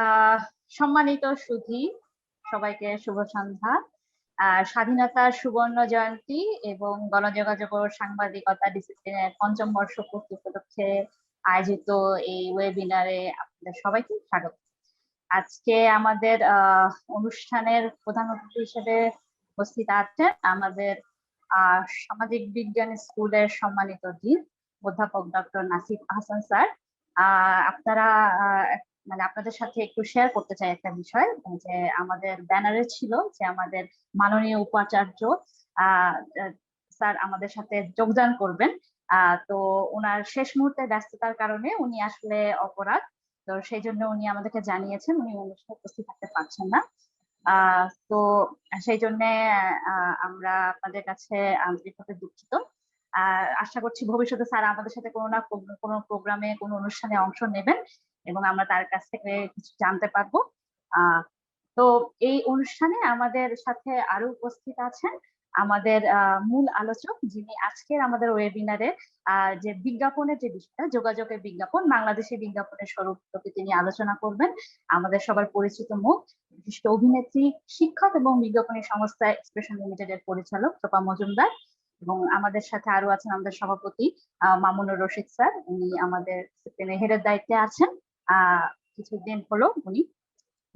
আহ সম্মানিত সুধী, সবাইকে শুভ সন্ধ্যা। স্বাধীনতার সুবর্ণ জয়ন্তী এবং গণযোগাযোগ ও সাংবাদিকতা ডিসিপ্লিনের পঞ্চম বর্ষ পূর্তি উপলক্ষে আয়োজিত এই ওয়েবিনারে আপনাদের সবাইকে স্বাগত। আজকে আমাদের অনুষ্ঠানের প্রধান অতিথি হিসেবে উপস্থিত আছেন আমাদের সামাজিক বিজ্ঞান স্কুলের সম্মানিত ডিন অধ্যাপক ডক্টর নাসিফ আহসান স্যার। আপনারা মানে আপনাদের সাথে একটু শেয়ার করতে চাই একটা বিষয়, যে আমাদের ব্যানারে ছিল যে আমাদের মাননীয় উপাচার্য স্যার আমাদের সাথে যোগদান করবেন। তো ওনার শেষ মুহূর্তে ব্যস্ততার কারণে উনি আসলে অপরাধ, তো সেই জন্য উনি আমাদেরকে জানিয়েছেন উনি অনুষ্ঠানে উপস্থিত থাকতে পারছেন না। তো সেই জন্য আমরা আপনাদের কাছে আন্তরিকভাবে দুঃখিত। আশা করছি ভবিষ্যতে স্যার আমাদের সাথে কোনো না কোনো প্রোগ্রামে কোনো অনুষ্ঠানে অংশ নেবেন এবং আমরা তার কাছ থেকে কিছু জানতে পারবো। তো এই অনুষ্ঠানে আমাদের সাথে আরো উপস্থিত আছেন আমাদের মূল আলোচক, যিনি আজকের আমাদের ওয়েবিনারে যে বিজ্ঞাপনের যে বিষয়টা, যোগাযোগের বিজ্ঞাপন, বাংলাদেশের বিজ্ঞাপনের স্বরূপ তিনি আলোচনা করবেন। আমাদের সবার পরিচিত মুখ, বিশিষ্ট অভিনেত্রী, শিক্ষক এবং বিজ্ঞাপনী সংস্থা এক্সপ্রেশন লিমিটেড এর পরিচালক তোপা মজুমদার। এবং আমাদের সাথে আরো আছেন আমাদের সভাপতি মামুনুর রশিদ স্যার, উনি আমাদের হেডের দায়িত্বে আছেন। কিছুদিন হলো উনি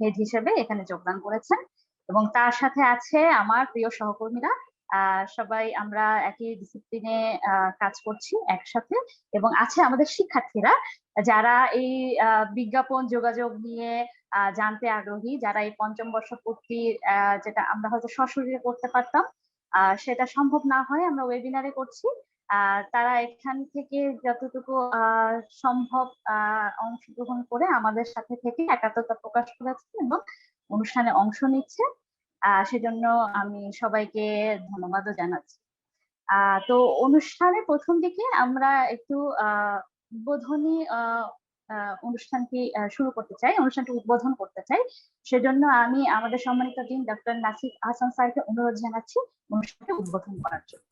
হেড হিসেবে এখানে যোগদান করেছেন এবং তার সাথে আছে আমার প্রিয় সহকর্মীরা। সবাই আমরা একই ডিসিপ্লিনে কাজ করছি একসাথে, এবং আছে আমাদের শিক্ষার্থীরা যারা এই বিজ্ঞাপন যোগাযোগ নিয়ে জানতে আগ্রহী, যারা এই পঞ্চম বর্ষ পূর্তি যেটা আমরা হয়তো সশরীরে করতে পারতাম সেটা সম্ভব না হয় আমরা ওয়েবিনারে করছি। তারা এখান থেকে যতটুকু সম্ভব অংশগ্রহণ করে আমাদের সাথে থেকে একাত্মতা প্রকাশ করেছে এবং অনুষ্ঠানে অংশ নিচ্ছে। সেজন্য আমি সবাইকে ধন্যবাদও জানাচ্ছি। তো অনুষ্ঠানে প্রথম দিকে আমরা একটু উদ্বোধনী অনুষ্ঠানটি শুরু করতে চাই, অনুষ্ঠানটি উদ্বোধন করতে চাই। সেজন্য আমি আমাদের সম্মানিত ডিন ডক্টর নাসিফ আহসান স্যারকে অনুরোধ জানাচ্ছি অনুষ্ঠানটি উদ্বোধন করার জন্য।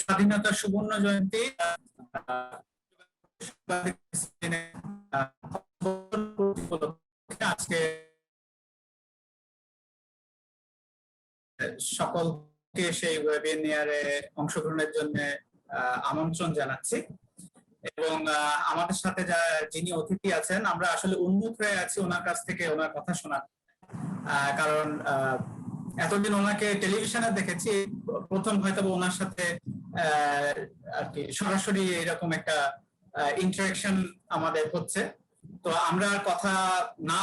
স্বাধীনতার সুবর্ণ জয়ন্তী আজকে সকলকে সেই ওয়েবিনারে অংশগ্রহণের জন্য আমন্ত্রণ জানাচ্ছি। এবং আমাদের সাথে যিনি অতিথি আছেন, আমরা আসলে উন্মুখ হয়ে আছি ওনার কাছ থেকে ওনার কথা শোনার, কারণ এতদিন ওনাকে টেলিভিশনে দেখেছি, প্রথম হয়তো ওনার সাথে আর কি সরাসরি এরকম একটা ইন্টারাকশন আমাদের হচ্ছে। তো আমরা কথা না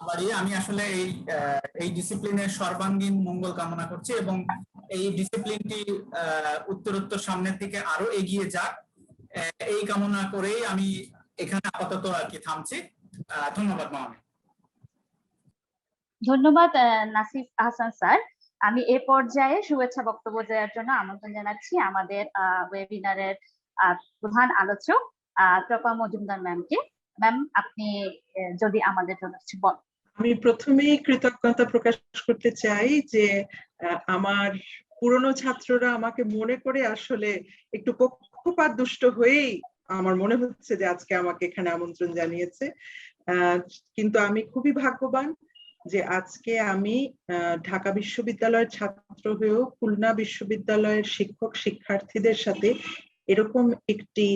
বাড়িয়ে আমি আসলে এই ডিসিপ্লিনের সর্বাঙ্গীন মঙ্গল কামনা করছি এবং এই ডিসিপ্লিনটি উত্তরোত্তর সামনের দিকে আরো এগিয়ে যাক, এই কামনা করেই আমি এখানে আপাতত আর কি থামছি। ধন্যবাদ মামনি। ধন্যবাদ নাসিফ আহসান স্যার। আমি এ পর্যায়ে শুভেচ্ছা বক্তব্য দেওয়ার জন্য আমন্ত্রণ জানাচ্ছি আমাদের ওয়েবিনারের প্রধান আলোচক তোপা মজুমদার ম্যামকে। ম্যাম, আপনি যদি আমাদের জন্য কিছু বলেন। আমি প্রথমেই কৃতজ্ঞতা প্রকাশ করতে চাই যে আমার পুরনো ছাত্ররা আমাকে মনে করে আসলে একটু পক্ষপাত দুষ্ট হয়েই আমার মনে হচ্ছে যে আজকে আমাকে এখানে আমন্ত্রণ জানিয়েছে। কিন্তু আমি খুবই ভাগ্যবান যে আজকে আমি ঢাকা বিশ্ববিদ্যালয়ের ছাত্র হয়েও খুলনা বিশ্ববিদ্যালয়ের শিক্ষক শিক্ষার্থীদের সাথে এরকম একটি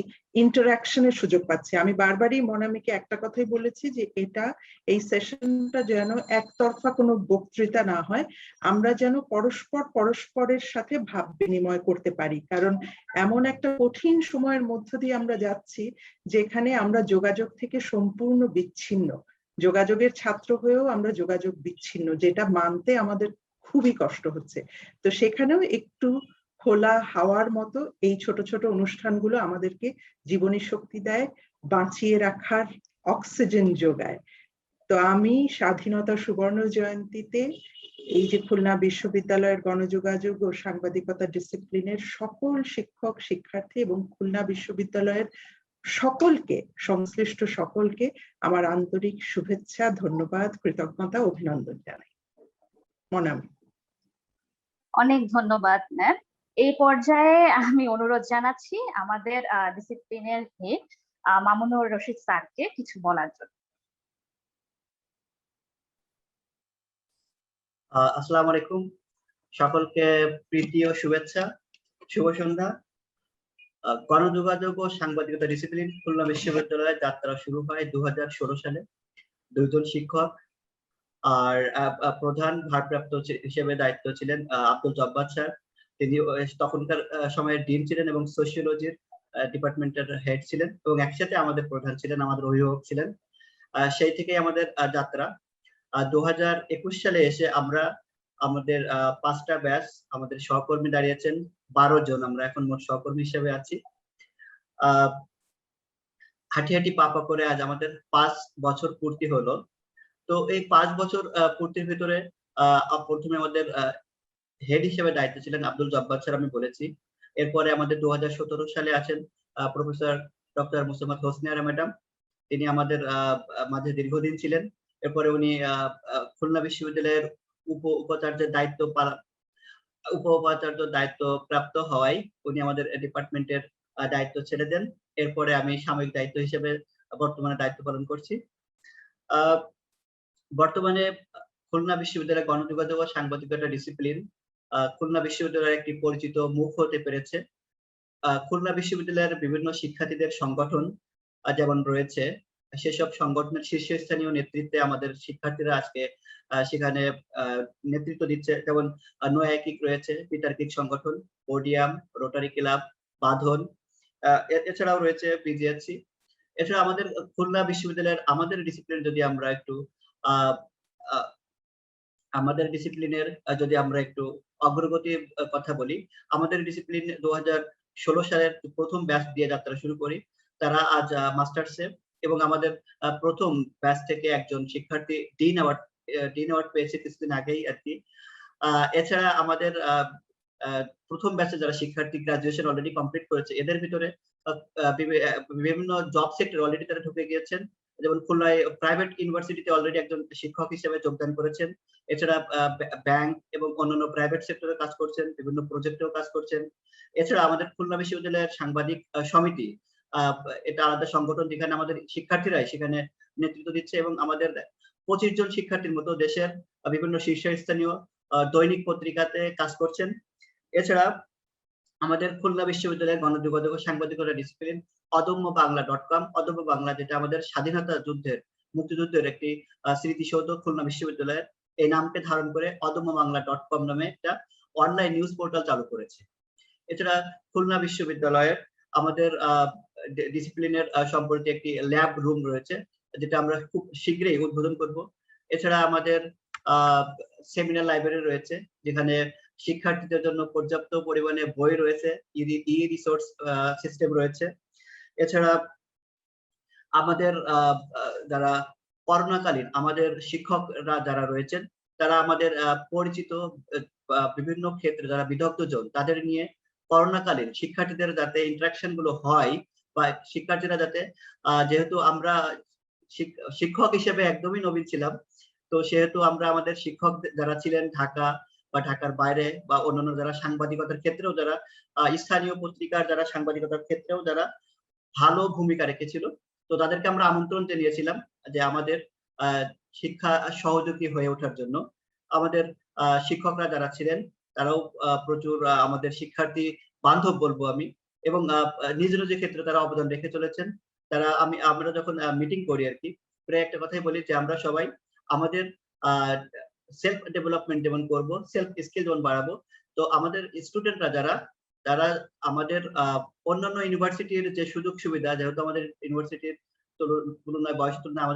ইন্টারাকশনের সুযোগ পাচ্ছি। আমি বারবারই মনামিকে একটা কথাই বলেছি যে এই সেশনটা যেন একতরফা কোনো বক্তৃতা না হয়, আমরা যেন পরস্পরের সাথে ভাব বিনিময় করতে পারি, কারণ এমন একটা কঠিন সময়ের মধ্য দিয়ে আমরা যাচ্ছি যেখানে আমরা যোগাযোগ থেকে সম্পূর্ণ বিচ্ছিন্ন, যোগাযোগের ছাত্র হয়েও আমরা যোগাযোগ বিচ্ছিন্ন, যেটা মানতে আমাদের খুবই কষ্ট হচ্ছে। তো সেখানেও একটু খোলা হাওয়ার মতো এই ছোট ছোট অনুষ্ঠানগুলো আমাদেরকে জীবনী শক্তি দেয়, বাঁচিয়ে রাখার অক্সিজেন যোগায়। তো আমি স্বাধীনতা সুবর্ণ জয়ন্তীতে এই যে খুলনা বিশ্ববিদ্যালয়ের গণযোগাযোগ ও সাংবাদিকতা ডিসিপ্লিনের সকল শিক্ষক শিক্ষার্থী এবং খুলনা বিশ্ববিদ্যালয়ের সকলকে, সংশ্লিষ্ট সকলকে আমার আন্তরিক শুভেচ্ছা, ধন্যবাদ, কৃতজ্ঞতা, অভিনন্দন জানাই। মনাম। অনেক ধন্যবাদ ম্যাম। এই পর্যায়ে আমি অনুরোধ জানাচ্ছি আমাদের ডিসিপ্লিনের হেড মামুনুর রশিদ স্যারকে কিছু বলার জন্য। আসসালামু আলাইকুম, সকলকে প্রীতি ও শুভেচ্ছা, শুভ সন্ধ্যা। গণযোগাযোগ ও সাংবাদিকতা ডিসিপ্লিন খুলনা বিশ্ববিদ্যালয়ের যাত্রা শুরু হয় 2016 সালে। দুইজন শিক্ষক আর প্রধান ভারপ্রাপ্ত হিসেবে দায়িত্ব ছিলেন আব্দুল জব্বার স্যার। তিনি তখনকার সময়ের ডিন ছিলেন এবং সোশিওলজির ডিপার্টমেন্টের হেড ছিলেন এবং একসাথে আমাদের প্রধান ছিলেন, আমাদের অভিভাবক ছিলেন। সেই থেকেই আমাদের যাত্রা। 2021 সালে এসে আমরা আমাদের 5টা ব্যাচ, আমাদের সহকর্মী দাঁড়িয়েছেন 12 জন। আমরা এখন মোট সহকর্মী হিসেবে আছি। হাঁটি হাঁটি পা করে আজ আমাদের 5 বছর পূর্তি হলো। তো এই 5 বছর পূর্তির ভিতরে প্রথমে আমাদের হেড হিসেবে দায়িত্ব ছিলেন আব্দুল জব্বার স্যার, আমি বলেছি। এরপরে আমাদের 2017 সালে আছেন professor doctor Musammat Hosne Ara madam. তিনি আমাদের মাঝে দীর্ঘদিন ছিলেন। এরপরে উনি খুলনা বিশ্ববিদ্যালয়ের উপাচার্যের দায়িত্ব প্রাপ্ত হওয়ায় উনি আমাদের ডিপার্টমেন্টের দায়িত্ব ছেড়ে দেন। এরপরে আমি সাময়িক দায়িত্ব হিসেবে বর্তমানে দায়িত্ব পালন করছি। বর্তমানে খুলনা বিশ্ববিদ্যালয়ের গণযোগাযোগ ও সাংবাদিকতা ডিসিপ্লিন খুলনা বিশ্ববিদ্যালয়ের একটি পরিচিত মুখ হতে পেরেছে। খুলনা বিশ্ববিদ্যালয়ের বিভিন্ন শিক্ষার্থীদের সংগঠন যেমন রয়েছে, সেসব সংগঠনের শীর্ষস্থানীয় নেতৃত্বে আমাদের শিক্ষার্থীরা আজকে সেখানে নেতৃত্ব দিচ্ছে। যেমন নয়া কিক রয়েছে, পিটার কিক সংগঠন, ওডিয়াম, রোটারি ক্লাব, বাঁধন, এছাড়াও রয়েছে বিজিএসসি। এছাড়া আমাদের খুলনা বিশ্ববিদ্যালয়ের আমাদের ডিসিপ্লিন যদি আমরা একটু অগ্রগতির কথা বলি, আমাদের ডিসিপ্লিন 2016 সালের প্রথম ব্যাচ দিয়ে যাত্রা শুরু করি। তারা আজ মাস্টার্সে এবং আমাদের প্রথম ব্যাচ থেকে একজন শিক্ষার্থী ডিন অ্যাওয়ার্ড পেয়েছে কিছুদিন আগেই আর কি। এছাড়া আমাদের প্রথম ব্যাচে যারা শিক্ষার্থী গ্রাজুয়েশন অলরেডি কমপ্লিট করেছে, এদের ভিতরে বিভিন্ন জব সেক্টর অলরেডি তারা ঢুকে গিয়েছেন। যেমন খুলনায় প্রাইভেট ইউনিভার্সিটিতে অলরেডি একজন শিক্ষক হিসেবে যোগদান করেছেন। এছাড়া ব্যাংক এবং অন্যান্য প্রাইভেট সেক্টরে কাজ করছেন, বিভিন্ন প্রজেক্টেও কাজ করছেন। এছাড়া আমাদের খুলনা বিশ্ববিদ্যালয়ের সাংবাদিক সমিতি, এটা আলাদা সংগঠন যেখানে আমাদের শিক্ষার্থীরাই সেখানে নেতৃত্ব দিচ্ছে এবং আমাদের 25 জন শিক্ষার্থীর মতো দেশের বিভিন্ন শীর্ষস্থানীয় দৈনিক পত্রিকাতে কাজ করছেন। এছাড়া আমাদের খুলনা বিশ্ববিদ্যালয়ের গণযোগাযোগ ও সাংবাদিকতা ডিসিপ্লিন অদম্য বাংলা.com, অদম্য বাংলা যেটা আমাদের স্বাধীনতা যুদ্ধের, মুক্তিযুদ্ধের একটি স্মৃতিসৌধ খুলনা বিশ্ববিদ্যালয়ের, এই নামকে ধারণ করে অদম্য বাংলা.com নামে একটা অনলাইন নিউজ পোর্টাল চালু করেছে। এছাড়া খুলনা বিশ্ববিদ্যালয়ের আমাদের ডিসিপ্লিনের সম্পর্কে একটি ল্যাব রুম রয়েছে, যেটা আমরা খুব শীঘ্রই উদ্বোধন করব। এছাড়া আমাদের সেমিনার লাইব্রেরি রয়েছে, যেখানে শিক্ষার্থীদের জন্য পর্যাপ্ত পরিমাণে বই রয়েছে, ই রিসোর্স সিস্টেম রয়েছে। এছাড়া আমাদের যারা করোনাকালীন আমাদের শিক্ষকরা যারা রয়েছেন, তারা আমাদের পরিচিত বিভিন্ন ক্ষেত্রে যারা বিদগ্ধজন, তাদের নিয়ে করোনাকালীন শিক্ষার্থীদের যাতে ইন্টারাকশন গুলো হয় বা শিক্ষার্থীরা যাতে, যেহেতু আমরা শিক্ষক হিসেবে একদমই নবীন ছিলাম, তো সেহেতু আমরা আমাদের শিক্ষক যারা ছিলেন ঢাকা বা ঢাকার বাইরে বা অন্যান্য যারা সাংবাদিকতার ক্ষেত্রেও যারা স্থানীয় পত্রিকার যারা সাংবাদিকতার ক্ষেত্রেও যারা ভালো ভূমিকা রেখেছিল, তো তাদেরকে আমরা আমন্ত্রণ জানিয়েছিলাম যে আমাদের শিক্ষা সহযোগী হয়ে ওঠার জন্য। আমাদের শিক্ষকরা যারা ছিলেন তারাও প্রচুর আমাদের শিক্ষার্থী বান্ধব বলবো আমি, এবং নিজ নিজ ক্ষেত্রে তারা অবদান রেখে চলেছেন। আমরা যখন মিটিং করি আর কি, প্রায় একটা কথাই বলি যে আমরা সবাই আমাদের সেলফ ডেভেলপমেন্ট যেমন করব, সেলফ স্কিল যেমন বাড়াবো, তো আমাদের স্টুডেন্টরা যারা আমাদের অন্যান্য ইউনিভার্সিটির যে সুযোগ সুবিধা, যেহেতু আমাদের ইউনিভার্সিটির তুলনায় বয়সের তুলনায়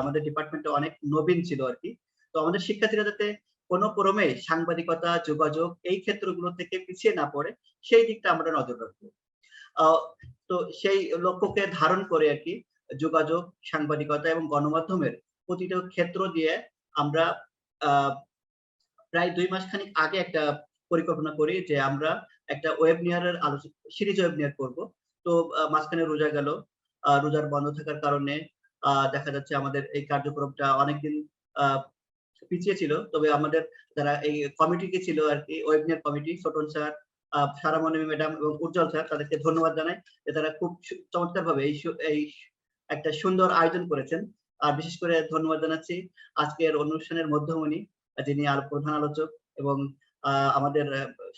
আমাদের ডিপার্টমেন্টে অনেক নবীন ছিল আর কি, তো আমাদের শিক্ষার্থীরা যাতে কোনো ক্রমে সাংবাদিকতা, যোগাযোগ এই ক্ষেত্রগুলো থেকে পিছিয়ে না পড়ে, সেই দিকটা আমরা নজর রাখবো। তো সেই লক্ষ্যকে ধারণ করে আর কি যোগাযোগ, সাংবাদিকতা এবং গণমাধ্যমের প্রতিটা ক্ষেত্র দিয়ে আমরা প্রায় 2 মাস খানিক আগে একটা পরিকল্পনা করি যে আমরা একটা ওয়েবিনারের সিরিজ ওয়েবিনার করব। তো মাঝখানে রোজা গেল, রোজার বন্ধ থাকার কারণে দেখা যাচ্ছে আমাদের এই কার্যক্রমটা অনেকদিন পিছিয়ে ছিল, তবে আমাদের যারা এই কমিটিকে ছিল আর কি, webinar committee, Choton sir, Saramani madam এবং উজ্জ্বল স্যার, তাদেরকে ধন্যবাদ জানাই যে তারা খুব চমৎকার ভাবে এই একটা সুন্দর আয়োজন করেছেন। আর বিশেষ করে ধন্যবাদ জানাচ্ছি আজকের অনুষ্ঠানের মধ্যমণি, যিনি প্রধান আলোচক এবং আমাদের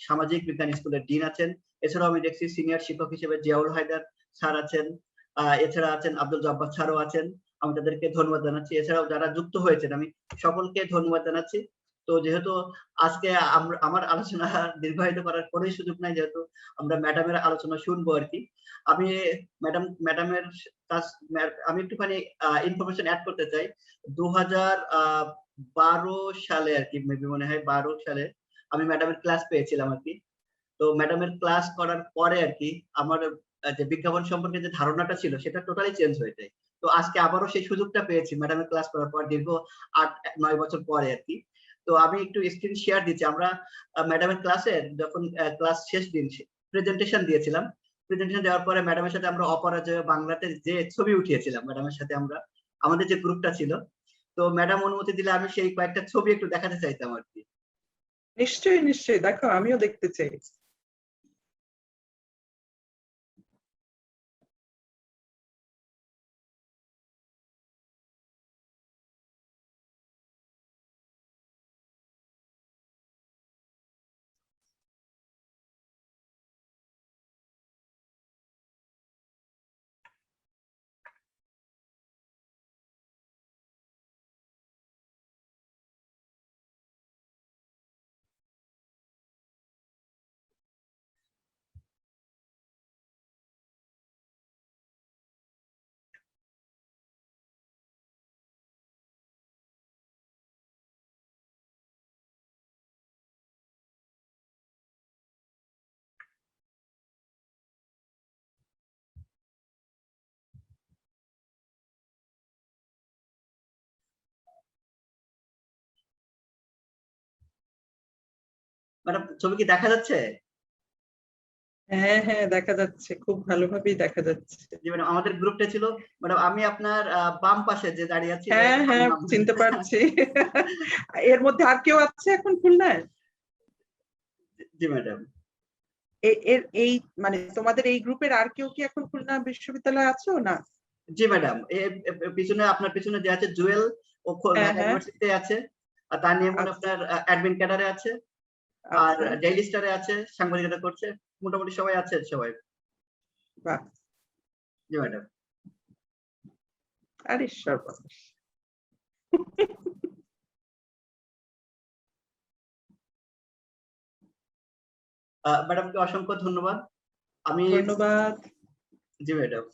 সামাজিক বিজ্ঞান স্কুলের ডিন আছেন। এছাড়াও আমি দেখছি সিনিয়র শিক্ষক হিসেবে জিয়াউল হায়দার স্যার আছেন, এছাড়া আছেন আব্দুল জব্বার স্যারও আছেন। আমি তাদেরকে ধন্যবাদ জানাচ্ছি। এছাড়াও যারা যুক্ত হয়েছেন আমি সকলকে ধন্যবাদ জানাচ্ছি। তো যেহেতু আজকে আমার আলোচনা দীর্ঘায়িত করার কোনোই সুযোগ নাই, যেহেতু আমরা ম্যাডামের আলোচনা শুনবো আর কি, আমি ম্যাডামের কাছ আমি একটুখানি ইনফরমেশন অ্যাড করতে চাই। 2012 সালে আর কি, মেবি মনে হয় 12 সালে আমি ম্যাডামের ক্লাস পেয়েছিলাম আর কি। তো ম্যাডামের ক্লাস করার পরে আর কি আমার যে বিজ্ঞাপন সম্পর্কে যে ধারণাটা ছিল সেটা টোটালি চেঞ্জ হয়ে যায়। তো আজকে আবারও সেই সুযোগটা পেয়েছি ম্যাডামের ক্লাস করার পর, দীর্ঘ 8-9 বছর পরে আর কি। তো আমি একটু স্ক্রিন শেয়ার দিচ্ছি। আমরা ম্যাডামের ক্লাসে যখন ক্লাস শেষ দিন প্রেজেন্টেশন দিয়েছিলাম, প্রেজেন্টেশন দেওয়ার পরে ম্যাডামের সাথে আমরা অপরাজয় বাংলাতে যে ছবি উঠিয়েছিলাম ম্যাডামের সাথে, আমরা আমাদের যে গ্রুপটা ছিল, তো ম্যাডাম অনুমতি দিলে আমি সেই কয়েকটা ছবি একটু দেখাতে চাইতাম আর কি। নিশ্চয়ই নিশ্চয়ই, দেখো আমিও দেখতে চাই। ম্যাডাম ছবি কি দেখা যাচ্ছে? হ্যাঁ হ্যাঁ, দেখা যাচ্ছে, খুব ভালোভাবেই দেখা যাচ্ছে। জি ম্যাডাম, আমাদের গ্রুপটা ছিল ম্যাডাম, আমি আপনার বাম পাশে যে দাঁড়িয়ে আছি। হ্যাঁ হ্যাঁ, চিনতে পারছি। এর মধ্যে আর কেউ আছে এখন খুলনায়? জি ম্যাডাম। এই মানে তোমাদের এই গ্রুপের আর কেউ কি এখন খুলনা বিশ্ববিদ্যালয়ে আছো না? জি ম্যাডাম, পিছনে আপনার পিছনে যে আছে জুয়েল, ও ঢাকা ইউনিভার্সিটিতে আছে, আর তার নিয়ে মনে আপনার অ্যাডমিন ক্যাডারে আছে, আর ডেইলি স্টারে আছে, সাংবাদিকতা করছে, মোটামুটি সবাই আছে সবাই। বাহ। জি ম্যাডাম। আরে সর্বনাশ। ম্যাডামকে অসংখ্য ধন্যবাদ। ধন্যবাদ। জি ম্যাডাম,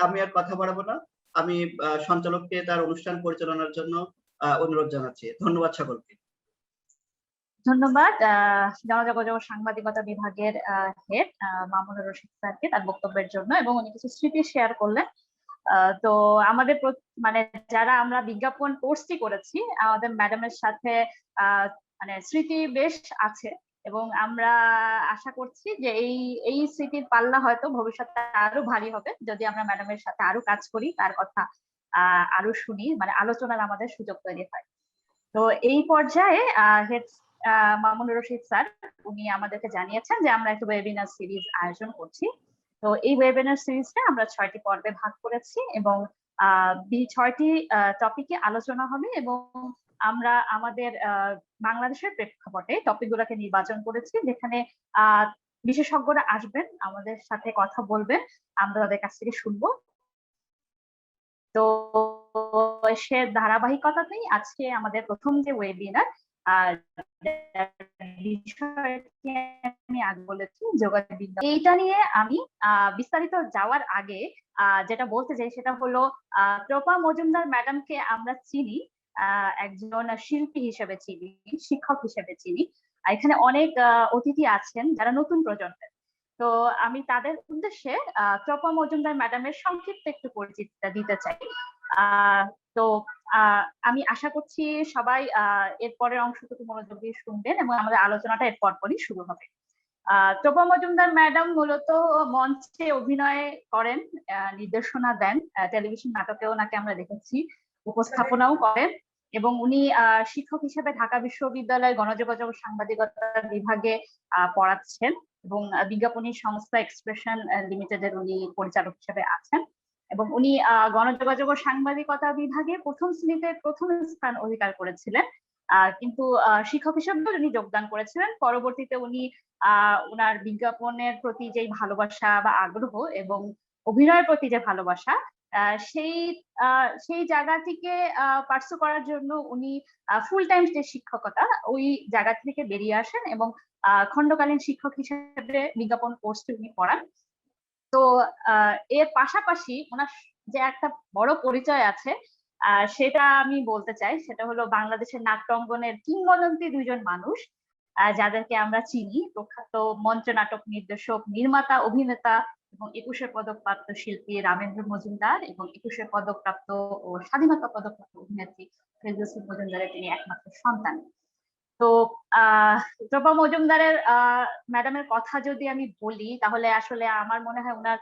আমি আর কথা বাড়াবো না। আমি সঞ্চালককে তার অনুষ্ঠান পরিচালনার জন্য অনুরোধ জানাচ্ছি। ধন্যবাদ সকলকে। ধন্যবাদ জনযোগাযোগ সাংবাদিকতা বিভাগের হেড মামুনুর রশিদ স্যারকে তার বক্তব্যের জন্য, এবং উনি কিছু স্মৃতি শেয়ার করলেন। তো আমাদের মানে যারা আমরা বিজ্ঞাপন কোর্সটি করেছি, আমাদের ম্যাডামের সাথে মানে স্মৃতি বেশ আছে, এবং আমরা আশা করছি যে এই স্মৃতির পাল্লা হয়তো ভবিষ্যতে আরো ভারী হবে যদি আমরা ম্যাডামের সাথে আরো কাজ করি, তার কথা আরো শুনি, মানে আলোচনার আমাদের সুযোগ তৈরি হয়। তো এই পর্যায়ে হেড মামুনুর রশিদ স্যার উনি আমাদেরকে জানিয়েছেন যে আমরা একটা ওয়েবিনার সিরিজ আয়োজন করছি। তো এই ওয়েবিনার সিরিজটা আমরা 6টি পর্বে ভাগ করেছি, এবং 6টি টপিকে আলোচনা হবে, এবং আমরা আমাদের বাংলাদেশের প্রেক্ষাপটে টপিকগুলোকে নির্বাচন করেছি, যেখানে বিশেষজ্ঞরা আসবেন, আমাদের সাথে কথা বলবেন, আমরা তাদের কাছ থেকে শুনবো। তো সে ধারাবাহিকতাতেই আজকে আমাদের প্রথম যে ওয়েবিনার বিষয়টি আমি আগে বলেছি যোগাযোগ বিজ্ঞান, এইটা নিয়ে আমি বিস্তারিত যাওয়ার আগে যেটা বলতে চাই সেটা হলো প্রপা মজুমদার ম্যাডামকে আমরা চিনি একজন শিল্পী হিসেবে চিনি, শিক্ষক হিসেবে চিনি। এখানে অনেক অতিথি আছেন যারা নতুন প্রজন্মের। তো আমি তাদের উদ্দেশ্যে প্রপা মজুমদার ম্যাডামের সংক্ষিপ্ত একটু পরিচিতিটা দিতে চাই। তো আমি আশা করছি সবাই এরপরের অংশটুকু মনোযোগ দিয়ে শুনবেন, এবং আমাদের আলোচনাটা এর পরপরই শুরু হবে। প্রভা মজুমদার ম্যাডাম মূলত মঞ্চে অভিনয় করেন, নির্দেশনা দেন, টেলিভিশন নাটকেও ওনাকে আমরা দেখেছি, উপস্থাপনাও করেন, এবং উনি শিক্ষক হিসেবে ঢাকা বিশ্ববিদ্যালয়ের গণযোগাযোগ ও সাংবাদিকতা বিভাগে পড়াচ্ছেন এবং বিজ্ঞাপনী সংস্থা এক্সপ্রেশন লিমিটেডের উনি পরিচালক হিসেবে আছেন এবং উনি গণযোগাযোগ ও সাংবাদিকতা বিভাগে প্রথম শ্রেণীতে প্রথম স্থান অধিকার করেছিলেন। কিন্তু শিক্ষক হিসেবে উনি যোগদান করেছিলেন। পরবর্তীতে উনি ওনার বিজ্ঞাপনের প্রতি যে ভালোবাসা বা আগ্রহ এবং অভিনয়ের প্রতি যে ভালোবাসা সেই জায়গাটিকে পার্সু করার জন্য উনি ফুল টাইম যে শিক্ষকতা ওই জায়গা থেকে বেরিয়ে আসেন এবং খণ্ডকালীন শিক্ষক হিসেবে বিজ্ঞাপন কোর্সটি উনি পড়ান। তো এর পাশাপাশি ওনার যে একটা বড় পরিচয় আছে সেটা আমি বলতে চাই, সেটা হলো বাংলাদেশের নাট্যাঙ্গনের কিংবদন্তি দুইজন মানুষ যাদেরকে আমরা চিনি, প্রখ্যাত মঞ্চ নাটক নির্দেশক, নির্মাতা, অভিনেতা এবং 21 পদকপ্রাপ্ত শিল্পী রামেন্দ্র মজুমদার এবং 21 পদকপ্রাপ্ত ও স্বাধীনতা পদকপ্রাপ্ত অভিনেত্রী ফেরদৌসী মজুমদারের তিনি একমাত্র সন্তান। তো জবা মজুমদারের ম্যাডামের কথা যদি আমি বলি তাহলে আসলে আমার মনে হয় ওনার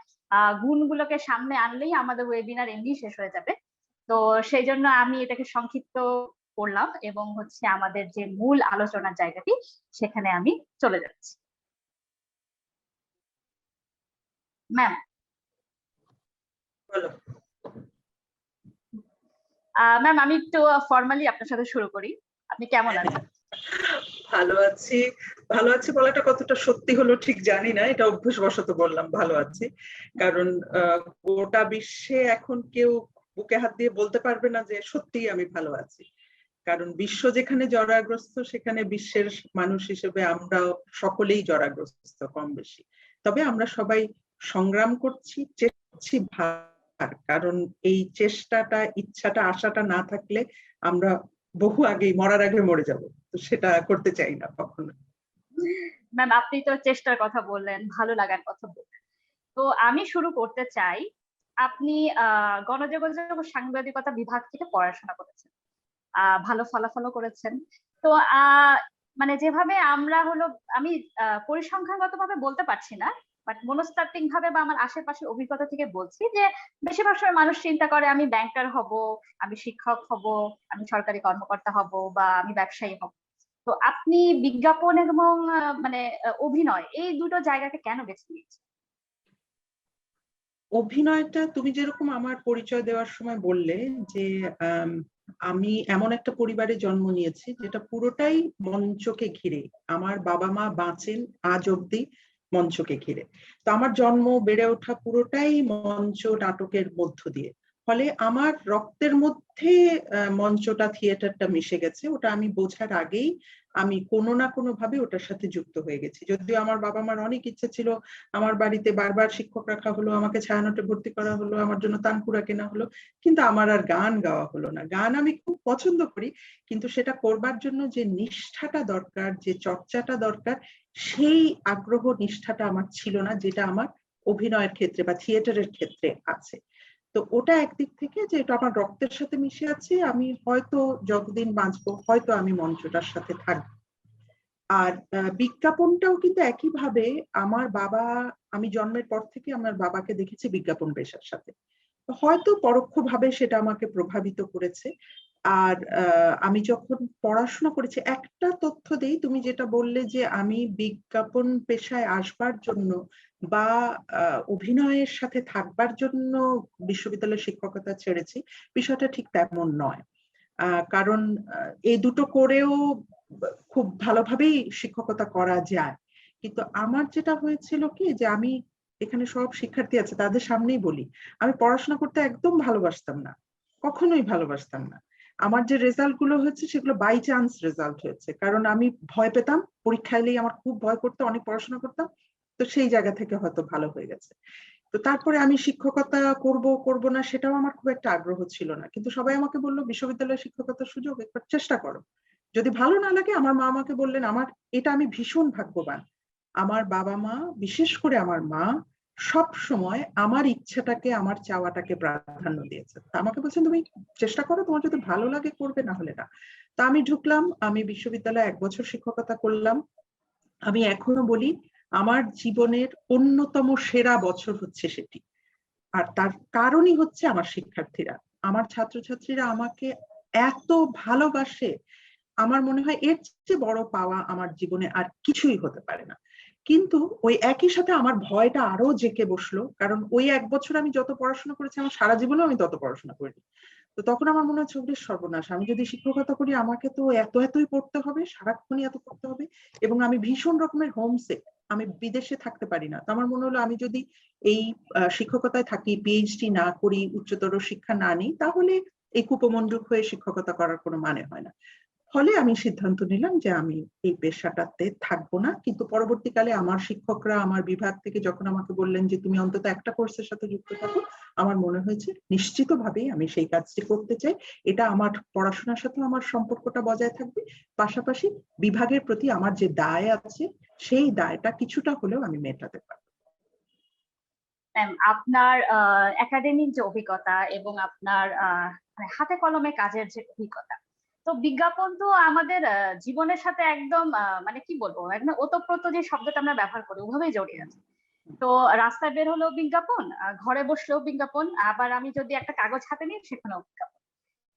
গুণগুলোকে সামনে আনলেই আমাদের ওয়েবিনার এমনি শেষ হয়ে যাবে। তো সেই জন্য আমি এটাকে সংক্ষিপ্ত করলাম এবং হচ্ছে আমাদের যে মূল আলোচনার জায়গাটি সেখানে আমি চলে যাচ্ছি। ম্যাম ম্যাম আমি একটু ফর্মালি আপনার সাথে শুরু করি। আপনি কেমন আছেন? ভালো আছি। ভালো আছি বলাটা কতটা সত্যি হলো ঠিক জানি না, এটা অভ্যাসবশত বললাম ভালো আছি, কারণ গোটা বিশ্বে এখন কেউ বুকে হাত দিয়ে বলতে পারবে না যে সত্যিই আমি ভালো আছি, কারণ বিশ্ব যেখানে জরাগ্রস্ত সেখানে বিশ্বের মানুষ হিসেবে আমরা সকলেই জরাগ্রস্ত কম বেশি। তবে আমরা সবাই সংগ্রাম করছি, চেষ্টা, কারণ এই চেষ্টাটা, ইচ্ছাটা, আশাটা না থাকলে আমরা বহু আগেই মরার আগে মরে যাব, তো সেটা করতে চাই না কখনো। ম্যাম আপনি তো চেষ্টার কথা বললেন, ভালো লাগার কথা বললেন, তো আমি শুরু করতে চাই। আপনি গণযোগাযোগ ও সাংবাদিকতা বিভাগ থেকে পড়াশোনা করেছেন, ভালো ফলাফলও করেছেন। তো মানে যেভাবে আমরা হলো, আমি পরিসংখ্যানগত ভাবে বলতে পারছি না, বাট মনস্তাত্ত্বিক ভাবে বা আমার আশেপাশের অভিজ্ঞতা থেকে বলছি যে বেশিরভাগ সময় মানুষ চিন্তা করে আমি ব্যাংকার হব, আমি শিক্ষক হব, আমি সরকারি কর্মকর্তা হব বা আমি ব্যবসায়ী হব। তো আপনি বিজ্ঞাপন এবং মানে অভিনয় এই দুটো জায়গাকে কেন বেছে নিয়েছেন? অভিনয়টা তুমি যেরকম আমার পরিচয় দেওয়ার সময় বললে যে আমি এমন একটা পরিবারে জন্ম নিয়েছি যেটা পুরোটাই মঞ্চকে ঘিরে, আমার বাবা মা বাঁচেন আজ অব্দি মঞ্চকে ঘিরে, তো আমার জন্ম বেড়ে ওঠা পুরোটাই মঞ্চ নাটকের মধ্য দিয়ে, ফলে আমার রক্তের মধ্যে মঞ্চটা, থিয়েটারটা মিশে গেছে। ওটা আমি বোঝার আগেই আমি কোনো না কোনো ভাবে ওটার সাথে যুক্ত হয়ে গেছি। যদিও আমার বাবা মার অনেক ইচ্ছা ছিল, আমার বাড়িতে বারবার শিক্ষক রাখা হলো, আমাকে ছায়ানটে ভর্তি করা হলো, আমার জন্য তানপুরা কেনা হলো, কিন্তু আমার আর গান গাওয়া হলো না। গান আমি খুব পছন্দ করি, কিন্তু সেটা করবার জন্য যে নিষ্ঠাটা দরকার, যে চর্চাটা দরকার, সেই আগ্রহ নিষ্ঠাটা আমার ছিল না, যেটা আমার অভিনয়ের ক্ষেত্রে বা থিয়েটারের ক্ষেত্রে আছে। তো ওটা একদিক থেকে যে এটা আমার রক্তের সাথে মিশে আছে, আমি হয়তো যতদিন বাঁচবো হয়তো আমি মঞ্চটার সাথে থাকবো। আর বিজ্ঞাপনটাও কিন্তু একইভাবে, আমার বাবা, আমি জন্মের পর থেকে আমার বাবাকে দেখেছি বিজ্ঞাপন পেশার সাথে, হয়তো পরোক্ষভাবে সেটা আমাকে প্রভাবিত করেছে। আর আমি যখন পড়াশোনা করেছি, একটা তথ্য দেই, তুমি যেটা বললে যে আমি বিজ্ঞাপন পেশায় আসবার জন্য বা অভিনয়ের সাথে থাকবার জন্য বিশ্ববিদ্যালয়ের শিক্ষকতা ছেড়েছি, বিষয়টা ঠিক তেমন নয়। কারণ এই দুটো করেও খুব ভালোভাবেই শিক্ষকতা করা যায়, কিন্তু আমার যেটা হয়েছিল কি, যে আমি, এখানে সব শিক্ষার্থী আছে তাদের সামনেই বলি, আমি পড়াশোনা করতে একদম ভালোবাসতাম না, কখনোই ভালোবাসতাম না। আমার যে রেজাল্ট গুলো হয়েছে সেগুলো বাই চান্স রেজাল্ট হয়েছে, কারণ আমি ভয় পেতাম, পরীক্ষা এলেই আমার খুব ভয় করতো, অনেক পড়াশোনা করতাম, তো সেই জায়গা থেকে হয়তো ভালো হয়ে গেছে। তো তারপরে আমি শিক্ষকতা করব না সেটাও আমার খুব একটা আগ্রহ ছিল না, কিন্তু সবাই আমাকে বললো বিশ্ববিদ্যালয়ে শিক্ষকতার সুযোগ, একবার চেষ্টা করো, যদি ভালো না লাগে। আমার মা আমাকে বললেন, আমার এটা, আমি ভীষণ ভাগ্যবান, আমার বাবা মা, বিশেষ করে আমার মা, সব সময় আমার ইচ্ছাটাকে, আমার চাওয়াটাকে প্রাধান্য দিয়েছে। আমাকে বলছেন তুমি চেষ্টা করো, তোমার যদি ভালো লাগে করবে, না হলে না। তা আমি ঢুকলাম, আমি বিশ্ববিদ্যালয়ে 1 বছর শিক্ষকতা করলাম। আমি এখনো বলি আমার জীবনের অন্যতম সেরা বছর হচ্ছে সেটি, আর তার কারণই হচ্ছে আমার শিক্ষার্থীরা, আমার ছাত্রছাত্রীরা আমাকে এত ভালোবাসে, আমার মনে হয় এর চেয়ে বড় পাওয়া আমার জীবনে আর কিছুই হতে পারে না। কিন্তু ওই একই সাথে আমার ভয়টা আরো জেঁকে বসলো, কারণ ওই 1 বছর আমি যত পড়াশোনা করেছি আমার সারা জীবনেও আমি তত পড়াশোনা করিনি। তো তখন আমার মনে হচ্ছে ওদের সর্বনাশ, আমি যদি শিক্ষকতা করি আমাকে তো এতই পড়তে হবে, সারাক্ষণই এত পড়তে হবে, এবং আমি ভীষণ রকমের হোমসিক, আমি বিদেশে থাকতে পারি না। তো আমার মনে হলো আমি যদি এই শিক্ষকতায় থাকি, পিএইচডি না করি, উচ্চতর শিক্ষা না নিই, তাহলে এই কুপমণ্ডুক হয়ে শিক্ষকতা করার কোনো মানে হয় না। ফলে আমি সিদ্ধান্ত নিলাম যে আমি এই পেশাটাতে থাকবো না। কিন্তু পরবর্তীকালে আমার শিক্ষকরা আমার বিভাগ থেকে যখন আমাকে বললেন যে তুমি অন্তত একটা কোর্সের সাথে যুক্ত থাকো, আমার মনে হয়েছে নিশ্চিতভাবেই আমি সেই কাজটি করতে চাই। এটা আমার পড়াশোনার সাথে আমার সম্পর্কটা বজায় থাকবে, পাশাপাশি বিভাগের প্রতি আমার যে দায় আছে সেই দায়টা কিছুটা হলেও আমি মেটাতে পারবো। আপনার একাডেমিক যে অভিজ্ঞতা এবং আপনার মানে হাতে কলমে কাজের যে অভিজ্ঞতা, তো বিজ্ঞাপন তো আমাদের জীবনের সাথে একদম মানে কি বলবো, একদম ওতপ্রোত যে শব্দটা আমরা ব্যবহার করি ওভাবেই জড়িয়ে আছে। তো রাস্তায় বের হলেও বিজ্ঞাপন, ঘরে বসলেও বিজ্ঞাপন, আবার আমি যদি একটা কাগজ হাতে নিই সেখানেও বিজ্ঞাপন।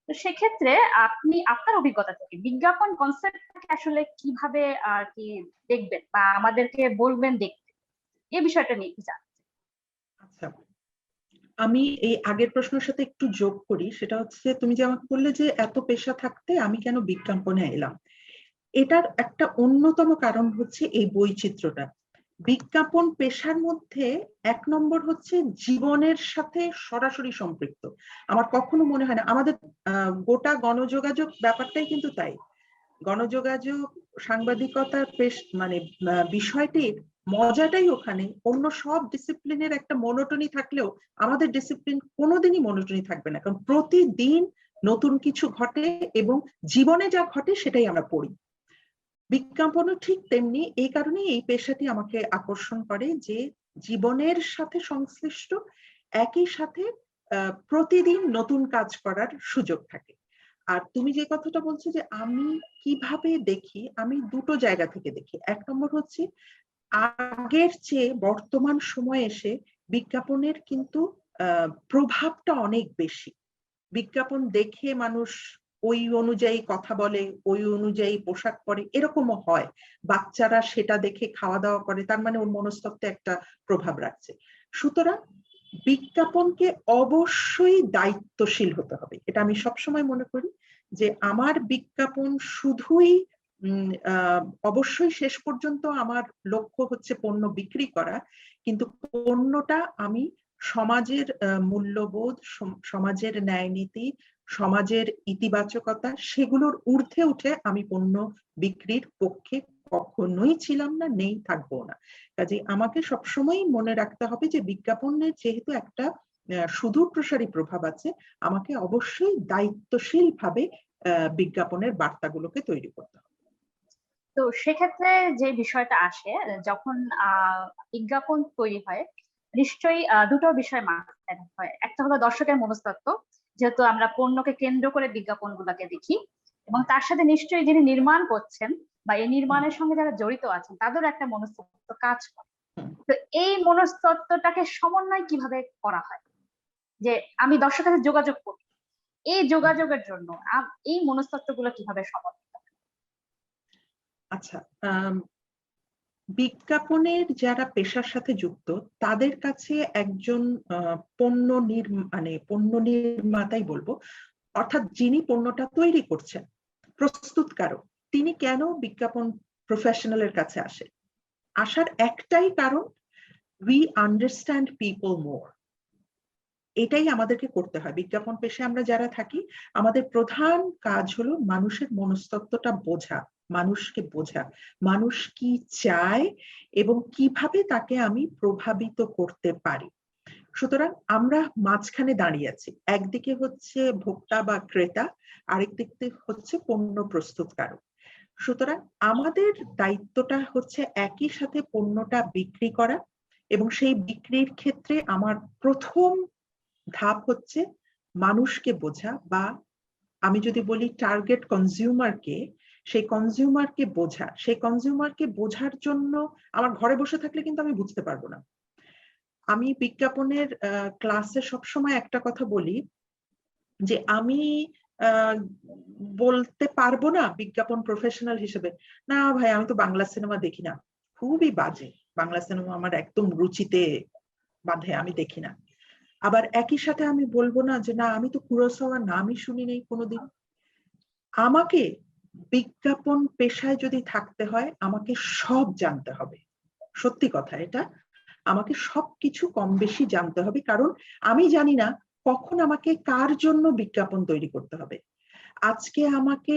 তো সেক্ষেত্রে আপনি আপনার অভিজ্ঞতা থেকে বিজ্ঞাপন কনসেপ্টটাকে আসলে কিভাবে আর কি দেখবেন বা আমাদেরকে বলবেন দেখতে, এই বিষয়টা নিয়ে কি জানেন? আচ্ছা, আমি এই আগের প্রশ্নের সাথে একটু যোগ করি। সেটা হচ্ছে, তুমি যে আমাকে বললে যে এত পেশা থাকতে আমি কেন বিজ্ঞাপনে এলাম, এটার একটা অন্যতম কারণ হচ্ছে এই বৈচিত্র্যটা। বিজ্ঞাপন পেশার মধ্যে 1 নম্বর হচ্ছে জীবনের সাথে সরাসরি সম্পৃক্ত। আমার কখনো মনে হয় না, আমাদের গোটা গণযোগাযোগ ব্যাপারটাই কিন্তু তাই। গণযোগাযোগ সাংবাদিকতার মানে বিষয়টির মজাটাই ওখানে। অন্য সব ডিসিপ্লিনের একটা মনোটনি থাকলেও আমাদের ডিসিপ্লিন কোনোদিনই মনোটনি থাকবে না, কারণ প্রতিদিন নতুন কিছু ঘটে এবং জীবনে যা ঘটে সেটাই আমরা পড়ি। বিজ্ঞাপনও ঠিক তেমনি। এই কারণেই এই পেশাটি আমাকে আকর্ষণ করে, যে জীবনের সাথে সংশ্লিষ্ট, একই সাথে প্রতিদিন নতুন কাজ করার সুযোগ থাকে। আর তুমি যে কথাটা বলছো যে আমি কিভাবে দেখি, আমি দুটো জায়গা থেকে দেখি। 1 নম্বর হচ্ছে, আগের চেয়ে বর্তমান সময়ে এসে বিজ্ঞাপনের কিন্তু প্রভাবটা অনেক বেশি। বিজ্ঞাপন দেখে মানুষ ওই অনুযায়ী কথা বলে, ওই অনুযায়ী পোশাক পরে, এরকমও হয়। বাচ্চারা সেটা দেখে খাওয়া দাওয়া করে, তার মানে ওর মনস্তত্ত্বে একটা প্রভাব রাখছে। সুতরাং বিজ্ঞাপনকে অবশ্যই দায়িত্বশীল হতে হবে, এটা আমি সবসময় মনে করি। যে আমার বিজ্ঞাপন শুধুই অবশ্যই শেষ পর্যন্ত আমার লক্ষ্য হচ্ছে পণ্য বিক্রি করা, কিন্তু পণ্যটা আমি সমাজের মূল্যবোধ, সমাজের ন্যায় নীতি, সমাজের ইতিবাচকতা, সেগুলোর ঊর্ধ্বে উঠে আমি পণ্য বিক্রির পক্ষে কখনোই ছিলাম না, নেই, থাকবো না। কাজে আমাকে সবসময় মনে রাখতে হবে যে বিজ্ঞাপনের যেহেতু একটা সুদূর প্রসারী প্রভাব আছে, আমাকে অবশ্যই দায়িত্বশীল ভাবে বিজ্ঞাপনের বার্তাগুলোকে তৈরি করতে হবে। তো সেক্ষেত্রে যে বিষয়টা আসে, যখন বিজ্ঞাপন তৈরি হয় নিশ্চয়ই দুটো বিষয় মাথায় রাখতে হয়। একটা হলো দর্শকের মনস্তত্ত্ব, যেহেতু আমরা পণ্যকে কেন্দ্র করে বিজ্ঞাপন গুলাকে দেখি, এবং তার সাথে নিশ্চয়ই যিনি নির্মাণ করছেন বা এই নির্মাণের সঙ্গে যারা জড়িত আছেন তাদেরও একটা মনস্তত্ত্ব কাজ করে। তো এই মনস্তত্ত্বটাকে সমন্বয় কিভাবে করা হয়, যে আমি দর্শকের সাথে যোগাযোগ করি, এই যোগাযোগের জন্য এই মনস্তত্ত্বগুলো কিভাবে সমন্বয়? আচ্ছা, বিজ্ঞাপনের যারা পেশার সাথে যুক্ত তাদের কাছে একজন পণ্য নির্মাতাই বলবো, অর্থাৎ যিনি পণ্যটা তৈরি করছেন, প্রস্তুতকারক, তিনি কেন বিজ্ঞাপন প্রফেশনালের কাছে আসে? আসার একটাই কারণ, উই আন্ডারস্ট্যান্ড পিপল মোর। এটাই আমাদেরকে করতে হয়। বিজ্ঞাপন পেশায় আমরা যারা থাকি, আমাদের প্রধান কাজ হলো মানুষের মনস্তত্ত্বটা বোঝা, মানুষকে বোঝা, মানুষ কি চায় এবং কিভাবে তাকে আমি প্রভাবিত করতে পারি। সুতরাং আমরা মাঝখানে দাঁড়িয়ে আছি, একদিকে হচ্ছে ভোক্তা বা ক্রেতা, আরেক দিকে হচ্ছে পণ্য প্রস্তুতকারক। সুতরাং আমাদের দায়িত্বটা হচ্ছে একই সাথে পণ্যটা বিক্রি করা, এবং সেই বিক্রির ক্ষেত্রে আমার প্রথম ধাপ হচ্ছে মানুষকে বোঝা, বা আমি যদি বলি টার্গেট কনজিউমারকে, সেই কনজিউমারকে বোঝা। সেই কনজিউমারকে বোঝার জন্য আমার ঘরে বসে থাকলে কিন্তু আমি বুঝতে পারবো না। আমি বিজ্ঞাপনের ক্লাসে সবসময় একটা কথা বলি, যে আমি আহ, বলতে পারবো না বিজ্ঞাপন প্রফেশনাল হিসেবে, না ভাই আমি তো বাংলা সিনেমা দেখি না, খুবই বাজে, বাংলা সিনেমা আমার একদম রুচিতে বাঁধে, আমি দেখি না। আবার একই সাথে আমি বলবো না যে না আমি তো কুরোসাওয়ার নামই শুনি নাই কোনোদিন। আমাকে বিজ্ঞাপন পেশায় যদি থাকতে হয় আমাকে সব জানতে হবে, সত্যি কথা এটা, আমাকে সবকিছু কম বেশি জানতে হবে, কারণ আমি জানি না কখন আমাকে কার জন্য বিজ্ঞাপন তৈরি করতে হবে। আজকে আমাকে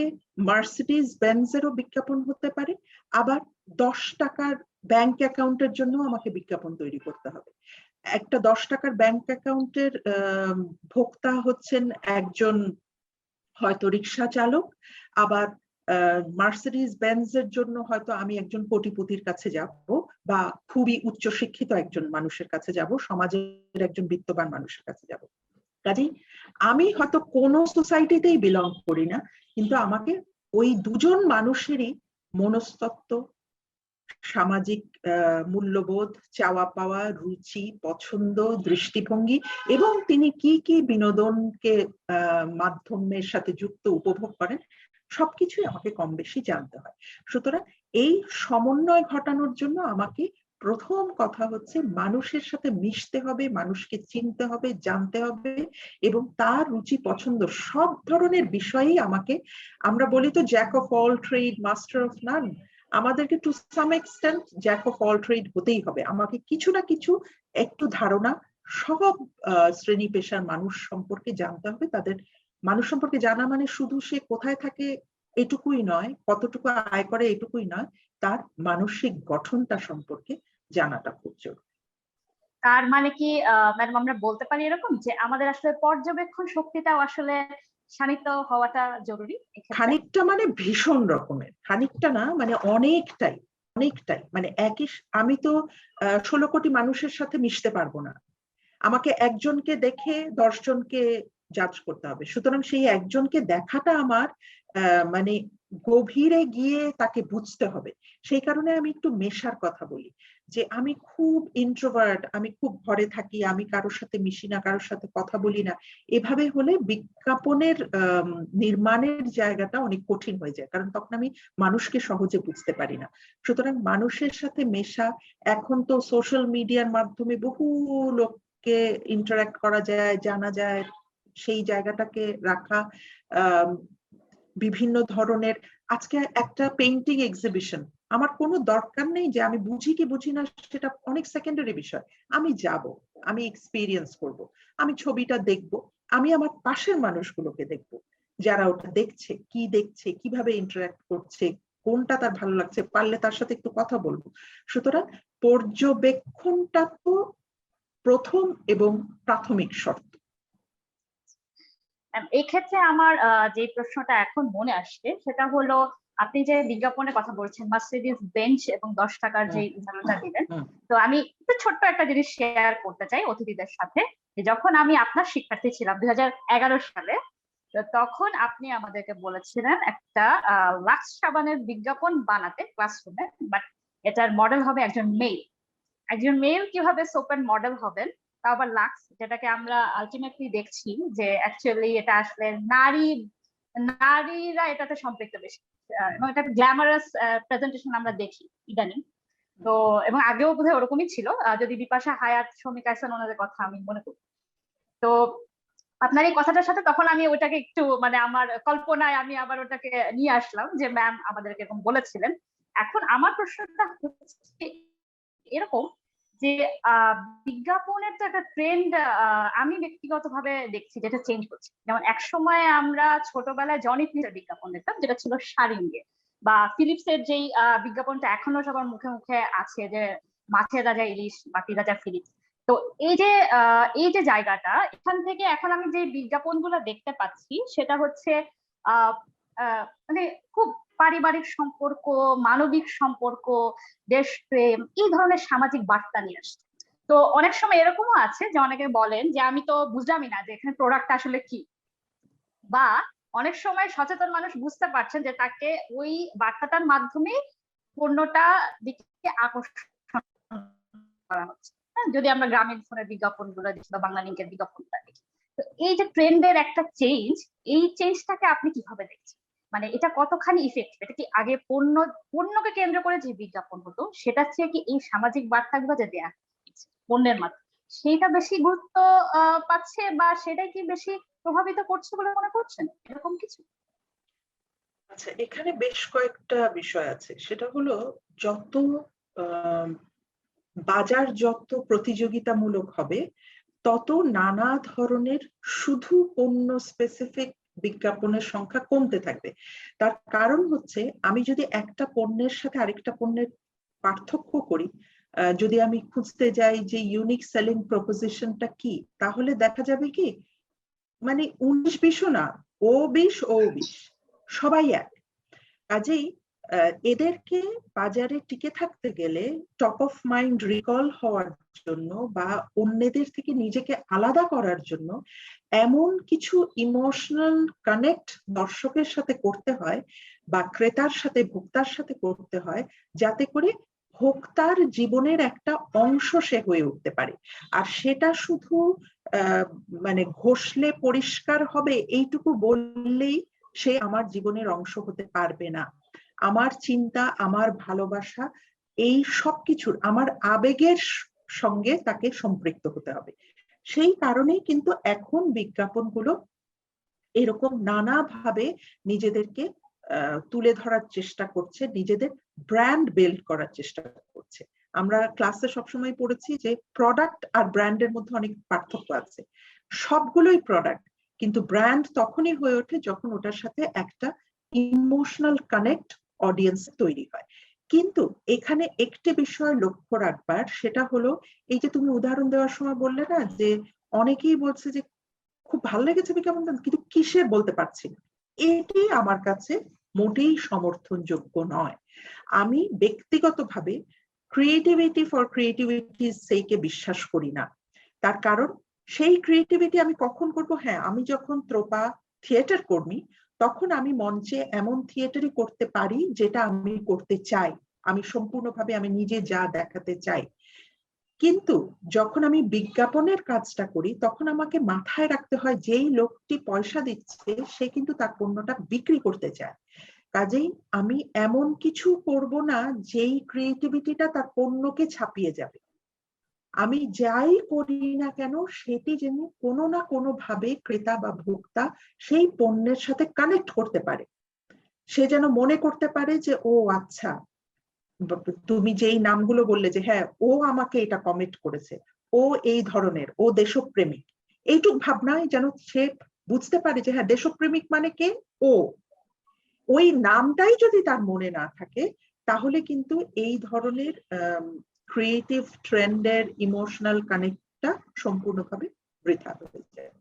মার্সিডিজ বেঞ্জেরও বিজ্ঞাপন হতে পারে, আবার 10 টাকার ব্যাংক অ্যাকাউন্টের জন্য আমাকে বিজ্ঞাপন তৈরি করতে হবে। একটা 10 টাকার ব্যাংক অ্যাকাউন্টের ভোক্তা হচ্ছেন একজন হয়তো রিক্সা চালক, আবার মার্সিডিজ বেঞ্জের জন্য হয়তো আমি একজন কোটিপতির কাছে যাব, বা খুবই উচ্চশিক্ষিত একজন মানুষের কাছে যাব, সমাজের একজন বিত্তবান মানুষের কাছে যাব। কাজেই আমি হয়তো কোনো সোসাইটিতেই বিলং করি না, কিন্তু আমাকে ওই দুজন মানুষেরই মনস্তত্ত্ব, সামাজিক মূল্যবোধ, চাওয়া পাওয়া, রুচি, পছন্দ, দৃষ্টিভঙ্গি, এবং তিনি কি কি বিনোদনকে মাধ্যমের সাথে যুক্ত উপভোগ করেন, সবকিছুই আমাকে কম বেশি জানতে হয়। সুতরাং এই সমন্বয় ঘটানোর জন্য আমাকে প্রথম কথা হচ্ছে মানুষের সাথে মিশতে হবে, মানুষকে চিনতে হবে, জানতে হবে, এবং তার রুচি পছন্দ সব ধরনের বিষয়েই আমাকে, আমরা বলি তো jack of all trade master of none, আমাদেরকে to some extent jack of all trade হতেই হবে। আমাকে কিছু না কিছু একটু ধারণা সব শ্রেণী পেশার মানুষ সম্পর্কে জানতে হবে। তাদের মানুষ সম্পর্কে জানা মানে শুধু সে কোথায় থাকে এটুকুই নয়, কতটুকু আয় করে এটুকুই নয়, তার মানসিক গঠনটা সম্পর্কে জানাটা খুব জরুরি। তার মানে কি ম্যাডাম আমরা বলতে পারি এরকম যে আমাদের আসলে পর্যবেক্ষণ শক্তিটাও আসলে শানিত হওয়াটা জরুরি এক্ষেত্রে? খানিকটা মানে ভীষণ রকমের, খানিকটা না মানে অনেকটাই, অনেকটাই মানে একই। আমি তো 16 কোটি মানুষের সাথে মিশতে পারবো না, আমাকে একজনকে দেখে 10 জনকে জাজ করতে হবে। সুতরাং সেই একজনকে দেখাটা আমার মানে গভীরে গিয়ে তাকে বুঝতে হবে। সেই কারণে আমি একটু মেশার কথা বলি, যে আমি খুব ইন্ট্রোভার্ট, আমি খুব ঘরে থাকি, আমি কারোর সাথে মিশি না, কারোর সাথে কথা বলি না, এভাবে হলে বিজ্ঞাপনের নির্মাণের জায়গাটা অনেক কঠিন হয়ে যায়, কারণ তখন আমি মানুষকে সহজে বুঝতে পারি না। সুতরাং মানুষের সাথে মেশা, এখন তো সোশ্যাল মিডিয়ার মাধ্যমে বহু লোক কে ইন্টারঅ্যাক্ট করা যায়, জানা যায়, সেই জায়গাটাকে রাখা, বিভিন্ন ধরনের, আজকে একটা পেইন্টিং এক্সিবিশন, আমার কোনো দরকার নেই যে আমি বুঝি কি বুঝি না, সেটা অনেক সেকেন্ডারি বিষয়। আমি যাব, আমি এক্সপিরিয়েন্স করব, আমি ছবিটা দেখব, আমি আমার পাশের মানুষগুলোকে দেখব, যারা ওটা দেখছে, কি দেখছে, কিভাবে ইন্টারঅ্যাক্ট করছে, কোনটা তার ভালো লাগছে, পারলে তার সাথে একটু কথা বলবো। সুতরাং পর্যবেক্ষণটা তো প্রথম এবং প্রাথমিক শর্ত। এই ক্ষেত্রে আমার যে প্রশ্নটা এখন মনে আসছে সেটা হলো, আপনি যে বিজ্ঞাপনের কথা বলছেন মার্সিডিজ বেঞ্চ এবং 10 টাকার যে উদাহরণটা দিলেন, তো আমি একটু ছোট্ট একটা জিনিস শেয়ার করতে চাই অতিথিদের সাথে। যে যখন আমি আপনার শিক্ষার্থী ছিলাম 2011 সালে, তো তখন আপনি আমাদেরকে বলেছিলেন একটা লাক্স সাবানের বিজ্ঞাপন বানাতে ক্লাসরুমে, বাট এটার মডেল হবে একজন মেয়ে। একজন মেল কিভাবে সোপের মডেল হবেন, তাও আবার লাক্স, যেটাকে আমরা আলটিমেটলি দেখছি যে অ্যাকচুয়ালি এটা আসলে নারীরা এটাতে সম্পৃক্ত বেশি, এবং এটা গ্ল্যামারাস প্রেজেন্টেশন আমরা দেখি ইদানিং। তো এবং আগেও বোধহয় ওরকমই ছিল, যদি বিপাশা হায়াত, শমিক আহসান ওনাদের কথা আমি মনে করি। তো আপনার এই কথাটার সাথে তখন আমি ওটাকে একটু মানে আমার কল্পনায় আমি আবার ওটাকে নিয়ে আসলাম যে ম্যাম আমাদেরকে এরকম বলেছিলেন। এখন আমার প্রশ্নটা হচ্ছে এরকম যে বিজ্ঞাপনের তো একটা ট্রেন্ড আমি ব্যক্তিগতভাবে দেখছি যেটা চেঞ্জ করছে। যেমন এক সময় আমরা ছোটবেলায় জনি ফিলিপসের বিজ্ঞাপন দেখতাম যেটা ছিল শাড়িঙ্গে, বা ফিলিপসের যেই বিজ্ঞাপনটা এখনো সবার মুখে মুখে আছে যে মাছের রাজা ইলিশ, বাটি রাজা ফিলিপস। তো এই যে জায়গাটা, এখান থেকে এখন আমি যে বিজ্ঞাপনগুলো দেখতে পাচ্ছি সেটা হচ্ছে আহ মানে খুব পারিবারিক সম্পর্ক, মানবিক সম্পর্ক, দেশপ্রেম, এই ধরনের সামাজিক বার্তা নিয়ে আসছে। তো অনেক সময় এরকমও আছে যে অনেকে বলেন যে আমি তো বুঝলামই না যে এখানে প্রোডাক্ট আসলে কি, বা অনেক সময় সচেতন মানুষ বুঝতে পারছেন যে তাকে ওই বার্তাটার মাধ্যমে পণ্যটা দিকে আকর্ষণ করা হচ্ছে। যদি আমরা গ্রামীণ ফোনের বিজ্ঞাপন গুলো দেখি বা বাংলা লিঙ্কের বিজ্ঞাপনটা দেখি, তো এই যে ট্রেন্ডের একটা চেঞ্জ, এই চেঞ্জটাকে আপনি কিভাবে দেখছেন? মানে এটা কতখানি ইফেক্টিভ? এটা কি আগে পণ্যকে কেন্দ্র করে যে বিজ্ঞাপন হতো সেটার চেয়ে কি এই সামাজিক বার্তাগুলো যে দেয়া হচ্ছে পণ্যের মাধ্যমে সেটা বেশি গুরুত্ব পাচ্ছে, বা সেটাই কি বেশি প্রভাবিত করছে বলে মনে করছেন, এরকম কিছু? আচ্ছা, এখানে বেশ কয়েকটা বিষয় আছে। সেটা হলো যত আহ, বাজার যত প্রতিযোগিতামূলক হবে, তত নানা ধরনের শুধু পণ্য স্পেসিফিক বিজ্ঞাপনের সংখ্যা কমতে থাকবে। তার কারণ হচ্ছে, আমি যদি একটা পণ্যের সাথে আরেকটা পণ্যের পার্থক্য করি, যদি আমি খুঁজতে যাই যে ইউনিক সেলিং প্রপোজিশনটা কি, তাহলে দেখা যাবে কি, মানে 19-20ও না, ও 20 সবাই এক। কাজেই এদেরকে বাজারে টিকে থাকতে গেলে, টপ অফ মাইন্ড রিকল হওয়ার জন্য বা অন্যদের থেকে নিজেকে আলাদা করার জন্য এমন কিছু ইমোশনাল কানেক্ট দর্শকের সাথে করতে হয় বা ক্রেতার সাথে ভোক্তার সাথে করতে হয়, যাতে করে ভোক্তার জীবনের একটা অংশ সে হয়ে উঠতে পারে। আর সেটা শুধু মানে ঘষলে পরিষ্কার হবে এইটুকু বললেই সে আমার জীবনের অংশ হতে পারবে না। আমার চিন্তা, আমার ভালোবাসা, এই সবকিছুর, আমার আবেগের সঙ্গে তাকে সম্পৃক্ত হতে হবে। সেই কারণেই কিন্তু এখন বিজ্ঞাপনগুলো এরকম নানাভাবে নিজেদেরকে তুলে ধরার চেষ্টা করছে, নিজেদের ব্র্যান্ড বিল্ড করার চেষ্টা করছে। আমরা ক্লাসে সবসময় পড়েছি যে প্রোডাক্ট আর ব্র্যান্ডের মধ্যে অনেক পার্থক্য আছে। সবগুলোই প্রোডাক্ট, কিন্তু ব্র্যান্ড তখনই হয়ে ওঠে যখন ওটার সাথে একটা ইমোশনাল কানেক্ট অডিয়েন্স তৈরি হয়। কিন্তু এখানে একটি বিষয় লক্ষ্য রাখবার, সেটা হলো এই যে তুমি উদাহরণ দেওয়ার সময় বললে না, যে অনেকেই বলছে যে খুব ভালো লেগেছে বিজ্ঞাপন, কিন্তু কিসের বলতে পারছি না, এটি আমার কাছে মোটেই সমর্থনযোগ্য নয়। আমি ব্যক্তিগতভাবে ক্রিয়েটিভিটি ফর ক্রিয়েটিভিটির সেইকে বিশ্বাস করি না। তার কারণ, সেই ক্রিয়েটিভিটি আমি কখন করব? হ্যাঁ, আমি যখন ত্রোপা থিয়েটার কর্মী, তখন আমি মঞ্চে এমন থিয়েটারই করতে পারি যেটা আমি করতে চাই, আমি সম্পূর্ণভাবে আমি নিজে যা দেখাতে চাই। কিন্তু যখন আমি বিজ্ঞাপনের কাজটা করি, তখন আমাকে মাথায় রাখতে হয় যেই লোকটি পয়সা দিচ্ছে সে কিন্তু তার পণ্যটা বিক্রি করতে চায়। কাজেই আমি এমন কিছু করব না যেই ক্রিয়েটিভিটিটা তার পণ্যকে ছাপিয়ে যাবে। আমি যাই করি না কেন, সেটি যেন কোনো না কোনো ভাবে ক্রেতা বা ভোক্তা সেই পণ্যের সাথে কানেক্ট করতে পারে। সে যেন মনে করতে পারে যে ও আচ্ছা, তুমি যেই নামগুলো বললে যে হ্যাঁ ও আমাকে এটা কমেন্ট করেছে, ও এই ধরনের, ও দেশপ্রেমিক, এইটুক ভাবনায় যেন সে বুঝতে পারে যে হ্যাঁ দেশপ্রেমিক মানে কে, ও। ওই নামটাই যদি তার মনে না থাকে, তাহলে কিন্তু এই ধরনের ক্রিয়েটিভ ট্রেন্ডের ইমোশনাল কানেক্টটা সম্পূর্ণভাবে বৃথা হয়ে যায়।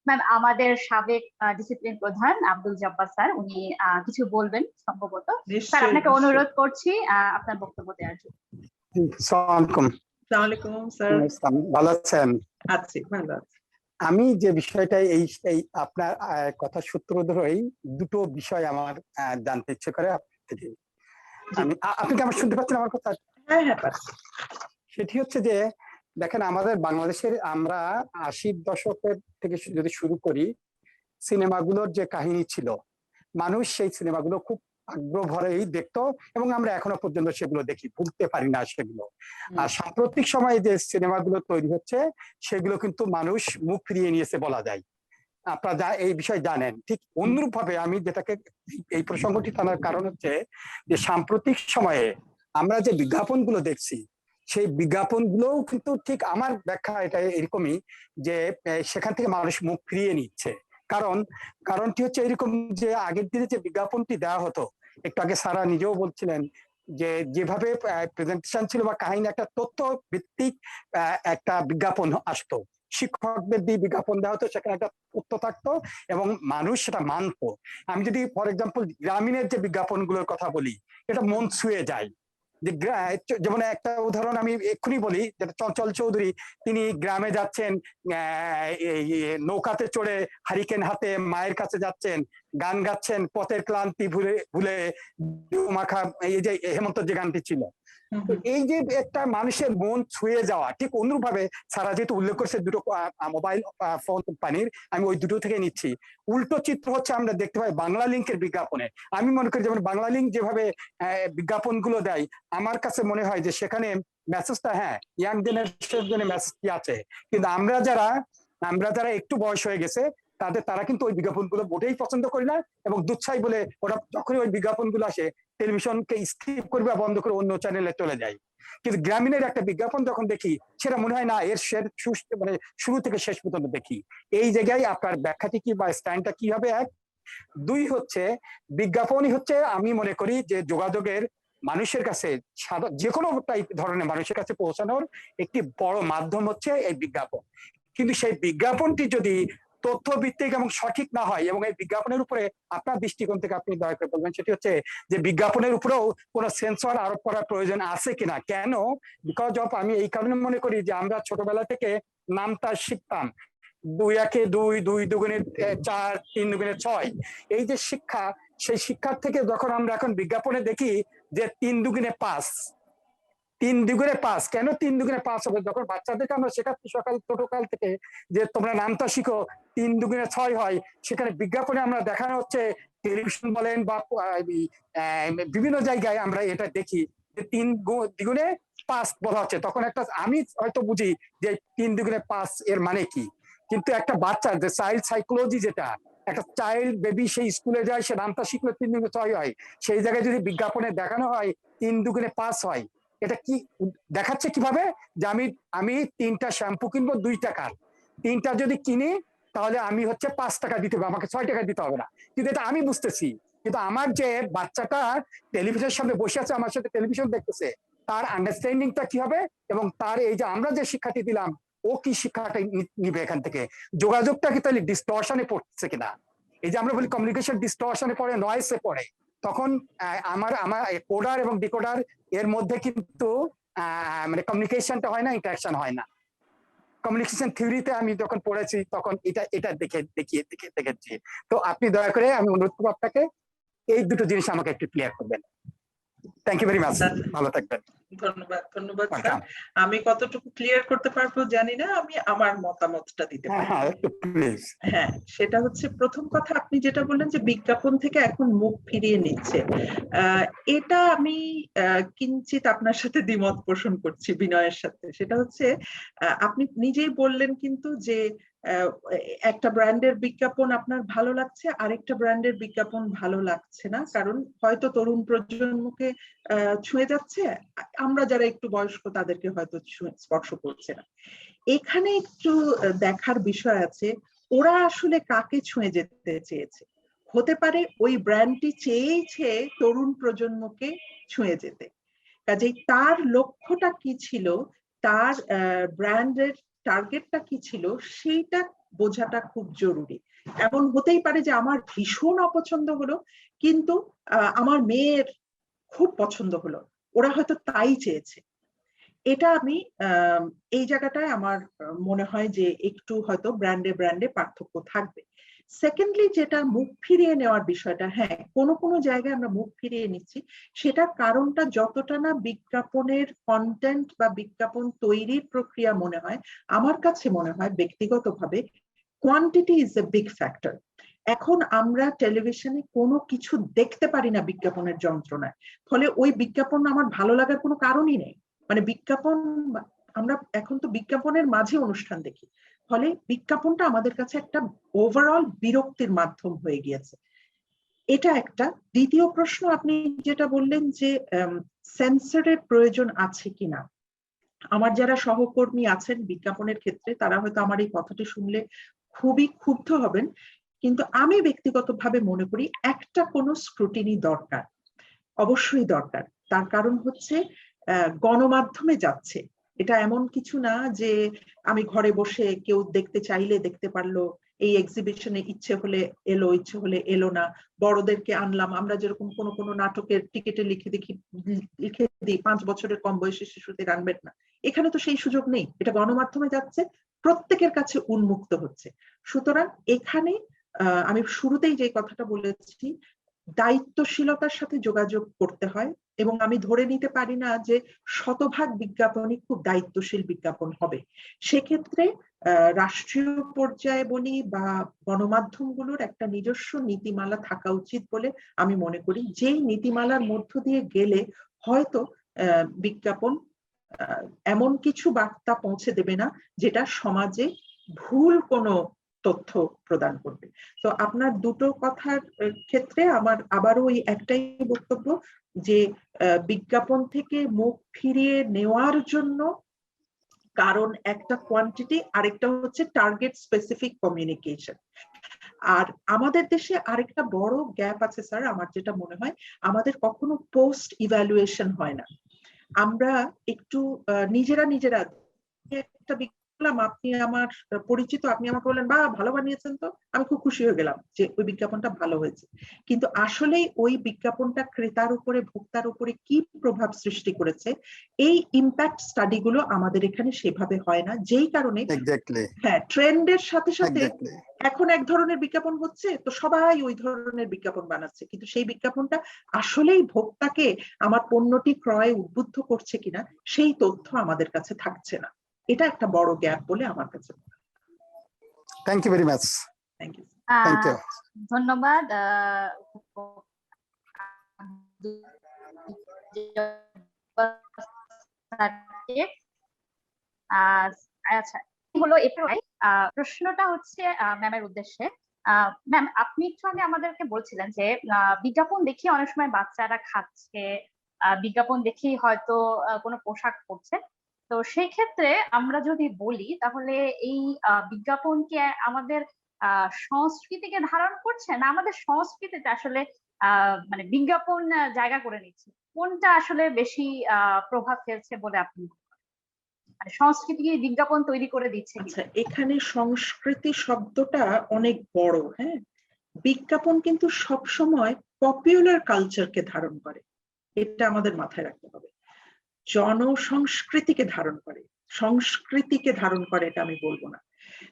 ম্যাম, আমাদের সাবেক ডিসিপ্লিন প্রধান আব্দুল জব্বার স্যার, উনি কিছু বলবেন সম্ভবত। স্যার, আপনাকে অনুরোধ করছি আপনার বক্তব্য দেওয়ার জন্য। আসসালামু আলাইকুম স্যার। ভালো আছেন? আছি, ভালো আছি। আমি যে বিষয়টা এই আপনার কথা সূত্র ধরেই দুটো বিষয় আমার জানতে ইচ্ছে করে আপনার থেকে। আপনি কি আমার শুনতে পাচ্ছেন আমার কথা? হ্যাঁ হ্যাঁ পাচ্ছি। সেটি হচ্ছে যে দেখেন, আমাদের বাংলাদেশের আমরা 80-র দশকের থেকে যদি শুরু করি, সিনেমাগুলোর যে কাহিনী ছিল, মানুষ সেই সিনেমাগুলো খুব আগ্রহ ভরেই দেখতো এবং আমরা এখনো পর্যন্ত সেগুলো দেখি, ভুলতে পারি না সেগুলো। আর সাম্প্রতিক সময়ে যে সিনেমাগুলো তৈরি হচ্ছে সেগুলো কিন্তু মানুষ মুখ ফিরিয়ে নিয়েছে বলা যায়। আপনারা এই বিষয় জানেন। ঠিক অনুরূপ ভাবে আমি যেটাকে এই প্রসঙ্গটি টানার কারণ হচ্ছে যে সাম্প্রতিক সময়ে আমরা যে বিজ্ঞাপনগুলো দেখছি, সেই বিজ্ঞাপনগুলোও কিন্তু ঠিক আমার ব্যাখ্যা এটা এরকমই, যে সেখান থেকে মানুষ মুখ ফিরিয়ে নিচ্ছে। কারণটি হচ্ছে এরকম যে আগের দিনে যে বিজ্ঞাপনটি দেওয়া হতো, একটু আগে সারা নিজেও বলছিলেন যে যেভাবে প্রেজেন্টেশন ছিল বা কাহিনী, একটা তথ্য ভিত্তিক একটা বিজ্ঞাপন আসতো, শিক্ষকদের দিয়ে বিজ্ঞাপন দেওয়া হতো, সেখানে একটা তথ্য থাকতো এবং মানুষ সেটা মানতো। আমি যদি ফর এক্সাম্পল গ্রামীণের যে বিজ্ঞাপনগুলোর কথা বলি, এটা মন ছুঁয়ে যায়। যেমন একটা উদাহরণ আমি এক্ষুনি বলি, যেটা চঞ্চল চৌধুরী, তিনি গ্রামে যাচ্ছেন, নৌকাতে চড়ে হারিকেন হাতে মায়ের কাছে যাচ্ছেন, গান গাচ্ছেন, পথের ক্লান্তি ভুলে ভুলে মাখা, এই যে হেমন্ত যে গানটি ছিল, তো এই যে একটা মানুষের মন ছুঁয়ে যাওয়া, ঠিক অনুরূপভাবে সারা যেহেতু উল্লেখ করছে দুটো মোবাইল ফোন কোম্পানির, আমি ওই দুটো থেকে নিচ্ছি। উল্টো চিত্র হচ্ছে আমরা দেখতে পাই বাংলা লিংকের বিজ্ঞাপনে। আমি মনে করি যেমন বাংলা লিংক যেভাবে বিজ্ঞাপনগুলো দেয়, আমার কাছে মনে হয় যে সেখানে মেসেজটা, হ্যাঁ ইয়াং জেনারেশনের জন্য মেসেজটি আছে, কিন্তু আমরা যারা একটু বয়স হয়ে গেছে তারা কিন্তু ওই বিজ্ঞাপনগুলো মোটেই পছন্দ করি না, এবং দুচ্ছাই বলে ওরা যখনই ওই বিজ্ঞাপনগুলো আসে টেলিভিশনকে স্কিপ করবে, বন্ধ করে অন্য চ্যানেলে চলে যায়। কিন্তু গ্রামীণের একটা বিজ্ঞাপন যখন দেখি, সেটা মনে হয় না এর মানে শুরু থেকে শেষ পর্যন্ত দেখি। এই জায়গায় আপনার ব্যাখ্যাটি কি বা স্ট্যান্ডটা কি হবে? এক। দুই হচ্ছে বিজ্ঞাপনই হচ্ছে আমি মনে করি যে যোগাযোগের মানুষের কাছে, যে কোনো টাইপ ধরনের মানুষের কাছে পৌঁছানোর একটি বড় মাধ্যম হচ্ছে এই বিজ্ঞাপন। কিন্তু সেই বিজ্ঞাপনটি যদি তথ্য ভিত্তিক এবং সঠিক না হয়, এবং এই বিজ্ঞাপনের উপরে আপনার দৃষ্টিকোণ থেকে আপনি দয়া করে বলবেন, সেটি হচ্ছে যে বিজ্ঞাপনের উপরেও কোনো সেন্সর আরোপ করার প্রয়োজন আছে কিনা। কেন? বিকজ অফ, আমি এই কারণে মনে করি যে আমরা ছোটবেলা থেকে নামটা শিখতাম, 2 একে 2, 2 দুগুণে 4, 3 দুগুণে 6, এই যে শিক্ষা, সেই শিক্ষার থেকে যখন আমরা এখন বিজ্ঞাপনে দেখি যে 3 দুগুণে 5, 3 দুগুণে 5, কেন 3 দুগুণে 5 হবে? যখন বাচ্চাদেরকে আমরা শেখাচ্ছি সকাল ছোটকাল থেকে যে তোমরা নামটা শিখো, 3 দুগুণে 6 হয়, সেখানে বিজ্ঞাপনে আমরা দেখানো হচ্ছে, টেলিভিশন বলেন বা বিভিন্ন জায়গায় আমরা এটা দেখি যে 3 দ্বিগুণে 5 বলা হচ্ছে। তখন একটা আমি হয়তো বুঝি যে 3 দুগুণে 5 এর মানে কি, কিন্তু একটা বাচ্চা, যে চাইল্ড সাইকোলজি, যেটা একটা চাইল্ড বেবি, সেই স্কুলে যায়, সে নামটা শিখলে 3 দুগুণে 6 হয়, সেই জায়গায় যদি বিজ্ঞাপনে দেখানো হয় 3 দুগুণে 5 হয়, এটা কি দেখাচ্ছে? কিভাবে? যে আমি 3টা শ্যাম্পু কিনবো 2 টাকার, 3টা যদি কিনি তাহলে আমি হচ্ছে 5 টাকা দিতে হবে, আমাকে 6 টাকা দিতে হবে না। কিন্তু এটা আমি বুঝতেছি, কিন্তু আমার যে বাচ্চাটা টেলিভিশনের সামনে বসে আছে, আমার সাথে টেলিভিশন দেখতেছে, তার আন্ডারস্ট্যান্ডিংটা কি হবে, এবং তার এই যে আমরা যে শিক্ষাটি দিলাম, ও কি শিক্ষাটা নিবে এখান থেকে? যোগাযোগটা কি তাহলে ডিস্টরশনে পড়ছে কিনা? এই যে আমরা বলি কমিউনিকেশন ডিস্টরশনে পড়ে, নয়েসে পড়ে, তখন আমার কোডার এবং ডিকোডার এর মধ্যে কিন্তু মানে কমিউনিকেশনটা হয় না, ইন্টারাকশন হয় না। কমিউনিকেশন থিওরিতে আমি যখন পড়েছি তখন এটা দেখেছি। তো আপনি দয়া করে, আমি অনুরোধ করবো আপনাকে এই দুটো জিনিস আমাকে একটু ক্লিয়ার করবেন। থ্যাংক ইউ ভেরি মাচ, ভালো থাকবেন। ধন্যবাদ স্যার। আমি কতটুকু ক্লিয়ার করতে পারবো জানি না, আমি আমার মতামতটা দিতে পারি। হ্যাঁ, সেটা হচ্ছে প্রথম কথা, আপনি যেটা বললেন যে বিজ্ঞাপন থেকে এখন মুখ ফিরিয়ে নিচ্ছে, এটা আমি কিঞ্চিত আপনার সাথে দ্বিমত পোষণ করছি বিনয়ের সাথে। সেটা হচ্ছে আপনি নিজেই বললেন কিন্তু যে একটা ব্র্যান্ডের বিজ্ঞাপন আপনার ভালো লাগছে, আরেকটা ব্র্যান্ডের বিজ্ঞাপন ভালো লাগছে না, কারণ হয়তো তরুণ প্রজন্মকে ছুঁয়ে যাচ্ছে, আমরা যারা একটু বয়স্ক তাদেরকে হয়তো স্পর্শ করছে না। এখানে একটু দেখার বিষয় আছে, ওরা আসলে কাকে ছুঁয়ে যেতে চেয়েছে। হতে পারে ওই ব্র্যান্ডটি চেয়েছে তরুণ প্রজন্মকে ছুঁয়ে যেতে, কাজেই তার লক্ষ্যটা কি ছিল, তার ব্র্যান্ডের টার্গেটটা কি ছিল, সেইটা বোঝাটা খুব জরুরি। এমন হতেই পারে যে আমার ভীষণ অপছন্দ হলো, কিন্তু আমার মেয়ের খুব পছন্দ হলো, ওরা হয়তো তাই চেয়েছে। এটা আমি এই জায়গাটায় আমার মনে হয় যে একটু হয়তো ব্র্যান্ডে পার্থক্য থাকবে। সেকেন্ডলি, যেটা মুখ ফিরিয়ে নেওয়ার বিষয়টা, হ্যাঁ কোনো জায়গায় আমরা মুখ ফিরিয়ে নিচ্ছি, সেটার কারণটা যতটা না বিজ্ঞাপনের কন্টেন্ট বা বিজ্ঞাপন তৈরির প্রক্রিয়া মনে হয়, আমার কাছে মনে হয় ব্যক্তিগতভাবে quantity is a big factor. এখন আমরা টেলিভিশনে কোনো কিছু দেখতে পারি না বিজ্ঞাপনের যন্ত্রণায়, ফলে ওই বিজ্ঞাপন আমার ভালো লাগার কোনো কারণই নেই। মানে বিজ্ঞাপন, আমরা এখন তো বিজ্ঞাপনের মাঝে অনুষ্ঠান দেখি, ফলে বিজ্ঞাপনটা আমাদের কাছে একটা ওভারঅল বিরক্তির মাধ্যম হয়ে গিয়েছে। এটা একটা। দ্বিতীয় প্রশ্ন, আপনি যেটা বললেন যে সেন্সরের প্রয়োজন আছে কিনা, আমার যারা সহকর্মী আছেন বিজ্ঞাপনের ক্ষেত্রে, তারা হয়তো আমার এই কথাটি শুনলে খুবই ক্ষুব্ধ হবেন, কিন্তু আমি ব্যক্তিগতভাবে মনে করি একটা কোনো স্ক্রুটিনি দরকার, অবশ্যই দরকার। তার কারণ হচ্ছে গণমাধ্যমে যাচ্ছে, এটা এমন কিছু না যে আমি ঘরে বসে কেউ দেখতে চাইলে দেখতে পারলো, এই এক্সিবিশনে ইচ্ছে হলে এলো, ইচ্ছে হলে এলো না। বড়দেরকে আনলাম, আমরা যেরকম কোনো নাটকের টিকিটে লিখে দিই 5 বছরের কম বয়সী শিশুদের আনবেন না, এখানে তো সেই সুযোগ নেই। এটা গণমাধ্যমে যাচ্ছে, প্রত্যেকের কাছে উন্মুক্ত হচ্ছে। সুতরাং এখানে আমি শুরুতেই যে কথাটা বলেছি, দায়িত্বশীলতার সাথে যোগাযোগ করতে হয়, এবং আমি ধরে নিতে পারি না যে শতভাগ বিজ্ঞাপনই খুব দায়িত্বশীল বিজ্ঞাপন হবে। সেক্ষেত্রে রাষ্ট্রীয় পর্যায়ে বলি বা গণমাধ্যমগুলোর একটা নিজস্ব নীতিমালা থাকা উচিত বলে আমি মনে করি, যেই নীতিমালার মধ্য দিয়ে গেলে হয়তো বিজ্ঞাপন এমন কিছু বার্তা পৌঁছে দেবে না যেটা সমাজে ভুল কোনো তথ্য প্রদান করবে। তো আপনার দুটো কথার ক্ষেত্রে আমার আবারও ওই একটাই বক্তব্য যে বিজ্ঞাপন থেকে মুখ ফিরিয়ে নেওয়ার জন্য কারণ একটা কোয়ান্টিটি, আরেকটা হচ্ছে টার্গেট স্পেসিফিক কমিউনিকেশন। আর আমাদের দেশে আরেকটা বড় গ্যাপ আছে স্যার, আমার যেটা মনে হয়, আমাদের কখনো পোস্ট ইভ্যালুয়েশন হয় না। আমরা একটু নিজেরা একটা বিজ্ঞাপন, আপনি আমার পরিচিত, আপনি আমাকে বললেন বা ভালো বানিয়েছেন, তো আমি খুব খুশি হয়ে গেলাম যে ওই বিজ্ঞাপনটা ভালো হয়েছে, কিন্তু আসলেই ওই বিজ্ঞাপনটা ক্রেতার উপরে, ভোক্তার উপরে কি প্রভাব সৃষ্টি করেছে, এই ইম্প্যাক্ট স্টাডি গুলো আমাদের এখানে সেভাবে হয় না, যেই কারণে হ্যাঁ ট্রেন্ডের সাথে সাথে এখন এক ধরনের বিজ্ঞাপন হচ্ছে তো সবাই ওই ধরনের বিজ্ঞাপন বানাচ্ছে, কিন্তু সেই বিজ্ঞাপনটা আসলেই ভোক্তাকে আমার পণ্যটি ক্রয়ে উদ্বুদ্ধ করছে কিনা সেই তথ্য আমাদের কাছে থাকছে না। এটা একটা বড় গ্যাপ বলে আমার কাছে। Thank you very much. Thank you. Thank you. ধন্যবাদ। আচ্ছা, হলো এটাই প্রশ্নটা হচ্ছে ম্যামের উদ্দেশ্যে। ম্যাম, আপনি একটু আগে আমাদেরকে বলছিলেন যে বিজ্ঞাপন দেখে অনেক সময় বাচ্চারা খাচ্ছে, বিজ্ঞাপন দেখেই হয়তো কোনো পোশাক পরছে। তো সেই ক্ষেত্রে আমরা যদি বলি তাহলে এই বিজ্ঞাপন কি আমাদের সংস্কৃতিকে ধারণ করছে, না আমাদের সংস্কৃতিতে আসলে মানে বিজ্ঞাপন জায়গা করে নিচ্ছে? কোনটা আসলে বেশি প্রভাব ফেলছে বলে আপনি মানে সংস্কৃতি বিজ্ঞাপন তৈরি করে দিচ্ছে? আচ্ছা, এখানে সংস্কৃতি শব্দটা অনেক বড়। হ্যাঁ, বিজ্ঞাপন কিন্তু সব সময় পপুলার কালচারকে ধারণ করে, এটা আমাদের মাথায় রাখতে হবে। জনসংস্কৃতিকে ধারণ করে, সংস্কৃতিকে ধারণ করে এটা আমি বলবো না,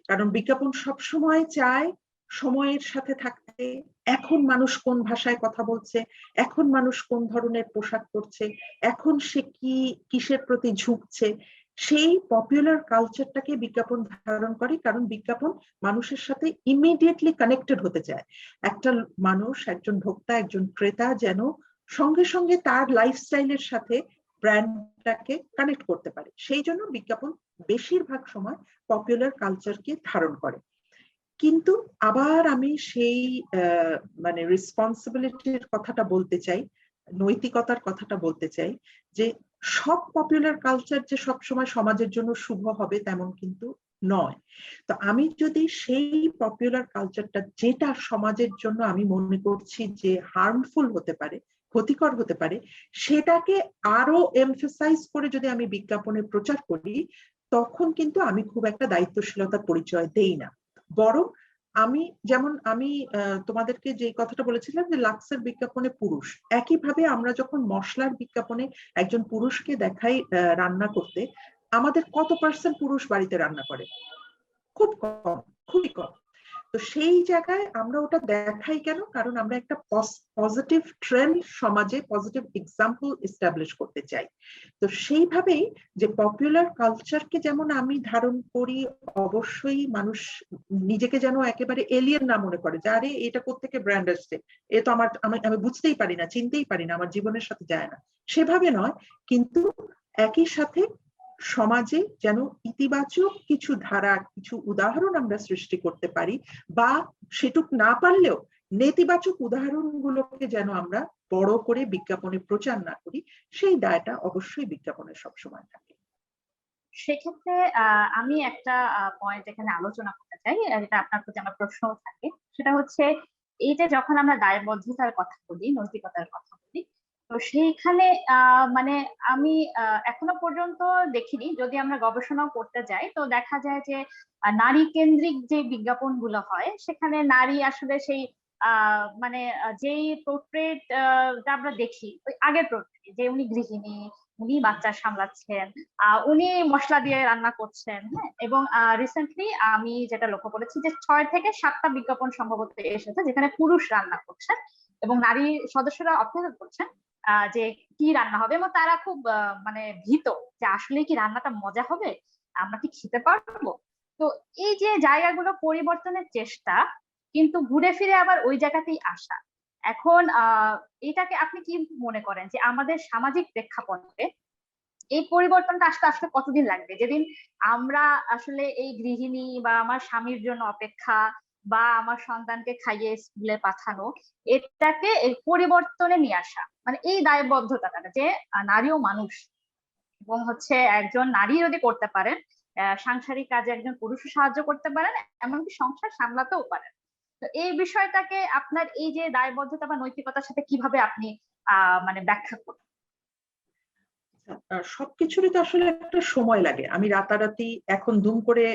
কারণ বিজ্ঞাপন সব সময় চায় সময়ের সাথে থাকতে। এখন মানুষ কোন ভাষায় কথা বলছে, এখন মানুষ কোন ধরনের পোশাক পরছে, এখন সে কিসের প্রতি ঝুঁকছে, সেই পপুলার কালচারটাকে বিজ্ঞাপন ধারণ করে, কারণ বিজ্ঞাপন মানুষের সাথে ইমিডিয়েটলি কানেক্টেড হতে চায়। একটা মানুষ, একজন ভোক্তা, একজন ক্রেতা যেন সঙ্গে সঙ্গে তার লাইফস্টাইলের সাথে ব্র্যান্ডটাকে কানেক্ট করতে পারে, সেই জন্য বিজ্ঞাপন বেশিরভাগ সময় পপুলার কালচারকে ধারণ করে। কিন্তু আবার আমি সেই মানে রেসপন্সিবিলিটির কথাটা বলতে চাই, নৈতিকতার কথাটা বলতে চাই, যে সব পপুলার কালচার যে সবসময় সমাজের জন্য শুভ হবে তেমন কিন্তু নয়। তো আমি যদি সেই পপুলার কালচারটা যেটা সমাজের জন্য আমি মনে করছি যে হার্মফুল হতে পারে, ক্ষতিকর হতে পারে, সেটাকে আরো এমফাসাইজ করে যদি আমি বিজ্ঞাপনে প্রচার করি, তখন কিন্তু আমি খুব একটা দায়িত্বশীলতার পরিচয় দেই না। বরং আমি তোমাদেরকে যে কথাটা বলেছিলাম যে লাক্সের বিজ্ঞাপনে পুরুষ, একইভাবে আমরা যখন মশলার বিজ্ঞাপনে একজন পুরুষকে দেখাই রান্না করতে, আমাদের কত পার্সেন্ট পুরুষ বাড়িতে রান্না করে? খুব কম, খুবই কম। তো সেই জায়গায় আমরা ওটা দেখাই কেন? কারণ আমরা একটা পজিটিভ ট্রেন্ড সমাজে, পজিটিভ এক্সাম্পল এস্টাবলিশ করতে চাই। তো সেইভাবেই যে পপুলার কালচারকে যেমন আমি ধারণ করি, অবশ্যই মানুষ নিজেকে যেন একেবারে এলিয়েন না মনে করে, যে আরে এটা কোত্থেকে ব্র্যান্ড আসছে, এ তো আমি বুঝতেই পারি না, চিনতেই পারি না, আমার জীবনের সাথে যায় না, সেভাবে নয়। কিন্তু একই সাথে সমাজে যেন ইতিবাচক কিছু ধারা, কিছু উদাহরণ আমরা সৃষ্টি করতে পারি, বা সেটুক না পারলেও নেতিবাচক উদাহরণগুলোকে যেন আমরা বড় করে বিজ্ঞাপনে প্রচার না করি, সেই দায়টা অবশ্যই বিজ্ঞাপনের সবসময় থাকে। সেক্ষেত্রে আমি একটা পয়েন্ট এখানে আলোচনা করতে চাই, যেটা আপনার প্রতি আমার প্রশ্ন থাকে, সেটা হচ্ছে এই যে যখন আমরা দায়বদ্ধতার কথা বলি, নৈতিকতার কথা বলি, তো সেইখানে মানে আমি এখনো পর্যন্ত দেখিনি, যদি আমরা গবেষণাও করতে যাই তো দেখা যায় যে নারী কেন্দ্রিক যে বিজ্ঞাপন গুলো হয় সেখানে নারী আসলে সেই মানে যেই পোর্ট্রেট আমরা দেখি, ওই আগের পোর্ট্রেট, যে উনি গৃহিণী, উনি বাচ্চা সামলাচ্ছেন, উনি মশলা দিয়ে রান্না করছেন, হ্যাঁ। এবং রিসেন্টলি আমি যেটা লক্ষ্য করেছি যে 6 থেকে 7টা বিজ্ঞাপন সম্ভবত এসেছে যেখানে পুরুষ রান্না করছেন এবং নারী সদস্যরা অপেক্ষা করছেন যে কি রান্না হবে, এবং তারা খুব মানে ভীত যে আসলে কি রান্নাটা মজা হবে, আমরা কি খেতে পারবো। তো এই যে জায়গাগুলো পরিবর্তনের চেষ্টা, কিন্তু ঘুরে ফিরে আবার ওই জায়গাতেই আসা। এখন এটাকে আপনি কি মনে করেন যে আমাদের সামাজিক প্রেক্ষাপটে এই পরিবর্তনটা আসতে আসলে কতদিন লাগবে, যেদিন আমরা আসলে এই গৃহিণী বা আমার স্বামীর জন্য অপেক্ষা বা আমার সন্তানকে খাইয়ে স্কুলে পাঠানো, এটাকে এই পরিবর্তনে নিয়ে আসা, মানে এই দায়বদ্ধতাটা যে নারীও মানুষ, এবং হচ্ছে একজন নারী যদি করতে পারেন সাংসারিক কাজে একজন পুরুষও সাহায্য করতে পারেন, এমনকি সংসার সামলাতেও পারেন। তো এই বিষয়টাকে আপনার এই যে দায়বদ্ধতা বা নৈতিকতার সাথে কিভাবে আপনি মানে ব্যাখ্যা করবেন? সবকিছুরই তো আসলে একটা সময় লাগে। আমি রাতারাতি এখন দুম করে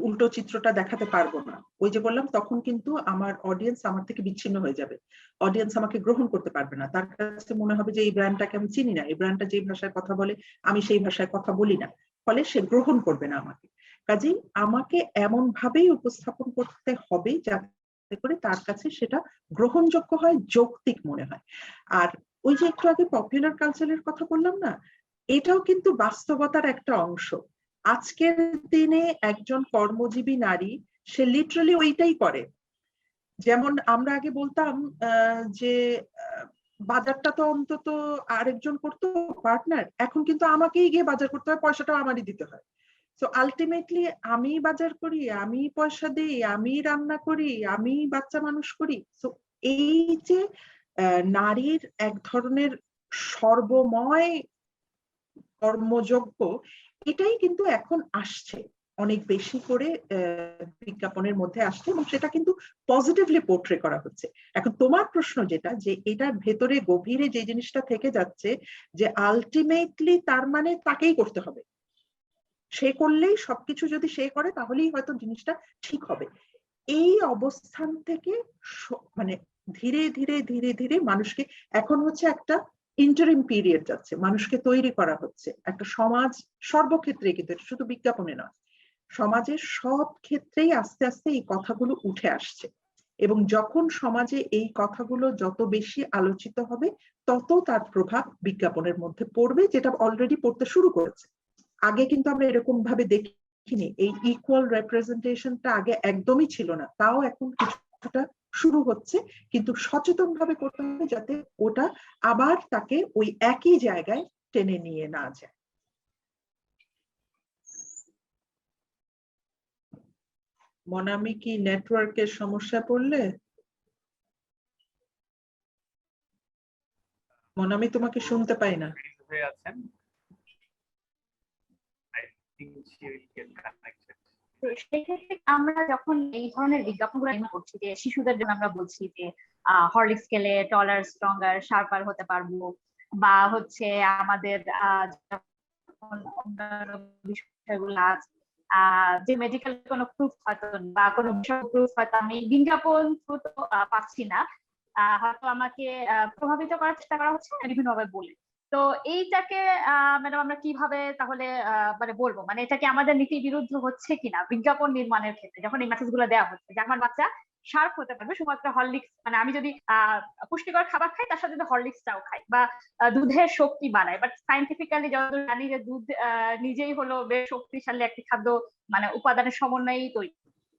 উল্টো চিত্রটা দেখাতে পারবো না। ওই যে বললাম, তখন কিন্তু আমার অডিয়েন্স আমার থেকে বিচ্ছিন্ন হয়ে যাবে, অডিয়েন্স আমাকে গ্রহণ করতে পারবে না। তার কাছে মনে হবে যে এই ব্র্যান্ডটাকে আমি চিনি না, এই ব্র্যান্ডটা যে ভাষায় কথা বলে আমি সেই ভাষায় কথা বলি না, ফলে সে গ্রহণ করবে না আমাকে। কাজেই আমাকে এমন ভাবেই উপস্থাপন করতে হবে যাতে করে তার কাছে সেটা গ্রহণযোগ্য হয়, যৌক্তিক মনে হয়। আর ওই যে একটু আগে পপুলার কালচারের কথা বললাম না, এটাও কিন্তু বাস্তবতার একটা অংশ। আজকের দিনে একজন কর্মজীবী নারী সে লিটারালি ওইটাই করে। যেমন আমরা আগে বলতাম যে বাজারটা তো অন্তত আরেকজন করতো, পার্টনার, এখন কিন্তু আমাকেই গিয়ে বাজার করতে হয়, পয়সাটাও আমারই দিতে হয়। তো আলটিমেটলি আমি বাজার করি, আমি পয়সা দিই, আমি রান্না করি, আমি বাচ্চা মানুষ করি। তো এই যে নারীর এক ধরনের সর্বময় কর্মযোগ্য, এটাই কিন্তু এখন আসছে অনেক বেশি করে বিজ্ঞাপনের মধ্যে আসছে, এবং সেটা কিন্তু পজিটিভলি পোর্ট্রে করা হচ্ছে। এখন তোমার প্রশ্ন যেটা, যে এটার ভেতরে গভীরে যে জিনিসটা থেকে যাচ্ছে, যে আলটিমেটলি তার মানে তাকেই করতে হবে, সে করলেই সবকিছু যদি সে করে তাহলেই হয়তো জিনিসটা ঠিক হবে। এই অবস্থান থেকে মানে ধীরে ধীরে ধীরে ধীরে মানুষকে, এখন হচ্ছে একটা ইন্টারিম পিরিয়ড যাচ্ছে, মানুষকে তৈরি করা হচ্ছে একটা সমাজ সর্বক্ষেত্রে, কিন্তু শুধু বিজ্ঞাপনে নয়, সমাজের সব ক্ষেত্রেই আস্তে আস্তে এই কথাগুলো উঠে আসছে। এবং যখন সমাজে এই কথাগুলো যত বেশি আলোচিত হবে, তত তার প্রভাব বিজ্ঞাপনের মধ্যে পড়বে, যেটা অলরেডি পড়তে শুরু করেছে। আগে কিন্তু আমরা এরকম ভাবে দেখিনি, এই ইকুয়াল রিপ্রেজেন্টেশনটা আগে একদমই ছিল না, তাও এখন কিছুটা শুরু হচ্ছে, কিন্তু সচেতন ভাবে করতে হবে যাতে ওটা আবার তাকে ওই একই জায়গায় টেনে নিয়ে না যায়। মনামি কি নেটওয়ার্কের সমস্যা পড়লে? মনামি, তোমাকে শুনতে পাই না। সেক্ষেত্রে আমরা যখন এই ধরনের বিজ্ঞাপনগুলো করছি, যে শিশুদের জন্য আমরা বলছি যে হরলিক্স খেলে টলার, স্ট্রঙ্গার, শার্পার হতে পারবো, বা হচ্ছে আমাদের অন্যান্য বিষয়গুলো আছে, যে মেডিকেল কোনো প্রুফ হয়তো বা কোনো বিষয় প্রুফ হয়তো আমি বিজ্ঞাপন তো পাচ্ছি না, হয়তো আমাকে প্রভাবিত করার চেষ্টা করা হচ্ছে বিভিন্নভাবে বলে। তো এইটাকে ম্যাডাম আমরা কিভাবে তাহলে মানে বলবো, মানে এটা কি আমাদের নীতির বিরুদ্ধে হচ্ছে কিনা বিজ্ঞাপন নির্মাণের ক্ষেত্রে, যখন এই মেসেজ গুলো দেওয়া হচ্ছে যে আমার বাচ্চা শার্প হতে পারবে শুধুমাত্র হরলিক্স, মানে আমি যদি পুষ্টিকর খাবার খাই তার সাথে হরলিক্সটাও খাই, বা দুধের শক্তি বাড়ায়, বাট সাইন্টিফিক্যালি যতদূর জানি যে দুধ নিজেই হলো বেশ শক্তিশালী একটি খাদ্য, মানে উপাদানের সমন্বয়েই তৈরি।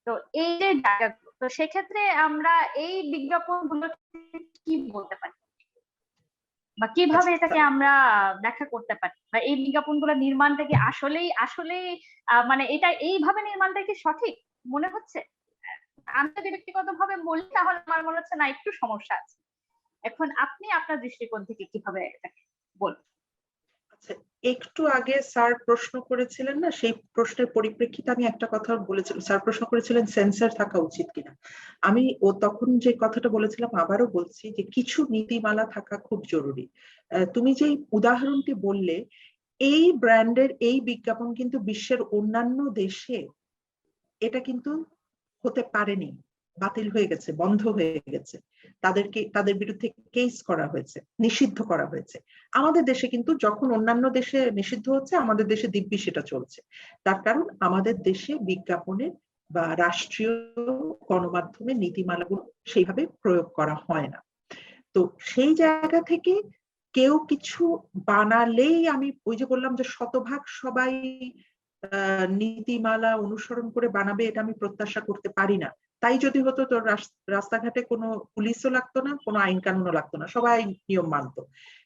তো এই যে জায়গাগুলো, তো সেক্ষেত্রে আমরা এই বিজ্ঞাপন গুলো কি বলতে পারি, বা কিভাবে এটাকে আমরা ব্যাখ্যা করতে পারি, বা এই বিজ্ঞাপনগুলো নির্মাণটা কি আসলেই আসলেই মানে এটা এইভাবে নির্মাণটা কি সঠিক মনে হচ্ছে? আমি যদি ব্যক্তিগতভাবে বলি তাহলে আমার মনে হচ্ছে না, একটু সমস্যা আছে। এখন আপনি আপনার দৃষ্টিকোণ থেকে কিভাবে এটাকে বলবেন? আচ্ছা, একটু আগে স্যার প্রশ্ন করেছিলেন না, সেই প্রশ্নের পরিপ্রেক্ষিতে আমি একটা কথা বলেছিলাম। স্যার প্রশ্ন করেছিলেন সেন্সর থাকা উচিত কিনা। আমি তখন যে কথাটা বলেছিলাম আবারও বলছি, যে কিছু নীতিমালা থাকা খুব জরুরি। তুমি যে উদাহরণটি বললে, এই ব্র্যান্ডের এই বিজ্ঞাপন কিন্তু বিশ্বের অন্যান্য দেশে এটা কিন্তু হতে পারেনি, বাতিল হয়ে গেছে, বন্ধ হয়ে গেছে, তাদের বিরুদ্ধে কেস করা হয়েছে, নিষিদ্ধ করা হয়েছে। আমাদের দেশে কিন্তু যখন অন্যান্য দেশে নিষিদ্ধ হচ্ছে, আমাদের দেশে দিব্যি সেটা চলছে। তার কারণ আমাদের দেশে বিজ্ঞাপনের বা রাষ্ট্রীয় গণমাধ্যমের নীতিমালাগুলো সেইভাবে প্রয়োগ করা হয় না। তো সেই জায়গা থেকে কেউ কিছু বানালেই আমি ওই যে বললাম যে শতভাগ সবাই নীতিমালা অনুসরণ করে বানাবে, এটা আমি প্রত্যাশা করতে পারি না। তাই যদি হতো তো রাস্তাঘাটে কোনো পুলিশও লাগতো না, কোনো আইন কানুনও লাগতো না, সবাই নিয়ম মানতো।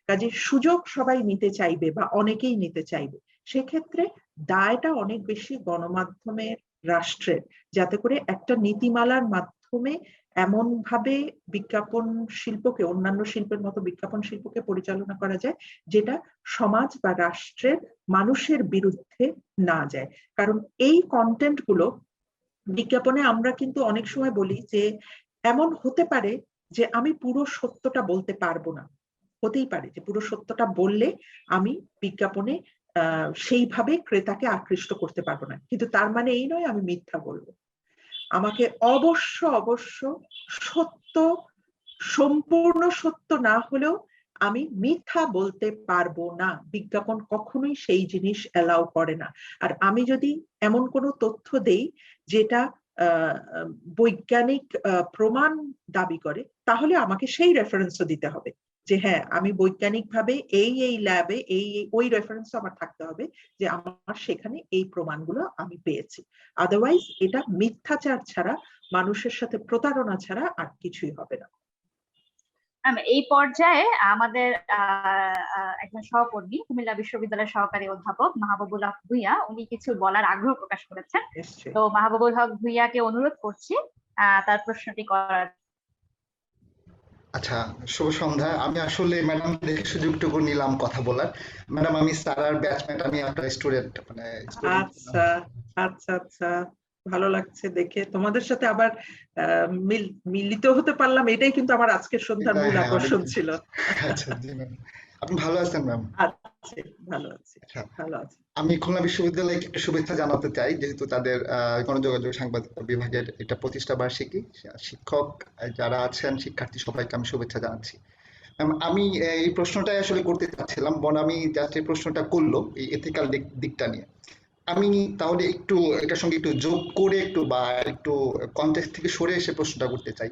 কাজে সুযোগ সবাই নিতে চাইবে বা অনেকেই নিতে চাইবে, সেক্ষেত্রে দায়টা অনেক বেশি গণমাধ্যমের, রাষ্ট্রের, যাতে করে একটা নীতিমালার মাধ্যমে এমন ভাবে বিজ্ঞাপন শিল্পকে, অন্যান্য শিল্পের মতো বিজ্ঞাপন শিল্পকে পরিচালনা করা যায় যেটা সমাজ বা রাষ্ট্রের মানুষের বিরুদ্ধে না যায়। কারণ এই কন্টেন্ট গুলো বিজ্ঞাপনে আমরা কিন্তু অনেক সময় বলি যে এমন হতে পারে যে আমি পুরো সত্যটা বলতে পারবো না, হতেই পারে যে পুরো সত্যটা বললে আমি বিজ্ঞাপনে সেইভাবে ক্রেতাকে আকৃষ্ট করতে পারবো না, কিন্তু তার মানে এই নয় আমি মিথ্যা বলবো। আমাকে অবশ্য অবশ্য সত্য, সম্পূর্ণ সত্য না হলেও আমি মিথ্যা বলতে পারবো না, বিজ্ঞাপন কখনোই সেই জিনিস অ্যালাউ করে না। আর আমি যদি এমন কোনো তথ্য দেই যেটা বৈজ্ঞানিক প্রমাণ দাবি করে, তাহলে আমাকে সেই রেফারেন্সও দিতে হবে যে হ্যাঁ আমি বৈজ্ঞানিকভাবে এই ল্যাবে ওই রেফারেন্স আমার থাকতে হবে যে আমার সেখানে এই প্রমাণগুলো আমি পেয়েছি। আদারওয়াইজ এটা মিথ্যাচার ছাড়া, মানুষের সাথে প্রতারণা ছাড়া আর কিছুই হবে না। এই পর্যায়ে আমাদের একজন সহকর্মী, কুমিল্লা বিশ্ববিদ্যালয়ের সহকারী অধ্যাপক মাহবুবুল হক ভূঁইয়া, উনি কিছু বলার আগ্রহ প্রকাশ করেছেন। তো মাহবুবুল হক ভূঁইয়াকে অনুরোধ করছি তার প্রশ্নটি করার। আচ্ছা, শুভ সন্ধ্যা। আমি আসলে ম্যাডাম দেখে সুযোগটুকু নিলাম কথা বলার। ম্যাডাম আমি সারার ব্যাচমেট, আমি একটা স্টুডেন্ট, মানে আচ্ছা আচ্ছা আচ্ছা, ভালো লাগছে দেখে তোমাদের সাথে আবার মিলিত হতে পারলাম, এটাই কিন্তু আমার আজকের সন্ধ্যার মূল আকর্ষণ ছিল। আচ্ছা জি ম্যাম, আপনি ভালো আছেন ম্যাম? আচ্ছা, ভালো আছি, ভালো আছি। আমি খুলনা বিশ্ববিদ্যালয়কে একটু শুভেচ্ছা জানাতে চাই, যেহেতু তাদের গণযোগাযোগ সাংবাদিকতা বিভাগের এটা প্রতিষ্ঠা বার্ষিকী। শিক্ষক যারা আছেন, শিক্ষার্থী সবাইকে আমি শুভেচ্ছা জানাচ্ছি। আমি এই প্রশ্নটাই আসলে করতে চাচ্ছিলাম, আমি জাস্ট এই প্রশ্নটা করলো এই এথিক্যাল দিকটা নিয়ে। আমি তাহলে একটু এটার সঙ্গে একটু যোগ করে একটু কনটেক্সট থেকে সরে এসে প্রশ্নটা করতে চাই।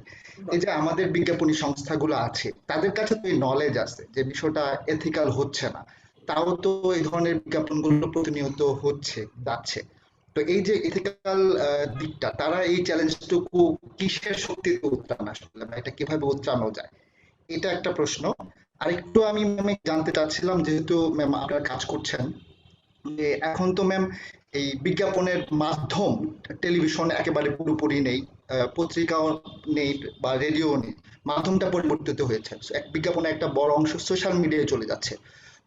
এই যে আমাদের বিজ্ঞাপনী সংস্থাগুলো আছে, তাদের কাছে তো এই নলেজ আছে যে বিষয়টা এথিক্যাল হচ্ছে না, তাও তো এই ধরনের বিজ্ঞাপনগুলো প্রতিনিয়ত হচ্ছে, যাচ্ছে। তো এই যে এথিক্যাল দিকটা, তারা এই চ্যালেঞ্জটুকু কিসের শক্তিতে উত্তরান আসলে, বা এটা কিভাবে উত্তরানো যায়, এটা একটা প্রশ্ন। আরেকটু আমি ম্যাম জানতে চাচ্ছিলাম, যেহেতু ম্যাম আপনারা কাজ করছেন, যে এখন তো ম্যাম এই বিজ্ঞাপনের মাধ্যম টেলিভিশন একেবারে পুরোপুরি নেই, পত্রিকাও নেই বা রেডিও নেই, মাধ্যমটা পরিবর্তিত হয়েছে। এক বিজ্ঞাপনের একটা বড় অংশ সোশ্যাল মিডিয়ায় চলে যাচ্ছে।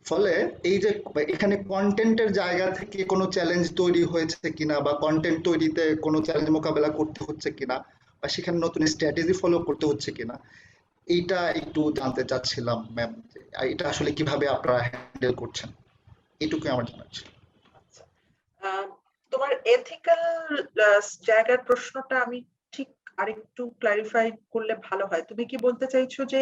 ফলে এই যে এখানে কন্টেন্টের জায়গা থেকে কোনো চ্যালেঞ্জ তৈরি হয়েছে কিনা, বা কন্টেন্ট তৈরিতে কোনো চ্যালেঞ্জ মোকাবেলা করতে হচ্ছে কিনা, বা সেখানে নতুন স্ট্র্যাটেজি ফলো করতে হচ্ছে কিনা, এইটা একটু জানতে চাচ্ছিলাম ম্যাম। এটা আসলে কিভাবে আপনারা হ্যান্ডেল করছেন, এটুকুই আমার জানার ছিল। তোমার এথিক্যাল জায়গার প্রশ্নটা আমি ঠিক আরেকটু ক্লারিফাই করলে ভালো হয়। তুমি কি বলতে চাইছো যে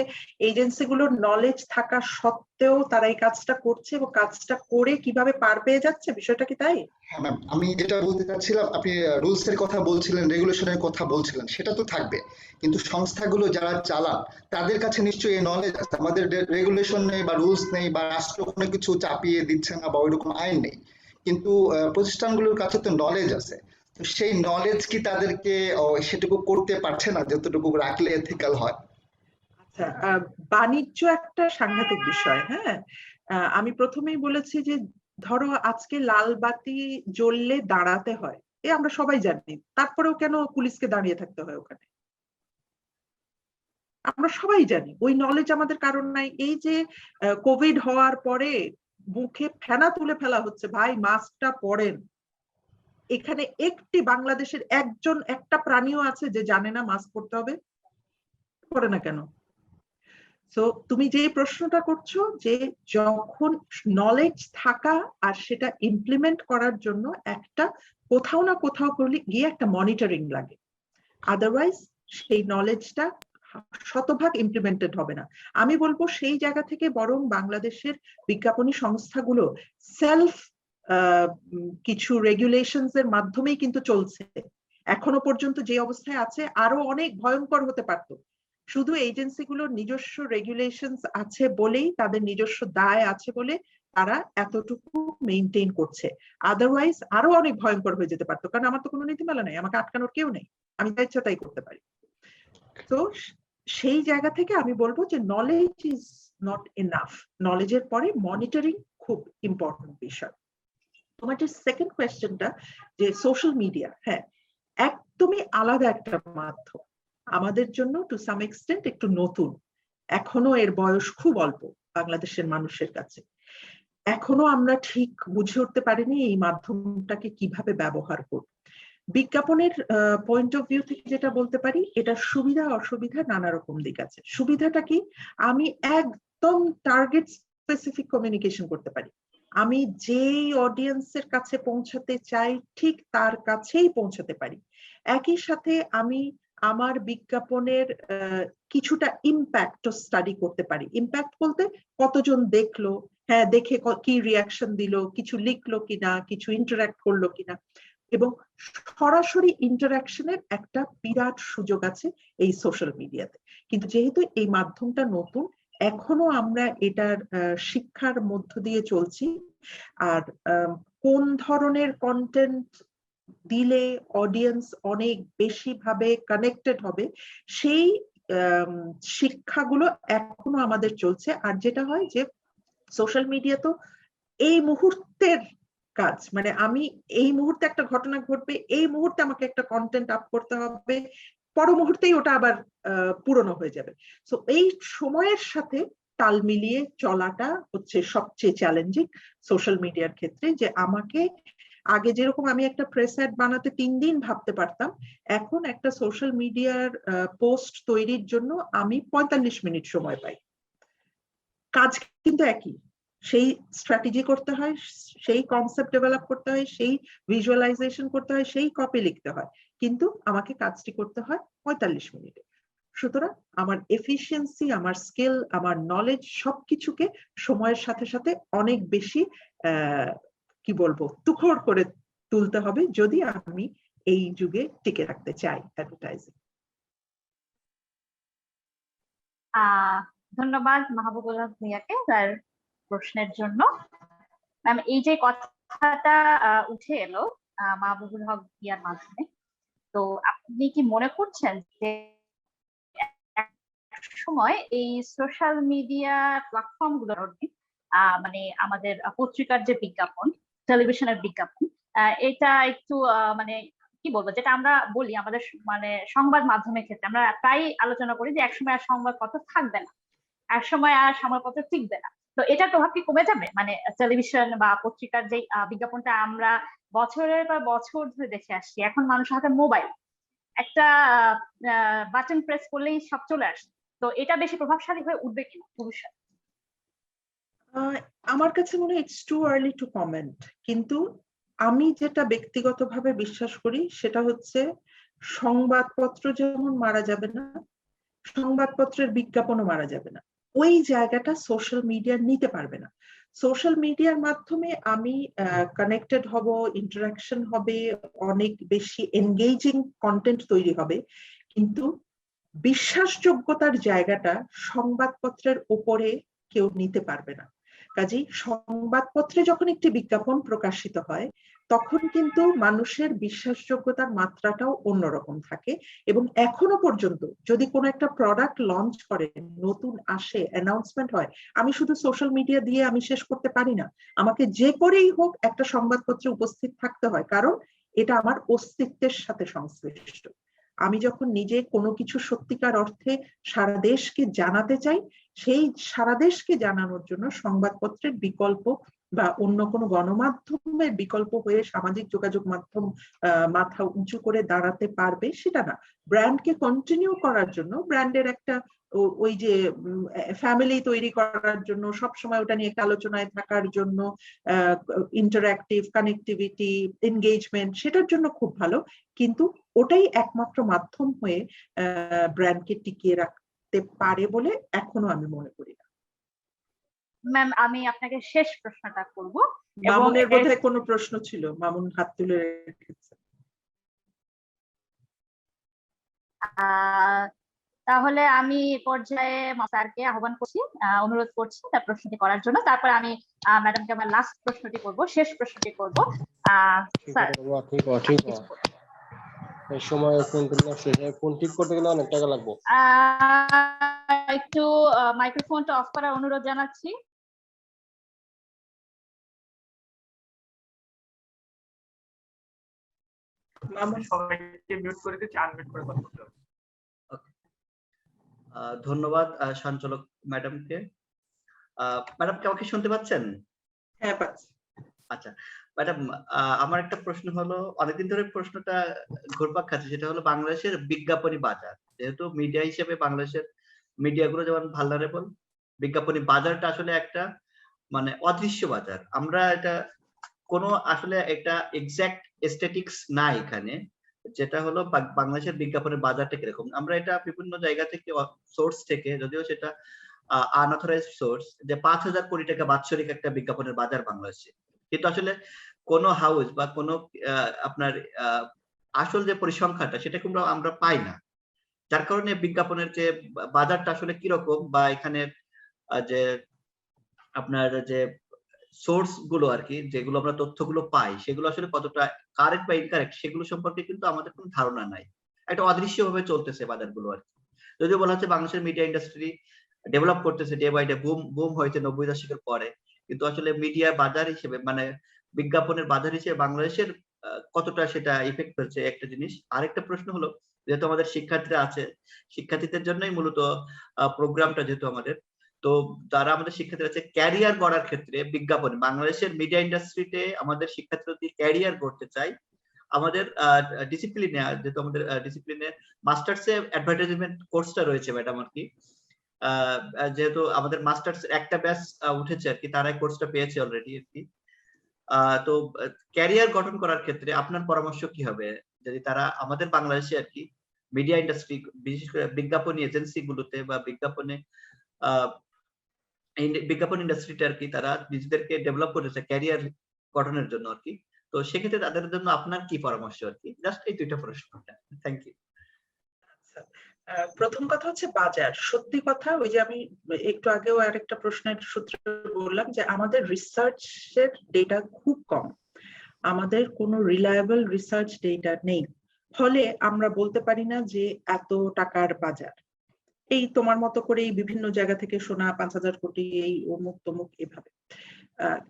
এজেন্সিগুলোর নলেজ থাকা সত্ত্বেও তারা এই কাজটা করছে এবং কাজটা করে কিভাবে পার পেয়ে যাচ্ছে, বিষয়টা কি তাই? হ্যাঁ ম্যাম, আমি যেটা বলতে চাচ্ছিলাম, আপনি রুলস এর কথা বলছিলেন, রেগুলেশনের কথা বলছিলেন, সেটা তো থাকবে, কিন্তু সংস্থাগুলো যারা চালান তাদের কাছে নিশ্চয়ই এই নলেজ আছে। আমাদের রেগুলেশন নেই বা রুলস নেই, বা রাষ্ট্র কোনো কিছু চাপিয়ে দিচ্ছে না, বা ওইরকম আইন নেই, কিন্তু প্রতিষ্ঠানগুলোর কাছে তো নলেজ আছে। তো সেই নলেজ কি তাদেরকে সেটুকু করতে পারছে না যতটুকু রাখলে এথিক্যাল হয়? আচ্ছা, বাণিজ্য একটা সাংঘাতিক বিষয়। হ্যাঁ, আমি প্রথমেই বলেছি যে ধরো আজকে লাল বাতি জ্বললে দাঁড়াতে হয়, এ আমরা সবাই জানি, তারপরেও কেন পুলিশকে দাঁড়িয়ে থাকতে হয় ওখানে? আমরা সবাই জানি, ওই নলেজ আমাদের কারণ নাই। এই যে কোভিড হওয়ার পরে মুখে ফেনা তুলে ফেলা হচ্ছে, ভাই মাস্কটা পরেন, এখানে একটি বাংলাদেশের একটা প্রাণীও আছে যে জানে না মাস্ক পরতে হবে? পরে না কেন? তো তুমি যে প্রশ্নটা করছো, যে যখন নলেজ থাকা আর সেটা ইমপ্লিমেন্ট করার জন্য একটা কোথাও না কোথাও গিয়ে একটা মনিটরিং লাগে, আদারওয়াইজ সেই নলেজটা শতভাগ ইমপ্লিমেন্টেড হবে না। আমি বলবো সেই জায়গা থেকে বরং বাংলাদেশের বিজ্ঞাপনী সংস্থাগুলো সেলফ কিছু রেগুলেশনস এর মাধ্যমেই কিন্তু চলছে। এখনো পর্যন্ত যে অবস্থায় আছে আরো অনেক ভয়ঙ্কর হতে পারতো, শুধু এজেন্সিগুলোর নিজস্ব রেগুলেশনস আছে বলেই, তাদের নিজস্ব দায় আছে বলে তারা এতটুকু মেনটেন করছে। আদারওয়াইজ আরো অনেক ভয়ঙ্কর হয়ে যেতে পারতো, কারণ আমার তো কোনো নীতিমালা নেই, আমাকে আটকানোর কেউ নেই, আমি যা ইচ্ছা তাই করতে পারি। তো সেই জায়গা থেকে আমি বলবো যে নলেজ ইজ নট এনাফ, নলেজের পরে মনিটরিং খুব ইম্পর্টেন্ট বিষয়। তোমার যে সেকেন্ড কোয়েশ্চেনটা যে সোশ্যাল মিডিয়া, হ্যাঁ একদমই আলাদা একটা মাধ্যম আমাদের জন্য, টু সাম এক্সটেন্ট একটু নতুন, এখনো এর বয়স খুব অল্প বাংলাদেশের মানুষের কাছে। এখনো আমরা ঠিক বুঝে উঠতে পারিনি এই মাধ্যমটাকে কিভাবে ব্যবহার করব। বিজ্ঞাপনের পয়েন্ট অফ ভিউ থেকে যেটা বলতে পারি, এটার সুবিধা অসুবিধা নানা রকম দিক আছে। সুবিধাটা কি, আমি একদম টার্গেট স্পেসিফিক কমিউনিকেশন করতে পারি, আমি যেই অডিয়েন্সের কাছে পৌঁছাতে চাই ঠিক তার কাছেই পৌঁছাতে পারি। একই সাথে আমি আমার বিজ্ঞাপনের কিছুটা ইম্প্যাক্ট স্টাডি করতে পারি। ইম্প্যাক্ট বলতে কতজন দেখলো, হ্যাঁ দেখে কি রিয়াকশন দিল, কিছু লিখলো কিনা, কিছু ইন্টারাক্ট করলো কিনা, এবং সরাসরি ইন্টারাকশনের একটা বিরাট সুযোগ আছে এই সোশ্যাল মিডিয়াতে। কিন্তু যেহেতু এই মাধ্যমটা নতুন, এখনো আমরা এটার শিক্ষার মধ্য দিয়ে চলছি। আর কোন ধরনের কন্টেন্ট দিলে অডিয়েন্স অনেক বেশি ভাবে কানেক্টেড হবে, সেই শিক্ষাগুলো এখনো আমাদের চলছে। আর যেটা হয় যে সোশ্যাল মিডিয়া তো এই মুহূর্তের কাজ, মানে আমি এই মুহূর্তে একটা ঘটনা ঘটবে, এই মুহূর্তে আমাকে একটা কন্টেন্ট আপ করতে হবে, পর মুহূর্তেই ওটা আবার পুরনো হয়ে যাবে। সো এই সময়ের সাথে তাল মিলিয়ে চলাটা হচ্ছে সবচেয়ে চ্যালেঞ্জিং সোশ্যাল মিডিয়ার ক্ষেত্রে। যে আমাকে আগে যেরকম আমি একটা প্রেস অ্যাড বানাতে 3 দিন ভাবতে পারতাম, এখন একটা সোশ্যাল মিডিয়ার পোস্ট তৈরির জন্য আমি 45 মিনিট সময় পাই। কাজ কিন্তু একই, সেই স্ট্র্যাটেজি করতে হয়, সেই কনসেপ্ট ডেভেলপ করতে হয়, সেই ভিজুয়ালাইজেশন করতে হয়, সেই কপি লিখতে হয়, কিন্তু আমাকে কাজটি করতে হয় 45 মিনিটে। সুতরাং আমার এফিসিয়েন্সি, আমার স্কিল, আমার নলেজ সবকিছুকে সময়ের সাথে সাথে অনেক বেশি কি বলবো তুখর করে তুলতে হবে যদি আমি এই যুগে টিকে রাখতে চাই অ্যাডভার্টাইজিং। ধন্যবাদ মাহবুবুল হক ভূঁইয়াকে তার প্রশ্নের জন্য। ম্যাম, এই যে কথাটা উঠে এলো মাহবুবুল হক ভূঁইয়ার মাধ্যমে, তো আপনি কি মনে করছেন যে সময় এই সোশ্যাল মিডিয়া প্ল্যাটফর্ম গুলোর মানে আমাদের পত্রিকার যে বিজ্ঞাপন, টেলিভিশনের বিজ্ঞাপন, এটা একটু মানে কি বলবো, যেটা আমরা বলি আমাদের মানে সংবাদ মাধ্যমের ক্ষেত্রে আমরা প্রায় আলোচনা করি যে একসময় আর সংবাদপত্র থাকবে না, একসময় আর সংবাদপত্র টিকবে না। তো এটার প্রভাব কি কমে যাবে? মানে টেলিভিশন বা পত্রিকার যে বিজ্ঞাপনটা আমরা বছরের পর বছর ধরে দেখে আসছি, এখন মানুষের হাতে মোবাইল, একটা বাটন প্রেস করলেই সব চলে আসে, তো এটা বেশি প্রভাবশালী হয়ে উঠবে কিনা ভবিষ্যতে? আমার কাছে মনে হয় it's too early two comment, কিন্তু আমি যেটা ব্যক্তিগতভাবে বিশ্বাস করি সেটা হচ্ছে সংবাদপত্র যেমন মারা যাবে না, সংবাদপত্রের বিজ্ঞাপনও মারা যাবে না। ওই জায়গাটা সোশ্যাল মিডিয়া নিতে পারবে না। সোশ্যাল মিডিয়ার মাধ্যমে আমি কানেক্টেড হব, ইন্টারাকশন হবে, অনেক বেশি এনগেজিং কন্টেন্ট তৈরি হবে, কিন্তু বিশ্বাসযোগ্যতার জায়গাটা সংবাদপত্রের উপরে কেউ নিতে পারবে না। কাজেই সংবাদপত্রে যখন একটি বিজ্ঞাপন প্রকাশিত হয় তখন কিন্তু মানুষের বিশ্বাসযোগ্যতার মাত্রাটাও অন্যরকম থাকে। এবং এখনো পর্যন্ত যদি কোনো একটা প্রোডাক্ট লঞ্চ করে, নতুন আসে, অ্যানাউন্সমেন্ট হয়, আমি শুধু সোশ্যাল মিডিয়া দিয়ে আমি শেষ করতে পারি না, আমাকে যে করেই হোক একটা সংবাদপত্রে উপস্থিত থাকতে হয়, কারণ এটা আমার অস্তিত্বের সাথে সংশ্লিষ্ট। আমি যখন নিজে কোনো কিছু সত্যিকার অর্থে সারা দেশকে জানাতে চাই, সেই সারা দেশকে জানানোর জন্য সংবাদপত্রের বিকল্প বা অন্য কোনো গণমাধ্যমের বিকল্প হয়ে সামাজিক যোগাযোগ মাধ্যম মাথা উঁচু করে দাঁড়াতে পারবে সেটা না। ব্র্যান্ডকে কন্টিনিউ করার জন্য, ব্র্যান্ডের একটা ওই যে ফ্যামিলি তৈরি করার জন্য, সবসময় ওটা নিয়ে একটা আলোচনায় থাকার জন্য, ইন্টারঅ্যাক্টিভ কানেক্টিভিটি, এনগেজমেন্ট, সেটার জন্য খুব ভালো, কিন্তু ওটাই একমাত্র মাধ্যম হয়ে ব্র্যান্ডকে টিকিয়ে রাখতে পারে বলে এখনো আমি মনে করি না। ম্যাম, আমি আপনাকে শেষ প্রশ্নটা করব। মামুনের বোধহয় কোনো প্রশ্ন ছিল, মামুন হাত তুলে রেখেছে। তাহলে আমি এই পর্যায়ে স্যারকে আহ্বান করছি, অনুরোধ করছি তার প্রশ্নটি করার জন্য। তারপর আমি ম্যাডামকে আমার লাস্ট প্রশ্নটি করব, শেষ প্রশ্নটি করব। স্যার এই সময় ফোন ঠিক করতে গেলে অনেক টাকা লাগবে। একটু মাইক্রোফোনটা অফ করার অনুরোধ জানাচ্ছি। সবাইকে মিউট করে দিচ্ছি, আনমিউট করে কথা বলতে হবে। ধন্যবাদ সঞ্চালক ম্যাডামকে। ম্যাডাম কি আমাকে শুনতে পাচ্ছেন? হ্যাঁ পাচ্ছি। আচ্ছা ম্যাডাম, আমার একটা প্রশ্ন হলো, অনেকদিন ধরে প্রশ্নটা ঘুরপাক খাচ্ছে, সেটা হলো বাংলাদেশের বিজ্ঞাপনী বাজার। যেহেতু মিডিয়া হিসেবে বাংলাদেশের মিডিয়াগুলো যেমন ভালনারেবল, বিজ্ঞাপনী বাজারটা আসলে একটা মানে অদৃশ্য বাজার। আমরা এটা কোনো আসলে একটা এক্সাক্ট এস্থেটিক্স নাই এখানে, যেটা হলো বাংলাদেশের বিজ্ঞাপনের বাজারটা কিরকম। আমরা এটা বিভিন্ন জায়গা থেকে, সোর্স থেকে, যদিও সেটা আনঅথরাইজড সোর্স, যে 5,000 কোটি টাকা বাৎসরিক একটা বিজ্ঞাপনের বাজার বাংলাদেশে, কিন্তু আসলে কোন হাউস বা কোন আপনার আসল যে পরিসংখ্যানটা সেটা কিন্তু আমরা পাই না। যার কারণে বিজ্ঞাপনের যে বাজারটা আসলে কিরকম, বা এখানে যে আপনার যে সোর্স গুলো আর কি, যেগুলো আমরা তথ্যগুলো পাই, সেগুলো আসলে কতটা কারেক্ট বা ইনকারেক্ট সেগুলো সম্পর্কে কিন্তু আমাদের কোনো ধারণা নাই। একটা অদৃশ্য ভাবে চলতেছে বাজারগুলো আর কি। যদিও বলা হচ্ছে বাংলাদেশের মিডিয়া ইন্ডাস্ট্রি ডেভেলপ করতেছে ডে বাই ডে, বুম হয়েছে 90 দশকের পরে, কিন্তু আসলে মিডিয়া বাজার হিসেবে মানে বিজ্ঞাপনের বাজার হিসেবে বাংলাদেশের কতটা সেটা ইফেক্ট হচ্ছে একটা জিনিস। আরেকটা প্রশ্ন হলো, যেহেতু আমাদের শিক্ষার্থীরা আছে, শিক্ষার্থীদের জন্যই মূলত প্রোগ্রামটা, যেহেতু আমাদের, তো যারা আমাদের শিক্ষার্থীরা আছে ক্যারিয়ার গড়ার ক্ষেত্রে বিজ্ঞাপন, বাংলাদেশের মিডিয়া ইন্ডাস্ট্রিতে আমাদের শিক্ষার্থীরা যদি ক্যারিয়ার গড়তে চাই, আমাদের ডিসিপ্লিনে, যেহেতু আমাদের ডিসিপ্লিনে মাস্টার্সে অ্যাডভার্টাইজমেন্ট কোর্সটা রয়েছে ম্যাডাম আর কি, যেহেতু আমাদের মাস্টার্স একটা ব্যাচ উঠেছে আর কি, তারা কোর্সটা পেয়েছে অলরেডি আর কি। তো ক্যারিয়ার গঠন করার ক্ষেত্রে আপনার পরামর্শ কি হবে, যদি তারা আমাদের বাংলাদেশে আর কি মিডিয়া ইন্ডাস্ট্রি, বিশেষ করে বিজ্ঞাপনী এজেন্সি গুলোতে বা বিজ্ঞাপন ইন্ডাস্ট্রিটা আর কি, তারা নিজেদেরকে ডেভেলপ করেছে ক্যারিয়ার গঠনের জন্য আর কি, তো সেক্ষেত্রে তাদের জন্য আপনার কি পরামর্শ আর কি? জাস্ট এই দুইটা প্রশ্ন। Thank you. প্রথম কথা হচ্ছে বাজার। সত্যি কথা, ওই যে আমি একটু আগেও আরেকটা প্রশ্নের সূত্রে বললাম যে আমাদের রিসার্চের ডেটা খুব কম, আমাদের কোনো রিলায়েবল রিসার্চ ডেটা নেই, ফলে আমরা বলতে পারি না যে এত টাকার বাজার। এই তোমার মতো করে এই বিভিন্ন জায়গা থেকে শোনা 5,000 কোটি, এই অমুক তমুক এভাবে।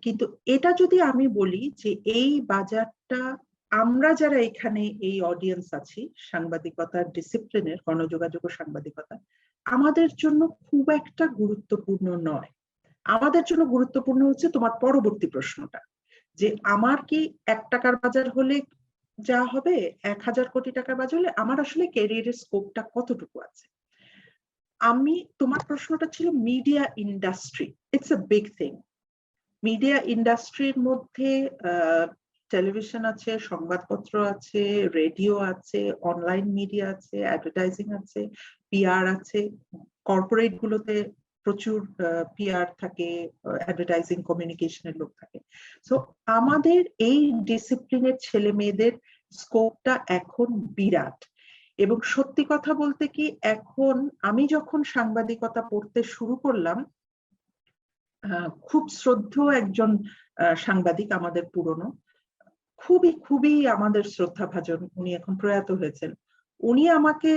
কিন্তু এটা যদি আমি বলি যে এই বাজারটা আমরা যারা এখানে এই অডিয়েন্স আছি, সাংবাদিকতার ডিসিপ্লিনের, গণযোগাযোগ ও সাংবাদিকতা, আমাদের জন্য খুব একটা গুরুত্বপূর্ণ নয়। আমাদের জন্য গুরুত্বপূর্ণ হচ্ছে তোমার পরবর্তী প্রশ্নটা, যে আমার কি 1 টাকার বাজার হলে যা হবে, 1,000 কোটি টাকার বাজার হলে আমার আসলে ক্যারিয়ারের স্কোপটা কতটুকু আছে। আমি, তোমার প্রশ্নটা ছিল media industry, it's a big thing. Media ইন্ডাস্ট্রির মধ্যে টেলিভিশন আছে, সংবাদপত্র আছে, রেডিও আছে, অনলাইন মিডিয়া আছে, অ্যাডভার্টাইজিং আছে, পিআর আছে। কর্পোরেট গুলোতে প্রচুর পিআর থাকে, অ্যাডভার্টাইজিং কমিউনিকেশনের লোক থাকে। সো আমাদের এই ডিসিপ্লিনের ছেলে মেয়েদের স্কোপটা এখন বিরাট। এবং সত্যি কথা বলতে কি, এখন আমি যখন সাংবাদিকতা পড়তে শুরু করলাম, খুব শ্রদ্ধেয় একজন সাংবাদিক আমাদের পুরনো, খুবই খুবই আমাদের শ্রদ্ধাভাজন, উনি এখন প্রয়াত হয়েছেন। উনি আমাকে,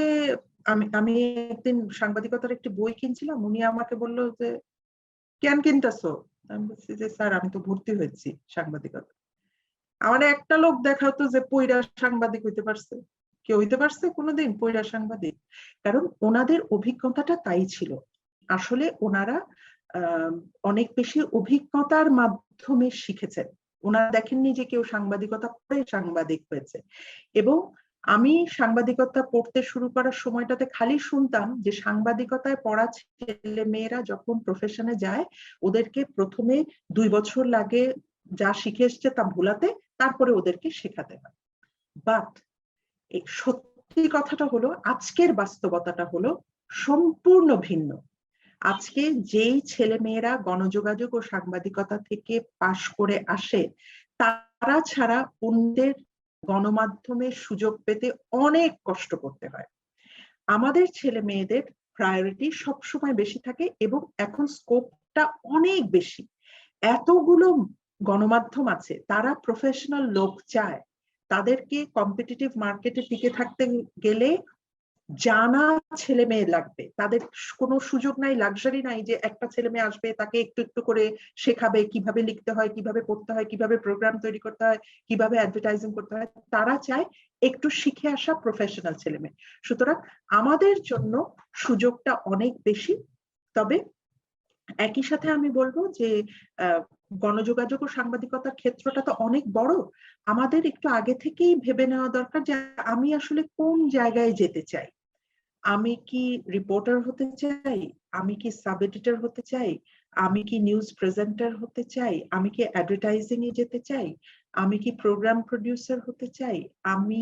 আমি একদিন সাংবাদিকতার একটি বই কিনছিলাম, উনি আমাকে বললো যে কেন কিনতেছো? আমি বলছি যে স্যার আমি তো ভর্তি হয়েছি সাংবাদিকতা। আমার একটা লোক দেখাতো যে পয়রা সাংবাদিক হইতে পারছে, কেউ হইতে পারছে কোনোদিন পয়রা সাংবাদিক? কারণ ওনাদের অভিজ্ঞতাটা তাই ছিল। আসলে ওনারা অনেক বেশি অভিজ্ঞতার মাধ্যমে শিখেছেন। ওনারা দেখেননি যে কেউ সাংবাদিকতা পড়ে সাংবাদিক হয়েছে। এবং আমি সাংবাদিকতা পড়তে শুরু করার সময়টাতে খালি শুনতাম যে সাংবাদিকতায় পড়া ছেলে মেয়েরা যখন প্রফেশনে যায়, ওদেরকে প্রথমে 2 বছর লাগে যা শিখে এসছে তা ভুলাতে, তারপরে ওদেরকে শেখাতে হয়। বাট এই সত্যি কথাটা হলো, আজকের বাস্তবতাটা হলো সম্পূর্ণ ভিন্ন। আজকে যেই ছেলে মেয়েরা গণযোগাযোগ ও সাংবাদিকতা থেকে পাশ করে আসে, তারা ছাড়া অন্যদের গণমাধ্যমে সুযোগ পেতে অনেক কষ্ট করতে হয়। আমাদের ছেলে মেয়েদের প্রায়োরিটি সবসময় বেশি থাকে এবং এখন স্কোপটা অনেক বেশি। এতগুলো গণমাধ্যম আছে, তারা প্রফেশনাল লোক চায়। তাদেরকে কম্পিটিটিভ মার্কেটে টিকে থাকতে গেলে জানা ছেলে মেয়ে লাগবে। তাদের কোনো সুযোগ নাই, লাক্সারি নাই যে একটা ছেলে মেয়ে আসবে তাকে একটু একটু করে শেখাবে কিভাবে লিখতে হয়, কিভাবে পড়তে হয়, কিভাবে প্রোগ্রাম তৈরি করতে হয়, কিভাবে অ্যাডভার্টাইজিং করতে হয়। তারা চায় একটু শিখে আসা প্রফেশনাল ছেলে মেয়ে। সুতরাং আমাদের জন্য সুযোগটা অনেক বেশি। তবে একই সাথে আমি বলবো যে গণযোগাযোগ ও সাংবাদিকতার ক্ষেত্রটা তো অনেক বড়। আমাদের একটু আগে থেকেই ভেবে নেওয়া দরকার যে আমি আসলে কোন জায়গায় যেতে চাই। আমি কি রিপোর্টার হতে চাই, আমি কি সাব এডিটর হতে চাই, আমি কি নিউজ প্রেজেন্টার হতে চাই, আমি কি অ্যাডভার্টাইজিং এ যেতে চাই, আমি কি প্রোগ্রাম প্রডিউসার হতে চাই, আমি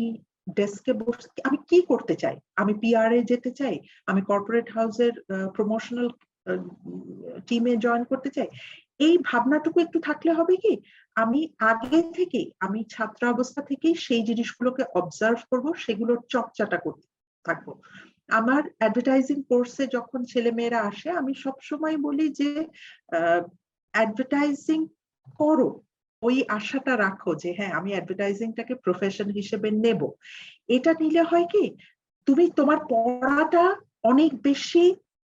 ডেস্কে বসে আমি কি করতে চাই, আমি পিআর এ যেতে চাই, আমি কর্পোরেট হাউসের প্রমোশনাল টিমে জয়েন করতে চাই। এই ভাবনাটুকু একটু থাকলে হবে কি, আমি আগে থেকেই, আমি ছাত্র অবস্থা থেকেই সেই জিনিসগুলোকে অবজার্ভ করব, সেগুলোর চর্চাটা করতে থাকবো। আমার অ্যাডভার্টাইজিং কোর্সে যখন ছেলে মেয়েরা আসে, আমি সবসময় বলি যে অ্যাডভার্টাইজিং করো, ওই আশাটা রাখো যে হ্যাঁ আমি অ্যাডভার্টাইজিংটাকে প্রফেশন হিসেবে নেব। এটা নিলে হয় কি, তুমি তোমার পড়াটা অনেক বেশি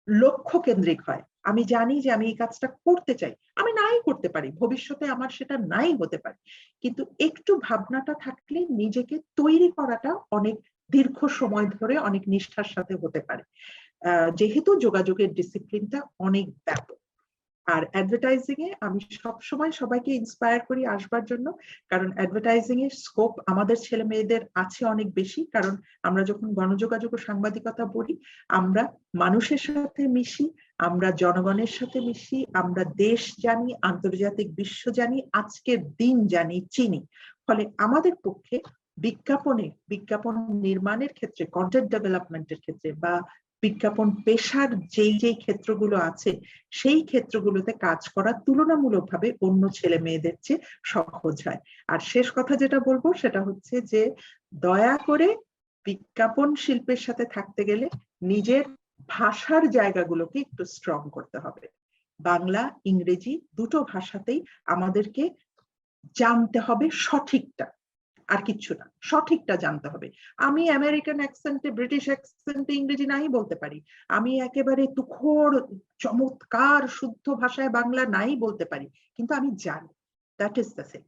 লক্ষ্য কেন্দ্রিক হয়। আমি জানি যে আমি এই কাজটা করতে চাই, আমি নাই করতে পারি, ভবিষ্যতে আমার সেটা নাই হতে পারে, কিন্তু একটু ভাবনাটা থাকলে নিজেকে তৈরি করাটা অনেক দীর্ঘ সময় ধরে অনেক নিষ্ঠার সাথে হতে পারে, যেহেতু যোগাযোগের ডিসিপ্লিনটা অনেক ব্যাপক। আর অ্যাডভার্টাইজিং এ আমি সবসময় সবাইকে ইন্সপায়ার করি আসবার জন্য, কারণ অ্যাডভার্টাইজিং এর স্কোপ আমাদের ছেলে মেয়েদের আছে অনেক বেশি। কারণ আমরা যখন গণযোগাযোগ ও সাংবাদিকতা বলি, আমরা মানুষের সাথে মিশি, আমরা জনগণের সাথে মিশি, আমরা দেশ জানি, আন্তর্জাতিক বিশ্ব জানি, আজকের দিন জানি, চিনি। ফলে আমাদের পক্ষে বিজ্ঞাপন নির্মাণের ক্ষেত্রে, কন্টেন্ট ডেভেলপমেন্টের ক্ষেত্রে বা বিজ্ঞাপন পেশার যেই ক্ষেত্রগুলো আছে, সেই ক্ষেত্রগুলোতে কাজ করা তুলনামূলকভাবে অন্য ছেলে মেয়েদের চেয়ে সহজ হয়। আর শেষ কথা যেটা বলবো সেটা হচ্ছে যে দয়া করে বিজ্ঞাপন শিল্পের সাথে থাকতে গেলে নিজের ভাষার জায়গাগুলোকে একটু স্ট্রং করতে হবে। বাংলা ইংরেজি দুটো ভাষাতেই আমাদেরকে জানতে হবে সঠিকটা, আর কিচ্ছু না, সঠিকটা জানতে হবে। আমি আমেরিকান অ্যাকসেন্টে, ব্রিটিশ অ্যাকসেন্টে ইংরেজি নাই বলতে পারি, আমি একেবারে তুখোড় চমৎকার শুদ্ধ ভাষায় বাংলা নাই বলতে পারি, কিন্তু আমি জানি, দ্যাট ইজ দ্য সেম।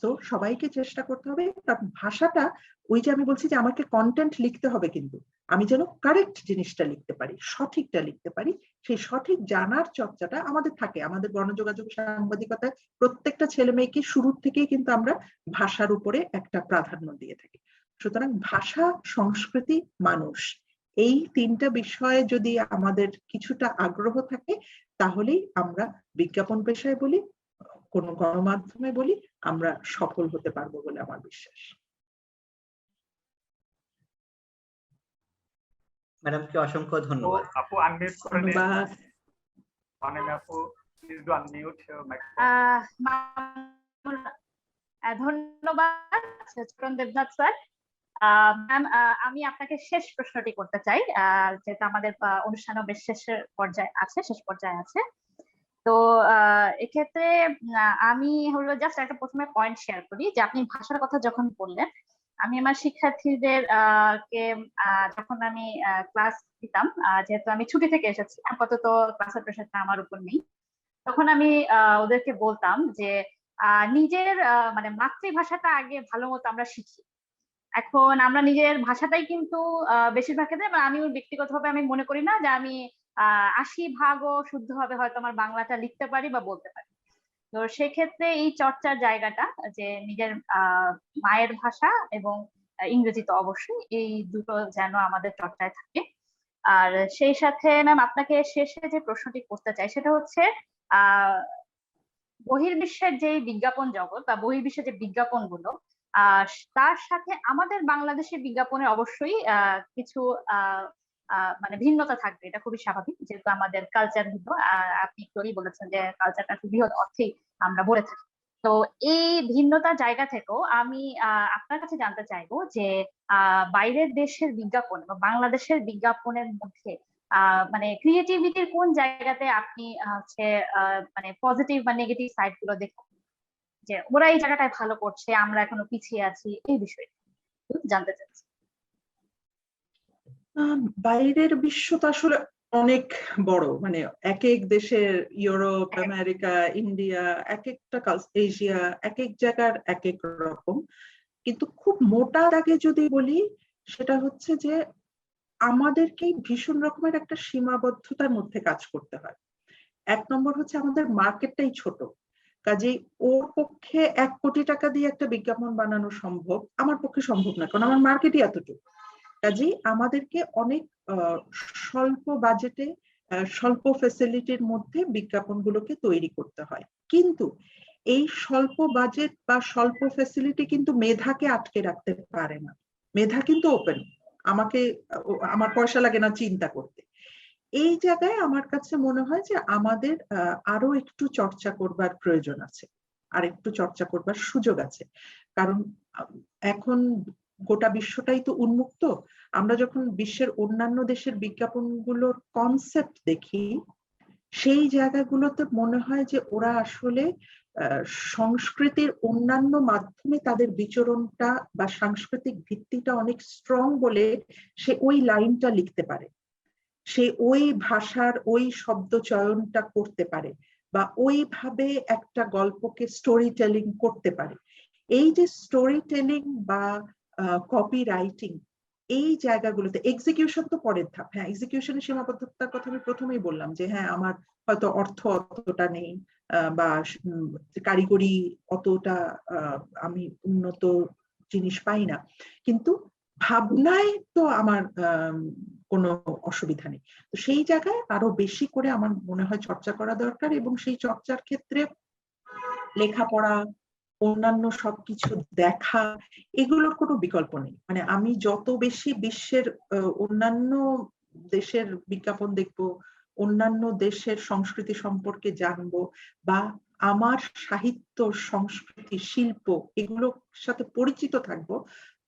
তো সবাইকে চেষ্টা করতে হবে, কারণ ভাষাটা, ওই যে আমি বলছি যে আমাকে কন্টেন্ট লিখতে হবে, কিন্তু আমি যেন কারেক্ট জিনিসটা লিখতে পারি, সঠিকটা লিখতে পারি, সেই সঠিক জানার চর্চাটা আমাদের থাকে। আমাদের গণযোগাযোগ সাংবাদিকতায় প্রত্যেকটা ছেলে মেয়েকে শুরুর থেকেই কিন্তু আমরা ভাষার উপরে একটা প্রাধান্য দিয়ে থাকি। সুতরাং ভাষা, সংস্কৃতি, মানুষ, এই তিনটা বিষয়ে যদি আমাদের কিছুটা আগ্রহ থাকে, তাহলেই আমরা বিজ্ঞাপন পেশায় বলি, কোন গণমাধ্যমে বলি, আমরা সফল হতে পারবো বলে আমার বিশ্বাস। ম্যাডামকে অসংখ্য তো ধন্যবাদ। আপু আনমিউট করে নিন। ধন্যবাদ। অনিমা আপু please do unmute your microphone. ধন্যবাদ চরণ দেবনাথ স্যার। ম্যাম, আমি আপনাকে শেষ প্রশ্নটি করতে চাই, যেহেতু আমাদের অনুষ্ঠানও বেশ শেষ পর্যায়ে আছে। তো এক্ষেত্রে আমি হলো জাস্ট একটা প্রথমে পয়েন্ট শেয়ার করি যে আপনি ভাষার কথা যখন বললেন, আমি আমার শিক্ষার্থীদের কে যখন আমি ক্লাস দিতাম, যেহেতু আমি ছুটি থেকে এসেছি, আপাতত ক্লাসের প্রেশারটা আমার উপর নেই, তখন আমি ওদেরকে বলতাম যে নিজের মানে মাতৃভাষাটা আগে ভালো মতো আমরা শিখি। এখন আমরা নিজের ভাষাটাই কিন্তু বেশিরভাগ ক্ষেত্রে, আমিও ব্যক্তিগতভাবে আমি মনে করি না যে আমি 80% শুদ্ধভাবে হয়তো আমার বাংলাটা লিখতে পারি বা বলতে পারি। তো সেক্ষেত্রে এই চর্চার জায়গাটা, যে নিজের মায়ের ভাষা এবং ইংরেজি তো অবশ্যই, এই দুটো যেন আমাদের চর্চায় থাকে। আর সেই সাথে ম্যাম আপনাকে শেষে যে প্রশ্নটি করতে চাই সেটা হচ্ছে বহির্বিশ্বের যে বিজ্ঞাপন জগৎ বা বহির্বিশ্বের যে বিজ্ঞাপনগুলো, তার সাথে আমাদের বাংলাদেশের বিজ্ঞাপনে অবশ্যই কিছু মানে ভিন্নতা থাকবে, এটা খুবই স্বাভাবিক, যেহেতু আমাদের কালচার ভিন্ন। আপনি একটুই বলেছেন যে কালচারটা খুব বৃহৎ অর্থেই আমরা বলে থাকি। তো এই ভিন্নতার জায়গা থেকেও আমি আপনার কাছে জানতে চাইবো যে বাইরের দেশের বিজ্ঞাপন বা বাংলাদেশের বিজ্ঞাপনের মধ্যে মানে ক্রিয়েটিভিটির কোন জায়গাতে আপনি হচ্ছে মানে পজিটিভ বা নেগেটিভ সাইড গুলো দেখেন, যে ওরা এই জায়গাটায় ভালো করছে আমরা এখনো পিছিয়ে আছি, এই বিষয়ে জানতে চাচ্ছি। বাইরের বিশ্ব তো আসলে অনেক বড়, মানে এক এক দেশের, ইউরোপ, আমেরিকা, ইন্ডিয়া, এক একটা এশিয়া, এক এক জায়গার এক এক রকম। কিন্তু খুব মোটা দাগে যদি বলি, সেটা হচ্ছে যে আমাদেরকে ভীষণ রকমের একটা সীমাবদ্ধতার মধ্যে কাজ করতে হয়। এক নম্বর হচ্ছে আমাদের মার্কেটটাই ছোট, কাজেই ওর পক্ষে 1 কোটি টাকা দিয়ে একটা বিজ্ঞাপন বানানো সম্ভব, আমার পক্ষে সম্ভব না, কারণ আমার মার্কেটই এতটুকু। কাজেই আমাদেরকে অনেক স্বল্প বাজেটে, স্বল্প ফ্যাসিলিটির মধ্যে বিজ্ঞাপনগুলোকে তৈরি করতে হয়। কিন্তু এই স্বল্প বাজেট বা স্বল্প ফ্যাসিলিটি কিন্তু মেধাকে আটকে রাখতে পারে না। মেধা কিন্তু ওপেন, আমাকে আমার পয়সা লাগে না চিন্তা করতে। এই জায়গায় আমার কাছে মনে হয় যে আমাদের আরো একটু চর্চা করবার প্রয়োজন আছে, আর একটু চর্চা করবার সুযোগ আছে। কারণ এখন গোটা বিশ্বটাই তো উন্মুক্ত। আমরা যখন বিশ্বের অন্যান্য দেশের বিজ্ঞাপনগুলোর কনসেপ্ট দেখি, সেই জায়গাগুলোতে মনে হয় যে ওরা আসলে সংস্কৃতির অন্যান্য মাধ্যমে তাদের বিচরণটা বা সাংস্কৃতিক ভিত্তিটা অনেক স্ট্রং বলে সে ওই লাইনটা লিখতে পারে, সে ওই ভাষার ওই শব্দ চয়নটা করতে পারে, বা ওইভাবে একটা গল্পকে স্টোরি টেলিং করতে পারে। এই যে স্টোরি টেলিং বা কপি রাইটিং, এই জায়গাগুলোতে এক্সিকিউশন তো পরের ধাপ। হ্যাঁ, এক্সিকিউশনের সীমাবদ্ধতার কথা আমি প্রথমেই বললাম যে হ্যাঁ, আমার হয়তো অর্থ অতটা নেই, বা কারিগরি অতটা আমি উন্নত জিনিস পাই না, কিন্তু ভাবনায় তো আমার কোনো অসুবিধা নেই। তো সেই জায়গায় আরো বেশি করে আমার মনে হয় চর্চা করা দরকার, এবং সেই চর্চার ক্ষেত্রে লেখাপড়া, অন্যান্য সবকিছু দেখা, এগুলোর কোনো বিকল্প নেই। মানে আমি যত বেশি বিশ্বের অন্যান্য দেশের বিজ্ঞাপন দেখবো, অন্যান্য দেশের সংস্কৃতি সম্পর্কে জানবো, বা আমার সাহিত্য, সংস্কৃতি, শিল্প এগুলোর সাথে পরিচিত থাকবো,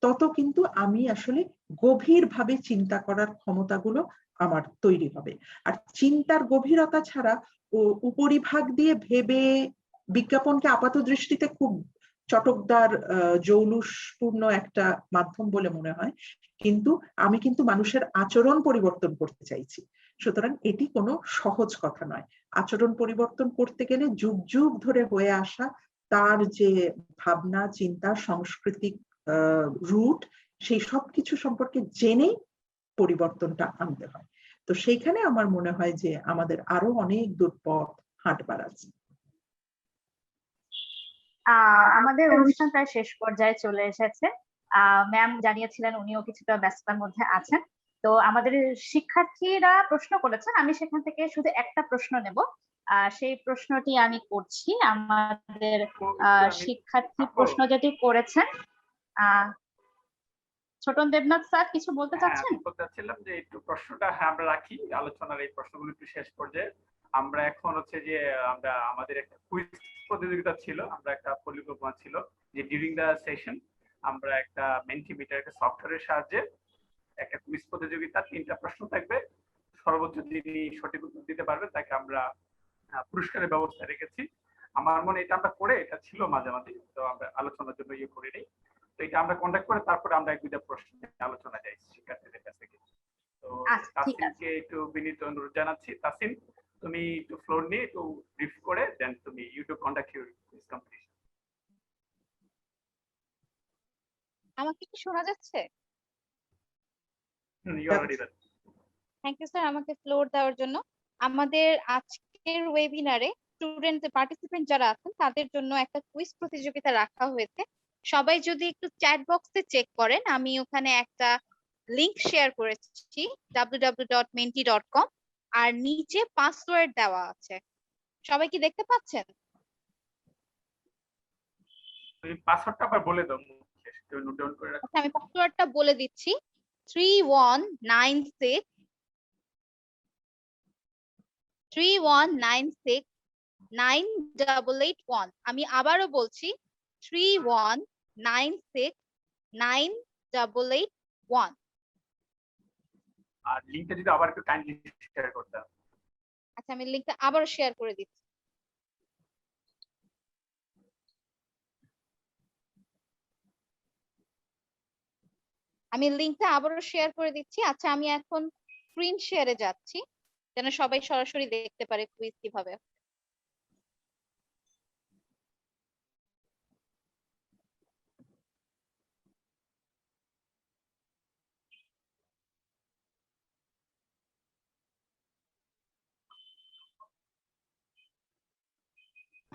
তত কিন্তু আমি আসলে গভীরভাবে চিন্তা করার ক্ষমতাগুলো আমার তৈরি হবে। আর চিন্তার গভীরতা ছাড়া ও উপরিভাগ দিয়ে ভেবে বিজ্ঞাপনকে আপাত দৃষ্টিতে খুব চটকদার, জৌলুসপূর্ণ একটা মাধ্যম বলে মনে হয়, কিন্তু আমি কিন্তু মানুষের আচরণ পরিবর্তন করতে চাইছি। সুতরাং এটি কোনো সহজ কথা নয়। আচরণ পরিবর্তন করতে গেলে যুগ যুগ ধরে হয়ে আসা তার যে ভাবনা, চিন্তা, সাংস্কৃতিক রুট, সেই সব কিছু সম্পর্কে জেনেই পরিবর্তনটা আনতে হয়। তো সেইখানে আমার মনে হয় যে আমাদের আরো অনেক দূর পথ হাঁটবার আছে। আমাদের অনুষ্ঠান প্রায় শেষ পর্যায়ে চলে এসেছে। ম্যাম জানিয়েছিলেন উনিও কিছুটা ব্যস্ততার মধ্যে আছেন। তো আমাদের শিক্ষার্থীরা প্রশ্ন করেছেন, আমি সেখান থেকে শুধু একটা প্রশ্ন নেব। সেই প্রশ্নটি আমি করছি। আমাদের শিক্ষার্থী প্রশ্ন যেটি করেছেন, ছোটন দেবনাথ স্যার কিছু বলতে চাচ্ছেন? আমি বলতে চাচ্ছিলাম যে একটু প্রশ্নটা আমরা রাখি আলোচনার, এই প্রশ্নগুলো একটু শেষ পর্যায়ে। আমরা এখন হচ্ছে যে আমরা আমাদের একটা কুইজ প্রতিযোগিতা ছিল, আমরা একটা পরিকল্পনা ছিল যে ডিউরিং দ্য সেশন আমরা একটা মেন্টিমিটার একটা সফটওয়্যারের সাহায্যে একটা কুইজ প্রতিযোগিতা, 3টা প্রশ্ন থাকবে, সর্বোচ্চ যিনি সঠিক উত্তর দিতে পারবে তাকে আমরা পুরস্কারের ব্যবস্থা রেখেছি। আমার মনে এটা আমরা করে এটা ছিল মাঝামাঝি, তো আমরা আলোচনার জন্য ইয়ে করিনি। তো এটা আমরা কন্ট্যাক্ট করে তারপরে আমরা 1-2টা প্রশ্ন আলোচনা যাই শিক্ষার্থীদের কাছ থেকে। তো তাসিনকে একটু বিনীত অনুরোধ জানাচ্ছি। তাসিন, তুমি একটু ফ্লোর নিয়ে একটু ব্রিফ করে দেন তুমি YouTube contact your quiz competition. আমাকে কি শোনা যাচ্ছে? ইউ অলরেডি দেন। থ্যাংক ইউ স্যার আমাকে ফ্লোর দেওয়ার জন্য। আমাদের আজকের ওয়েবিনারে স্টুডেন্ট পার্টিসিপেন্ট যারা আছেন তাদের জন্য একটা কুইজ প্রতিযোগিতা রাখা হয়েছে। সবাই যদি একটু চ্যাট বক্সে চেক করেন, আমি ওখানে একটা লিংক শেয়ার করেছি www.menti.com, আর নিচে পাসওয়ার্ড দেওয়া আছে। সবাই কি দেখতে পাচ্ছেন? তুমি পাসওয়ার্ডটা আবার বলে দাও, কেউ নোট ডাউন করে রাখো। আচ্ছা, আমি পাসওয়ার্ডটা বলে দিচ্ছি। 3196 9881। আমি আবারও বলছি 31969881। আর লিংকটা যদি আবার একটু কাইন্ডলি শেয়ার করতেন। আচ্ছা, আমি লিংকটা আবারও শেয়ার করে দিচ্ছি। আচ্ছা, আমি এখন স্ক্রিন শেয়ারে যাচ্ছি যেন সবাই সরাসরি দেখতে পারে কুইজ কিভাবে।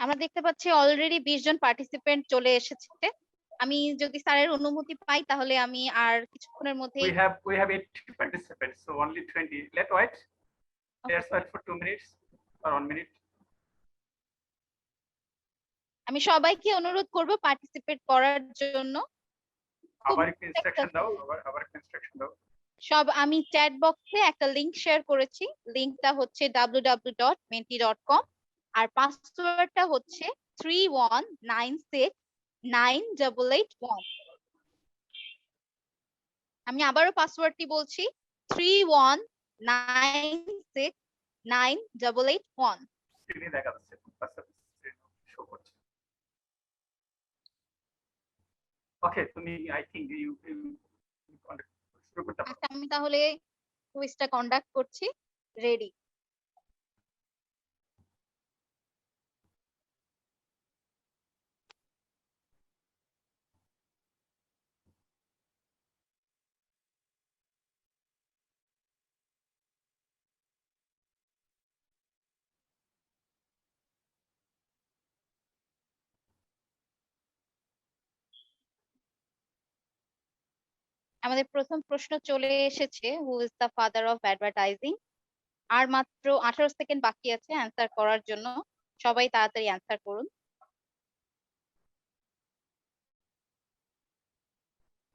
আমরা দেখতে পাচ্ছি অলরেডি 20 জন পার্টিসিপেন্ট চলে এসেছে। আমি যদি স্যারের অনুমতি পাই তাহলে আমি আর কিছুক্ষণের মধ্যে We have 80 participants, so only 20. Let's wait. Let's wait for 2 minutes or 1 minute. আমি সবাইকে অনুরোধ করব পার্টিসিপেট করার জন্য। আবার একটু ইনস্ট্রাকশন দাও, আবার একটু ইনস্ট্রাকশন দাও। আমি চ্যাট বক্সে একটা লিংক শেয়ার করেছি। লিংকটা হচ্ছে www.menti.com আর পাসওয়ার্ডটা হচ্ছে 31969881। আমি আবারও পাসওয়ার্ডটি বলছি 31969881। স্ক্রিনে দেখা যাচ্ছে, শো করছে। ওকে, তুমি আই থিংক ইউ শুরু করতে পারো। আচ্ছা, আমি তাহলে কুইজটা কন্ডাক্ট করছি। রেডি? আমাদের প্রথম প্রশ্ন চলে এসেছে, who is the father of advertising? আর মাত্র 18 সেকেন্ড বাকি আছে অ্যান্সার করার জন্য। সবাই তাড়াতাড়ি অ্যান্সার করুন।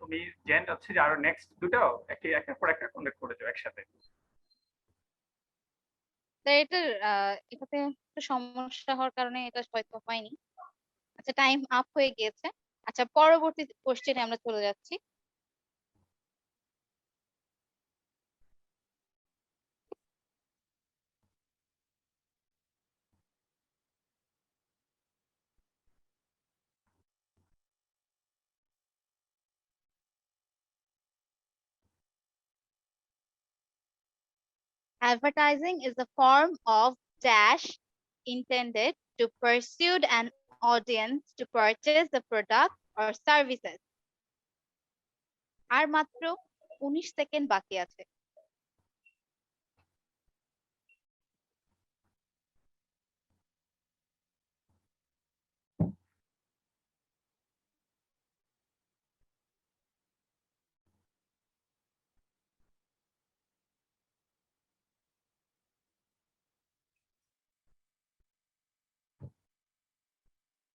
তুমি জেন হচ্ছে যে আরো নেক্সট দুটো একের পর একটা কন্ডাক্ট করে দাও একসাথে। এটাতে একটু সমস্যা হওয়ার কারণে এটা হয়তো হয়নি। আচ্ছা, টাইম আপ হয়ে গিয়েছে। আচ্ছা, পরবর্তী কোশ্চেনে আমরা চলে যাচ্ছি। Advertising is a form of dash intended to pursue an audience to purchase the product or services. আর মাত্র 19 সেকেন্ড বাকি আছে।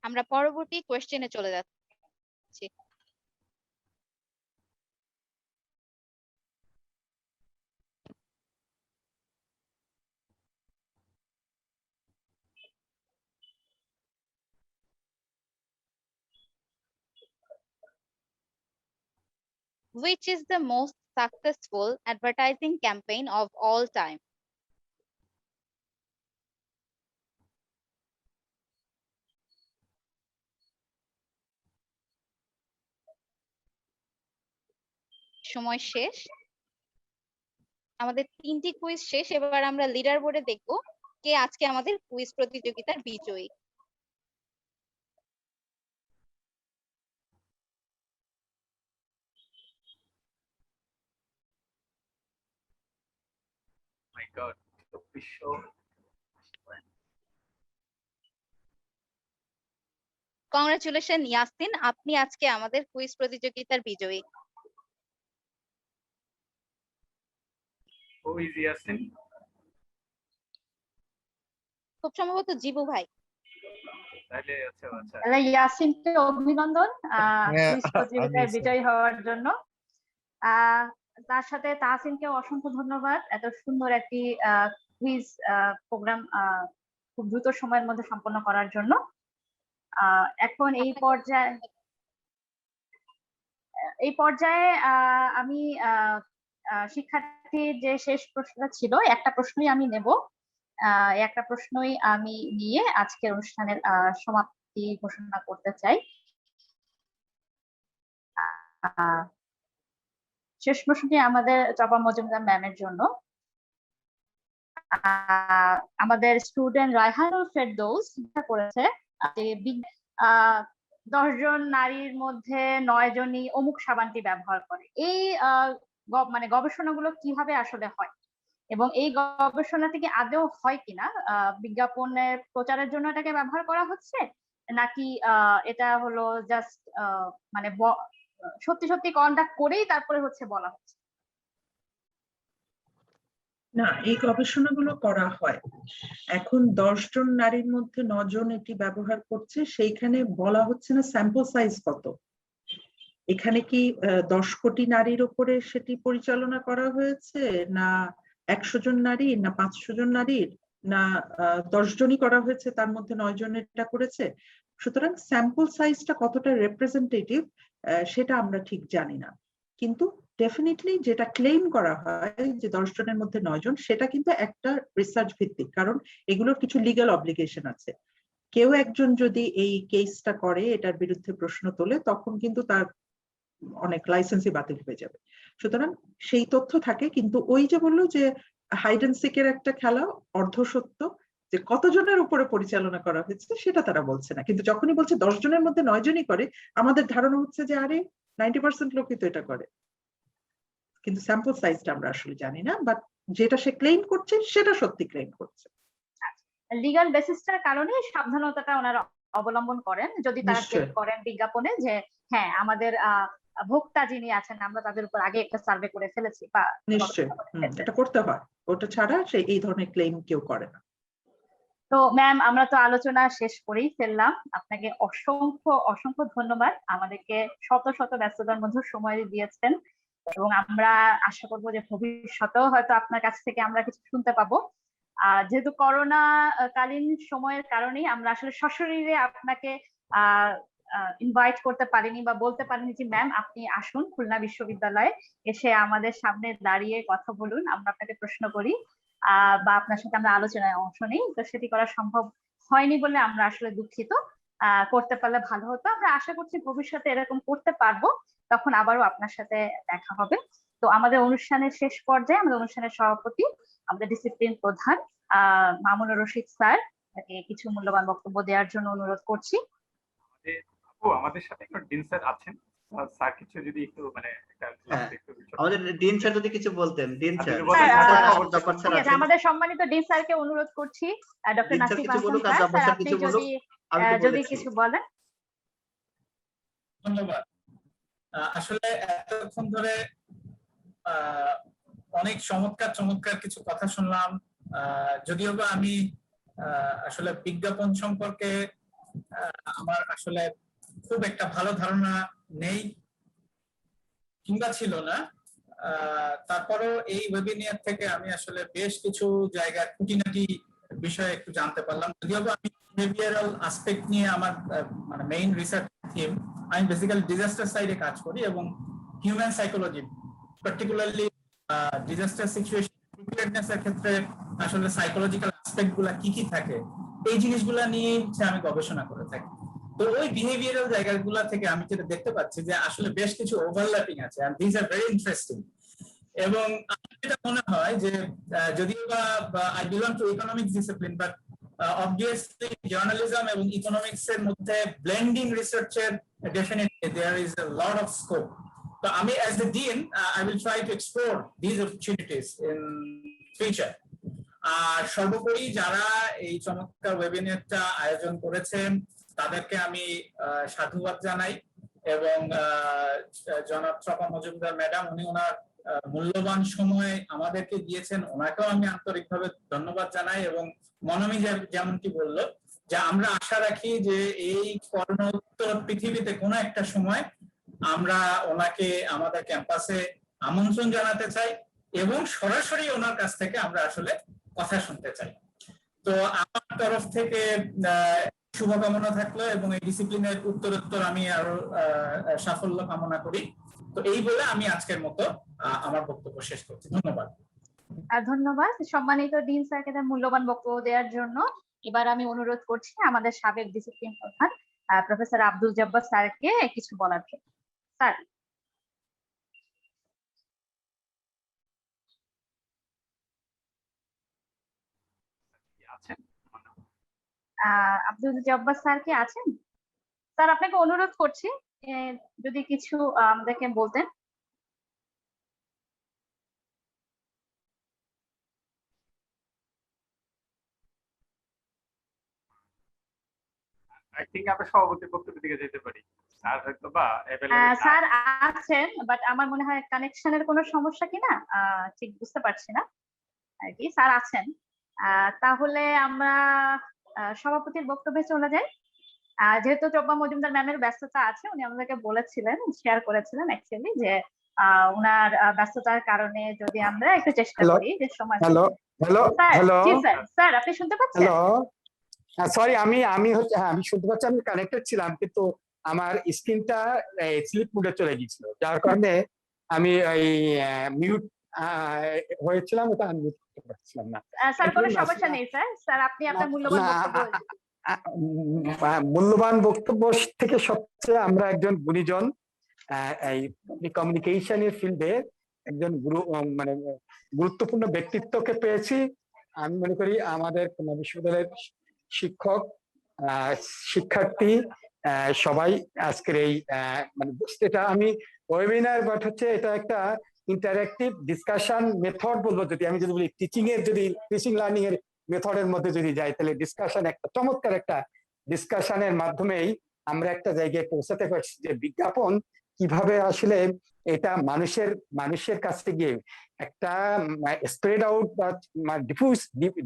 আমরা পরবর্তী কোশ্চেনে চলে যাচ্ছি। Which is the most successful advertising campaign of all time? সময় শেষ। আমাদের 3টি কুইজ শেষ। এবার আমরা লিডার বোর্ডে দেখব কে আজকে আমাদের কুইজ প্রতিযোগিতার বিজয়ী। মাই গড, কংগ্রাচুলেশন ইয়াসিন, আপনি আজকে আমাদের কুইজ প্রতিযোগিতার বিজয়ী। Who is Yasin? খুব সম্ভবত জিবু ভাই। তাহলে আচ্ছা আচ্ছা, তাহলে ইয়াসিনকে অভিনন্দন কুইজ প্রতিযোগিতায় আমি বিজয়ী হওয়ার জন্য। তার সাথে তাহসিনকে অসংখ্য ধন্যবাদ এত সুন্দর একটি কুইজ প্রোগ্রাম খুব দ্রুত সময়ের মধ্যে সম্পন্ন করার জন্য। এখন এই পর্যায়ে আমি শিক্ষার্থীর যে শেষ প্রশ্নটা ছিল, একটা প্রশ্নই আমি নেব। একটা প্রশ্নই আমি নিয়ে আজকের অনুষ্ঠানের সমাপ্তি ঘোষণা করতে চাই। শেষ প্রশ্নটি আমাদের চপা মজুমদার ম্যামের জন্য। আমাদের স্টুডেন্ট রায়হানুল ফেরদৌস চিন্তা করেছে যে 10 জন নারীর মধ্যে 9 জনই অমুক সাবানটি ব্যবহার করে। এই মানে গবেষণাগুলো কিভাবে আসলে হয় এবং এই গবেষণা থেকে আদৌ হয় কিনা, বিজ্ঞাপনের প্রচারের জন্য এটাকে ব্যবহার করা হচ্ছে নাকি এটা হলো জাস্ট মানে সত্যি সত্যি কন্ডাক্ট করেই তারপরে হচ্ছে বলা হচ্ছে? না, এই গবেষণাগুলো করা হয়। এখন 10 জন নারীর মধ্যে 9 জন এটি ব্যবহার করছে, সেইখানে বলা হচ্ছে না স্যাম্পল সাইজ কত। এখানে কি 10 কোটি নারীর উপরে সেটি পরিচালনা করা হয়েছে, না 100 জন নারী, না 500 জন নারীর, না 10 জনই করা হয়েছে, তার মধ্যে 9 জন এটা করেছে। সুতরাং স্যাম্পল সাইজটা কতটা রিপ্রেজেন্টেটিভ সেটা আমরা ঠিক জানি না, কিন্তু ডেফিনেটলি যেটা ক্লেম করা হয় যে 10 জনের মধ্যে 9 জন, সেটা কিন্তু একটা রিসার্চ ভিত্তিক, কারণ এগুলোর কিছু লিগ্যাল অব্লিগেশন আছে। কেউ একজন যদি এই কেসটা করে, এটার বিরুদ্ধে প্রশ্ন তোলে, তখন কিন্তু তার অনেক লাইসেন্সই বাতিল হয়ে যাবে। সুতরাং সেই তথ্য থাকে, কিন্তু ওই যে বললো যে হাইড এন্ড সিকের একটা খেলা, অর্ধসত্য, যে কতজনের উপরে পরিচালনা করা হয়েছে সেটা তারা বলছে না। কিন্তু যখনই বলছে 10 জনের মধ্যে 9 জনই করে, আমাদের ধারণা হচ্ছে যে আরে 90% লোকই তো এটা করে। কিন্তু স্যাম্পল সাইজটা আমরা আসলে জানি না, বাট যেটা সে ক্লেম করছে সেটা সত্যি ক্লেম করছে। লিগ্যাল বেসিসটার কারণে সাবধানতাটা ওনারা অবলম্বন করেন, যদি তারা ক্লেম করেন বিজ্ঞাপনে যে হ্যাঁ আমাদের ভোক্তা যিনি আছেন আমরা তাদের উপর আগে একটা সার্ভে করে ফেলেছি বা নিশ্চয়ই এটা করতে হয়, ওটা ছাড়া সে এই ধরনের ক্লেম কেউ করে না। তো ম্যাম, আমরা তো আলোচনা শেষ করেই ফেললাম। আপনাকে অসংখ্য অসংখ্য ধন্যবাদ, আমাদেরকে শত শত ব্যস্ততার মধ্যে সময় দিয়েছেন এবং আমরা আশা করবো যে ভবিষ্যতেও হয়তো আপনার কাছ থেকে আমরা কিছু শুনতে পাবো। যেহেতু করোনা কালীন সময়ের কারণেই আমরা আসলে সশরীরে আপনাকে ইনভাইট করতে পারিনি বা বলতে পারিনি যে ম্যাম আপনি আসুন খুলনা বিশ্ববিদ্যালয়ে, এসে আমাদের সামনে দাঁড়িয়ে কথা বলুন, আমরা আপনাকে প্রশ্ন করি বা আপনার সাথে আমরা আলোচনায় অংশ নিই। তো সেটি করা সম্ভব হয়নি বলে আমরা আসলে দুঃখিত। করতে পারলে ভালো হতো। আমরা আশা করছি ভবিষ্যতে এরকম করতে পারবো, তখন আবারও আপনার সাথে দেখা হবে। তো আমাদের অনুষ্ঠানের শেষ পর্যায়ে আমাদের অনুষ্ঠানের সভাপতি, আমাদের ডিসিপ্লিন প্রধান মামুনুর রশিদ স্যার, তাকে কিছু মূল্যবান বক্তব্য দেওয়ার জন্য অনুরোধ করছি। আমাদের সাথে একটু ডিন স্যার আছেন, স্যার কিছু যদি একটু মানে আমাদের ডিন স্যার যদি কিছু বলতেন। ডিন স্যার আমাদের সম্মানিত ডিন স্যারকে অনুরোধ করছি, ডক্টর নাসিফ হাসান স্যার, আপনি যদি কিছু বলেন। ধন্যবাদ। আসলে এতক্ষণ ধরে অনেক চমৎকার কিছু কথা শুনলাম। যদিও বা আমি আসলে বিজ্ঞাপন সম্পর্কে আমার আসলে খুব একটা ভালো ধারণা নেই কিংবা ছিল না, তারপরও এই ওয়েবিনার থেকে আমি আসলে বেশ কিছু জায়গার খুঁটিনাটি বিষয়ে একটু জানতে পারলাম। যদিও বা আমি বিহেভিয়ারাল অ্যাসপেক্ট নিয়ে আমার মানে মেইন রিসার্চ থিম, আমি বেসিক্যালি ডিজাস্টার সাইডে কাজ করি এবং human psychology, particularly disaster situation preparedness এর ক্ষেত্রে আসলে সাইকোলজিক্যাল অ্যাসপেক্ট গুলা কি থাকে এই জিনিসগুলা নিয়ে আমি গবেষণা করে থাকি। তো ওই বিহেভিয়ারাল জায়গাগুলো থেকে আমি যেটা দেখতে পাচ্ছি যে আসলে বেশ কিছু ওভারল্যাপিং আছে, and these are very interesting। এবং আমার যেটা মনে হয় যে যদিও বা I belong to economics discipline, but obviously journalism এবং ইকোনমিক্স এর মধ্যে ব্লেন্ডিং রিসার্চের definitely there is a lot of scope। তো আমি as the dean I will try to explore these opportunities in future। আর সর্বোপরি যারা এই চমৎকার ওয়েবিনারটা আয়োজন করেছেন তাদেরকে আমি সাধুবাদ জানাই এবং জনাব চপা মজুমদার ম্যাডাম, উনি ওনার মূল্যবান সময় আমাদেরকে দিয়েছেন, ওনাকেও আমি আন্তরিকভাবে ধন্যবাদ জানাই। এবং মনমি যেমনটি বললো যে আমরা আশা রাখি যে এই করোনোত্তর পৃথিবীতে কোনো একটা সময় আমরা ওনাকে আমাদের ক্যাম্পাসে আমন্ত্রণ জানাতে চাই এবং সরাসরি ওনার কাছ থেকে আমরা আসলে কথা শুনতে চাই। তো আমার তরফ থেকে শুভকামনা থাকলো, এবং এই ডিসিপ্লিনের উত্তরোত্তর আমি আরো সাফল্য কামনা করি। তো এই বলে আমি আজকের মতো আমার বক্তব্য শেষ করছি। ধন্যবাদ। ধন্যবাদ সম্মানিত ডিন স্যারকে তার মূল্যবান বক্তব্য দেওয়ার জন্য। এবার আমি অনুরোধ করছি আমাদের সাবেক ডিসিপ্লিন প্রধান প্রফেসর আব্দুল জব্বার স্যারকে কিছু বলার জন্য। স্যার। আব্দুল জব্বার স্যার কি আছেন? স্যার আপনাকে অনুরোধ করছি যদি কিছু আমাদেরকে বলতেন। আই থিংক আমরা সভাপতির বক্তব্যের দিকে যেতে পারি। স্যার হয়তো বা স্যার আছেন, বাট আমার মনে হয় কানেকশনের কোনো সমস্যা কিনা ঠিক বুঝতে পারছি না আর কি। স্যার আছেন, তাহলে আমরা সভাপতির বক্তব্যে চলে যাই। যেহেতু চব্বা মজুমদার ম্যামের ব্যস্ততা আছে, উনি আমাদেরকে বলেছিলেন, শেয়ার করেছিলেন অ্যাকচুয়ালি যে ওনার ব্যস্ততার কারণে যদি আমরা একটু চেষ্টা করি যে সময়। হ্যালো হ্যালো হ্যালো স্যার আপনি শুনতে পাচ্ছেন? হ্যালো, সরি আমি হচ্ছে, হ্যাঁ আমি শুনতে পাচ্ছি, আমি কানেক্টেড ছিলাম কিন্তু আমার স্ক্রিনটা স্লিপ মোডে চলে গিয়েছিল, যার কারণে আমি এই মিউট হয়েছিলাম, ওটা আনমিউট করতে পারছিলাম না। স্যার কোনো সমস্যা নেই স্যার। স্যার আপনি আপনার মূল্যবান বক্তব্য। মূল্যবান বক্তব্য থেকে সবচেয়ে আমরা একজন গুণীজন এই কমিউনিকেশনের ফিল্ডে একজন মানে গুরুত্বপূর্ণ ব্যক্তিত্বকে পেয়েছি। আমি মনে করি আমাদের বিশ্ববিদ্যালয়ের শিক্ষক, শিক্ষার্থী সবাই আজকের এই মানে এটা আমি ওয়েবিনার, বাট হচ্ছে এটা একটা ইন্টারেক্টিভ ডিসকাশন মেথড বলবো। যদি আমি যদি বলি টিচিং লার্নিং এর মেথডের মধ্যে যদি যাই, তাহলে ডিসকাশন একটা চমৎকার একটা ডিসকাশনের মাধ্যমেই আমরা একটা জায়গায় পৌঁছাতে পারছি যে বিজ্ঞাপন কিভাবে আসলে এটা মানুষের কাছে গিয়ে একটা স্প্রেড আউট বা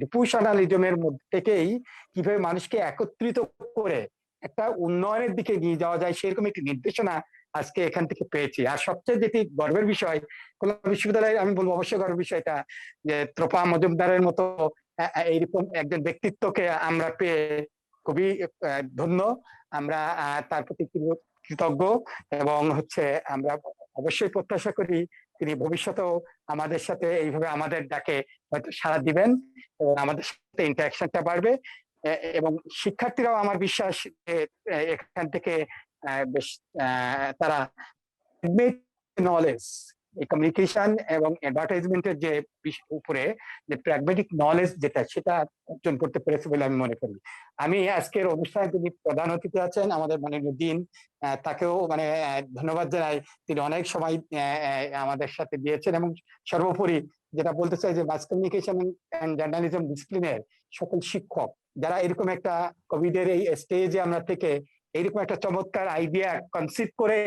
ডিফিউশনালিজমের মধ্যে থেকেই কিভাবে মানুষকে একত্রিত করে একটা উন্নয়নের দিকে নিয়ে যাওয়া যায়, সেরকম একটি নির্দেশনা আজকে এখান থেকে পেয়েছি। আর সবচেয়ে যেটি গর্বের বিষয় খুলনা বিশ্ববিদ্যালয়ে, আমি বলবো অবশ্যই গর্বের বিষয় এটা যে ত্রপা মজুমদারের মতো এইরকম একজন ব্যক্তিত্বকে আমরা পেয়ে খুবই ধন্য। আমরা তার প্রতি কৃতজ্ঞ, এবং হচ্ছে আমরা অবশ্যই প্রত্যাশা করি তিনি ভবিষ্যতেও আমাদের সাথে এইভাবে আমাদের ডাকে হয়তো সাড়া দিবেন এবং আমাদের সাথে ইন্টারাকশনটা বাড়বে। এবং শিক্ষার্থীরাও আমার বিশ্বাস এখান থেকে বেশ তারা নলেজ, এই কমিউনিকেশন এবং অ্যাডভার্টাইজমেন্টের যে উপরে যে প্র্যাগমেটিক নলেজ যেটা, সেটা অর্জন করতে পেরেছে বলে আমি মনে করি। আমি আজকের অনুষ্ঠানে যিনি প্রধান অতিথি আছেন আমাদের মাননীয় ডিন, তাকেও মানে ধন্যবাদ জানাই। তিনি অনেক সময় আমাদের সাথে দিয়েছেন, এবং সর্বোপরি যেটা বলতে চাই যে মাস কমিউনিকেশন এন্ড জার্নালিজম ডিসিপ্লিনের সকল শিক্ষক যারা এরকম একটা কোভিডের এই স্টেজে আমরা থেকে এইরকম একটা চমৎকার আইডিয়া কনসিভ করে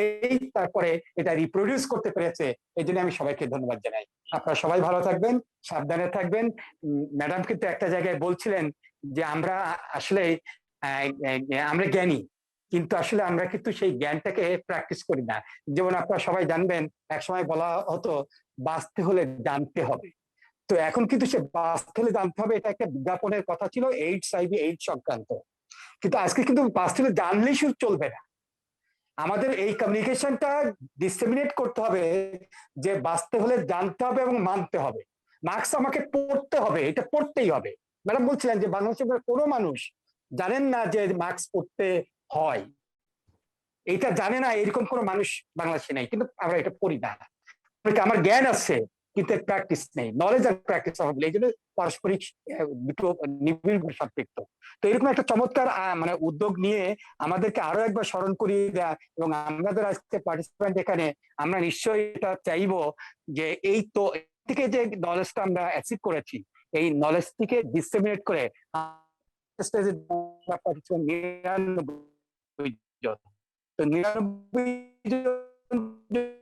তারপরে এটা রিপ্রোডিউস করতে পেরেছে, এই জন্য আমি সবাইকে ধন্যবাদ জানাই। আপনারা সবাই ভালো থাকবেন, সাবধানে থাকবেন। ম্যাডাম কিন্তু একটা জায়গায় বলছিলেন যে আমরা আসলে আমরা জ্ঞানী, কিন্তু আসলে আমরা কিন্তু সেই জ্ঞানটাকে প্র্যাকটিস করি না। যেমন আপনারা সবাই জানবেন, একসময় বলা হতো বাঁচতে হলে জানতে হবে, তো এখন কিন্তু সে বাঁচতে হলে জানতে হবে এটা একটা বিজ্ঞাপনের কথা ছিল এইডস সংক্রান্ত, কিন্তু আজকে কিন্তু বাঁচতে হলে জানলেই শুধু চলবে না, আমাদের এই কমিউনিকেশনটা ডিসেমিনেট করতে হবে যে বাঁচতে হলে জানতে হবে এবং মানতে হবে। মার্কস আমাকে পড়তে হবে, এটা পড়তেই হবে। ম্যাডাম বলছিলেন যে বাংলাদেশের কোনো মানুষ জানেন না যে মার্কস পড়তে হয়, এটা জানে না এরকম কোনো মানুষ বাংলাদেশে নেই, কিন্তু আমরা এটা পড়ি না। আমার জ্ঞান আছে কিন্তু প্র্যাকটিস নেই, নলেজ আর প্র্যাকটিস হবে, এই জন্য পারস্পরিক দুটো নিবিড় সম্পৃক্ত। তো এরকম একটা চমৎকার মানে উদ্যোগ নিয়ে আমাদেরকে আরো একবার স্মরণ করিয়ে দেয়া, এবং আমাদের আজকে পার্টিসিপেন্ট এখানে আমরা নিশ্চয়ই এটা চাইবো যে এই তো থেকে যে নলেজটা আমরা অ্যাচিভ করেছি, এই নলেজ থেকে ডিসেমিনেট করে 99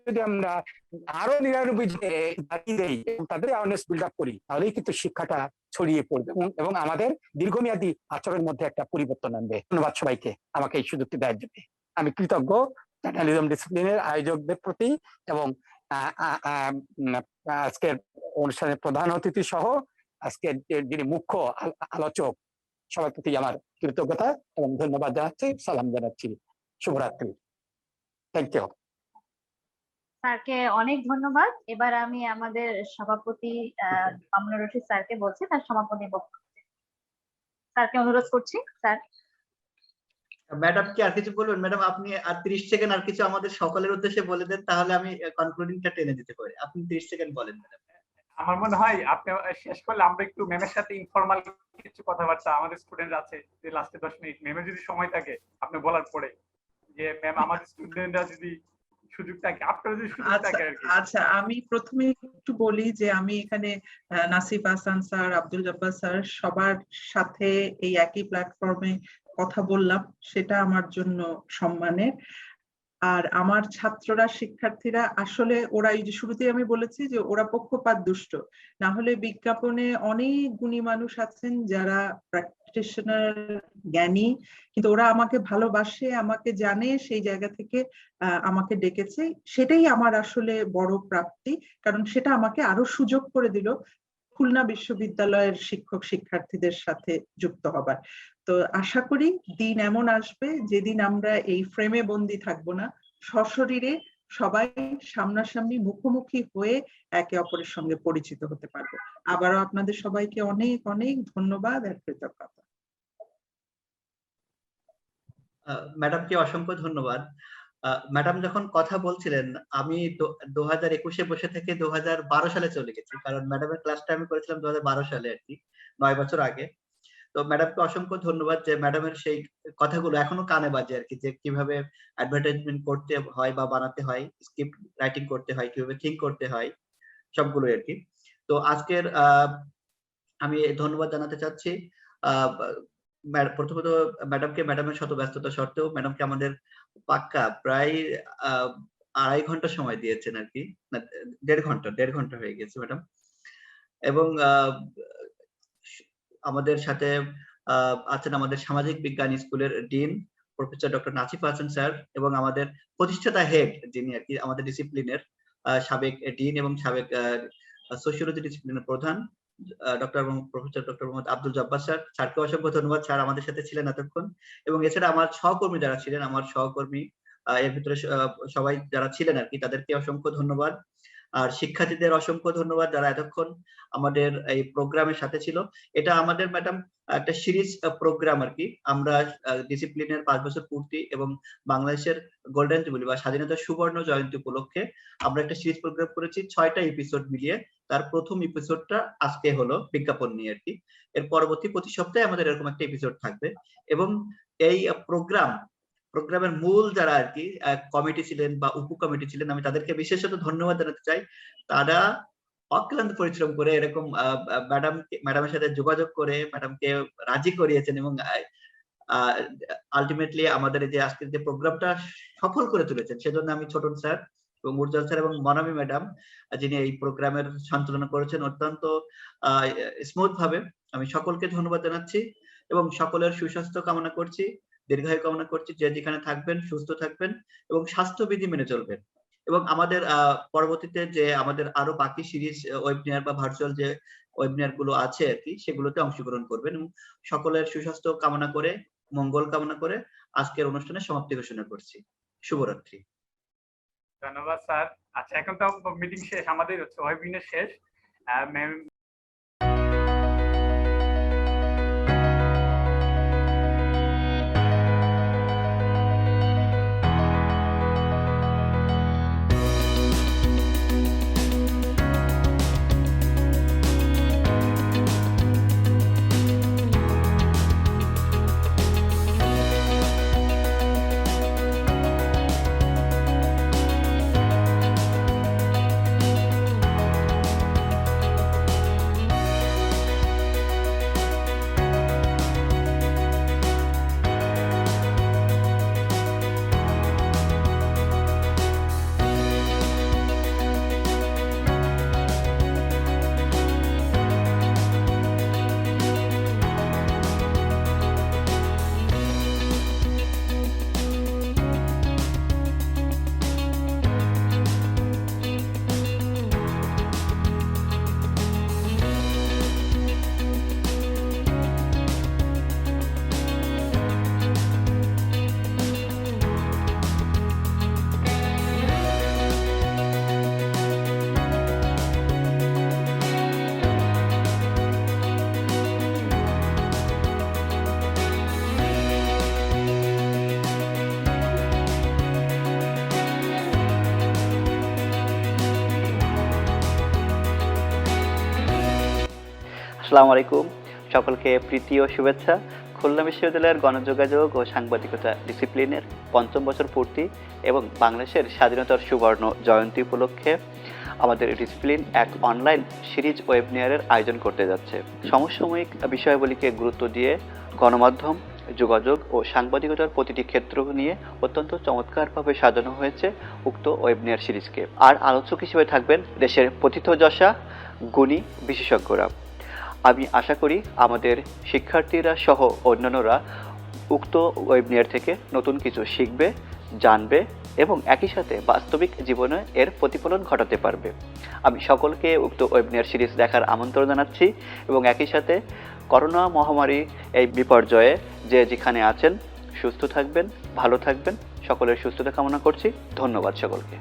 যদি আমরা আরো 99 তাদের অ্যাওয়ারনেস বিল্ড আপ করি, তাহলেই কিন্তু শিক্ষাটা ছড়িয়ে পড়বে এবং আমাদের দীর্ঘমেয়াদী আচরণের মধ্যে একটা পরিবর্তন আনবে। ধন্যবাদ সবাইকে আমাকে এই সুযোগটি দেওয়ার জন্য। আমি কৃতজ্ঞ জার্নালিজম ডিসিপ্লিনের আয়োজকদের প্রতি এবং আজকের অনুষ্ঠানের প্রধান অতিথি সহ আজকের যিনি মুখ্য আলোচক, সবার প্রতি আমার কৃতজ্ঞতা এবং ধন্যবাদ জানাচ্ছি, সালাম জানাচ্ছি। শুভরাত্রি। Thank you. স্যারকে অনেক ধন্যবাদ। এবার আমি আমাদের সভাপতি মামুনুর রশিদ স্যারকে বলছি তার সমাপনী বক্তব্য। স্যারকে অনুরোধ করছি। স্যার। ম্যাডাম কি আর কিছু বলবেন? ম্যাডাম আপনি আর 30 সেকেন্ড আর কিছু আমাদের সকলের উদ্দেশ্যে বলে দেন, তাহলে আমি কনক্লুডিংটা টেনে দিতে পারি। আপনি 30 সেকেন্ড বলেন ম্যাডাম। আমার মনে হয় আপনি শেষ করলে আমরা একটু ম্যামের সাথে ইনফর্মাল কিছু কথাবার্তা, আমাদের স্টুডেন্ট আছে যে লাস্টে 10 মিনিট ম্যামের যদি সময় থাকে আপনি বলার পরে, যে ম্যাম আমাদের স্টুডেন্টরা যদি সুযোগ থাকে, আপনারা যদি সুযোগ থাকে আর কি। আচ্ছা, আমি প্রথমে একটু বলি যে আমি এখানে নাসিফ হাসান স্যার, আব্দুল জব্বার স্যার সবার সাথে এই একই প্ল্যাটফর্মে কথা বললাম, সেটা আমার জন্য সম্মানের। আর আমার ছাত্ররা, শিক্ষার্থীরা আসলে ওরা, এই যে শুরুতেই আমি বলেছি যে ওরা পক্ষপাত দুষ্ট, না হলে বিজ্ঞাপনে অনেক গুণী মানুষ আছেন যারা প্র্যাকটিশনার, জ্ঞানী, কিন্তু ওরা আমাকে ভালোবাসে, আমাকে জানে, সেই জায়গা থেকে আমাকে ডেকেছে। সেটাই আমার আসলে বড় প্রাপ্তি, কারণ সেটা আমাকে আরো সুযোগ করে দিল খুলনা বিশ্ববিদ্যালয়ের শিক্ষক শিক্ষার্থীদের সাথে যুক্ত হবার। তো আশা করি দিন এমন আসবে যেদিন আমরা এই ফ্রেমে বন্দি থাকবো না, সশরীরে সবাই সামনাসামনি মুখোমুখি হয়ে একে অপরের সঙ্গে পরিচিত হতে পারবো। আবারও আপনাদের সবাইকে অনেক অনেক ধন্যবাদ আর কৃতজ্ঞতা। ম্যাডামকে অসংখ্য ধন্যবাদ। ম্যাডাম যখন কথা বলছিলেন, আমি 2021-এ বসে থেকে 2012 সালে চলে গেছি, কারণ ম্যাডামের ক্লাসটা আমি করেছিলাম 2012 সালে আর কি, 9 বছর আগে। তো ম্যাডামকে অসংখ্য ধন্যবাদ যে ম্যাডামের সেই কথাগুলো এখনো কানে বাজে আর কি, যে কিভাবে অ্যাডভার্টাইজমেন্ট করতে হয় বা বানাতে হয়, স্ক্রিপ্ট রাইটিং করতে হয়, কিভাবে থিঙ্ক করতে হয়, সবগুলো আর কি। তো আজকের আমি ধন্যবাদ জানাতে চাচ্ছি প্রথমত ম্যাডামকে, ম্যাডামের শত ব্যস্ততা সত্ত্বেও ম্যাডামকে আমাদের পাক্কা প্রায় 2.5 ঘন্টা সময় দিয়েছেন আর কি, না 1.5 ঘন্টা হয়ে গেছে ম্যাডাম। এবং আমাদের সাথে আছেন আমাদের সামাজিক বিজ্ঞান স্কুলের dean professor doctor Nasif Hasan sir, এবং আমাদের প্রতিষ্ঠাতা হেড যিনি আর কি আমাদের ডিসিপ্লিনের সাবেক ডিন এবং সাবেক সোশিওলজি ডিসিপ্লিনের প্রধান professor doctor Mohammad Abdul Jabbar sir. স্যারকে অসংখ্য ধন্যবাদ, স্যার আমাদের সাথে ছিলেন এতক্ষণ। এবং এছাড়া আমার সহকর্মী যারা ছিলেন, আমার সহকর্মী এর ভিতরে সবাই যারা ছিলেন আর কি, তাদেরকে অসংখ্য ধন্যবাদ। আর শিক্ষার্থীদের অসংখ্য ধন্যবাদ যারা এতক্ষণ আমাদের এই প্রোগ্রামের সাথে ছিল। এটা আমাদের ম্যাডাম একটা সিরিজ প্রোগ্রাম আর কি, আমরা ডিসিপ্লিনের 5 বছর পূর্তি এবং বাংলাদেশের গোল্ডেন জুবিলি বা স্বাধীনতার সুবর্ণ জয়ন্তী উপলক্ষে আমরা একটা সিরিজ প্রোগ্রাম করেছি 6টা এপিসোড মিলিয়ে। তার প্রথম এপিসোডটা আজকে হলো বিজ্ঞাপন নিয়ে আর কি। এর পরবর্তী প্রতি সপ্তাহে আমাদের এরকম একটা এপিসোড থাকবে। এবং এই প্রোগ্রামের মূল যারা আর কি কমিটি ছিলেন বা উপ কমিটি ছিলেন, আমি তাদেরকে বিশেষত ধন্যবাদ জানাতে চাই। তারা অক্লান্ত পরিশ্রম করে এরকম ম্যাডামের সাথে যোগাযোগ করে ম্যাডামকে রাজি করিয়েছেন এবং আলটিমেটলি আমাদের যে আজকের যে প্রোগ্রামটা সফল করে তুলেছেন, সেজন্য আমি ছোটন স্যার এবং উজ্জ্বল স্যার এবং মনামি ম্যাডাম যিনি এই প্রোগ্রামের সঞ্চালনা করেছেন অত্যন্ত স্মুথ ভাবে, আমি সকলকে ধন্যবাদ জানাচ্ছি এবং সকলের সুস্বাস্থ্য কামনা করছি, দীর্ঘায়ু কামনা করছি। যে যেখানে থাকবেন সুস্থ থাকবেন এবং স্বাস্থ্যবিধি মেনে চলবেন। এবং আমাদের পরবর্তীতে যে আমাদের আরো বাকি সিরিজ ওয়েবিনার বা ভার্চুয়াল যে ওয়েবিনার গুলো আছে আর কি, সেগুলোতে অংশগ্রহণ করবেন। এবং সকলের সুস্বাস্থ্য কামনা করে, মঙ্গল কামনা করে আজকের অনুষ্ঠানে সমাপ্তি ঘোষণা করছি। শুভরাত্রি। ধন্যবাদ স্যার। আচ্ছা, এখন তো মিটিং শেষ, আমাদের ওয়েবিনার শেষ। ম্যাম আসসালামু আলাইকুম, সকলকে প্রীতি ও শুভেচ্ছা। খুলনা বিশ্ববিদ্যালয়ের গণযোগাযোগ ও সাংবাদিকতা ডিসিপ্লিনের ৫ম বছর পূর্তি এবং বাংলাদেশের স্বাধীনতার সুবর্ণ জয়ন্তী উপলক্ষে আমাদের ডিসিপ্লিন এক অনলাইন সিরিজ ওয়েবিনারের আয়োজন করতে যাচ্ছে। সমসাময়িক বিষয়াবলীকে গুরুত্ব দিয়ে গণমাধ্যম, যোগাযোগ ও সাংবাদিকতার প্রতিটি ক্ষেত্র নিয়ে অত্যন্ত চমৎকারভাবে সাজানো হয়েছে উক্ত ওয়েবিনার সিরিজকে। আর আলোচক হিসেবে থাকবেন দেশের প্রথিতযশা গুণী বিশেষজ্ঞরা। আমি আশা করি আমাদের শিক্ষার্থীরা সহ অন্যান্যরা উক্ত ওয়েবিনার থেকে নতুন কিছু শিখবে, জানবে এবং একই সাথে বাস্তবিক জীবনে এর প্রতিফলন ঘটাতে পারবে। আমি সকলকে উক্ত ওয়েবিনার সিরিজ দেখার আমন্ত্রণ জানাচ্ছি এবং একই সাথে করোনা মহামারী এই বিপর্যয়ে যে যেখানে আছেন সুস্থ থাকবেন, ভালো থাকবেন, সকলের সুস্থতা কামনা করছি। ধন্যবাদ সকলকে।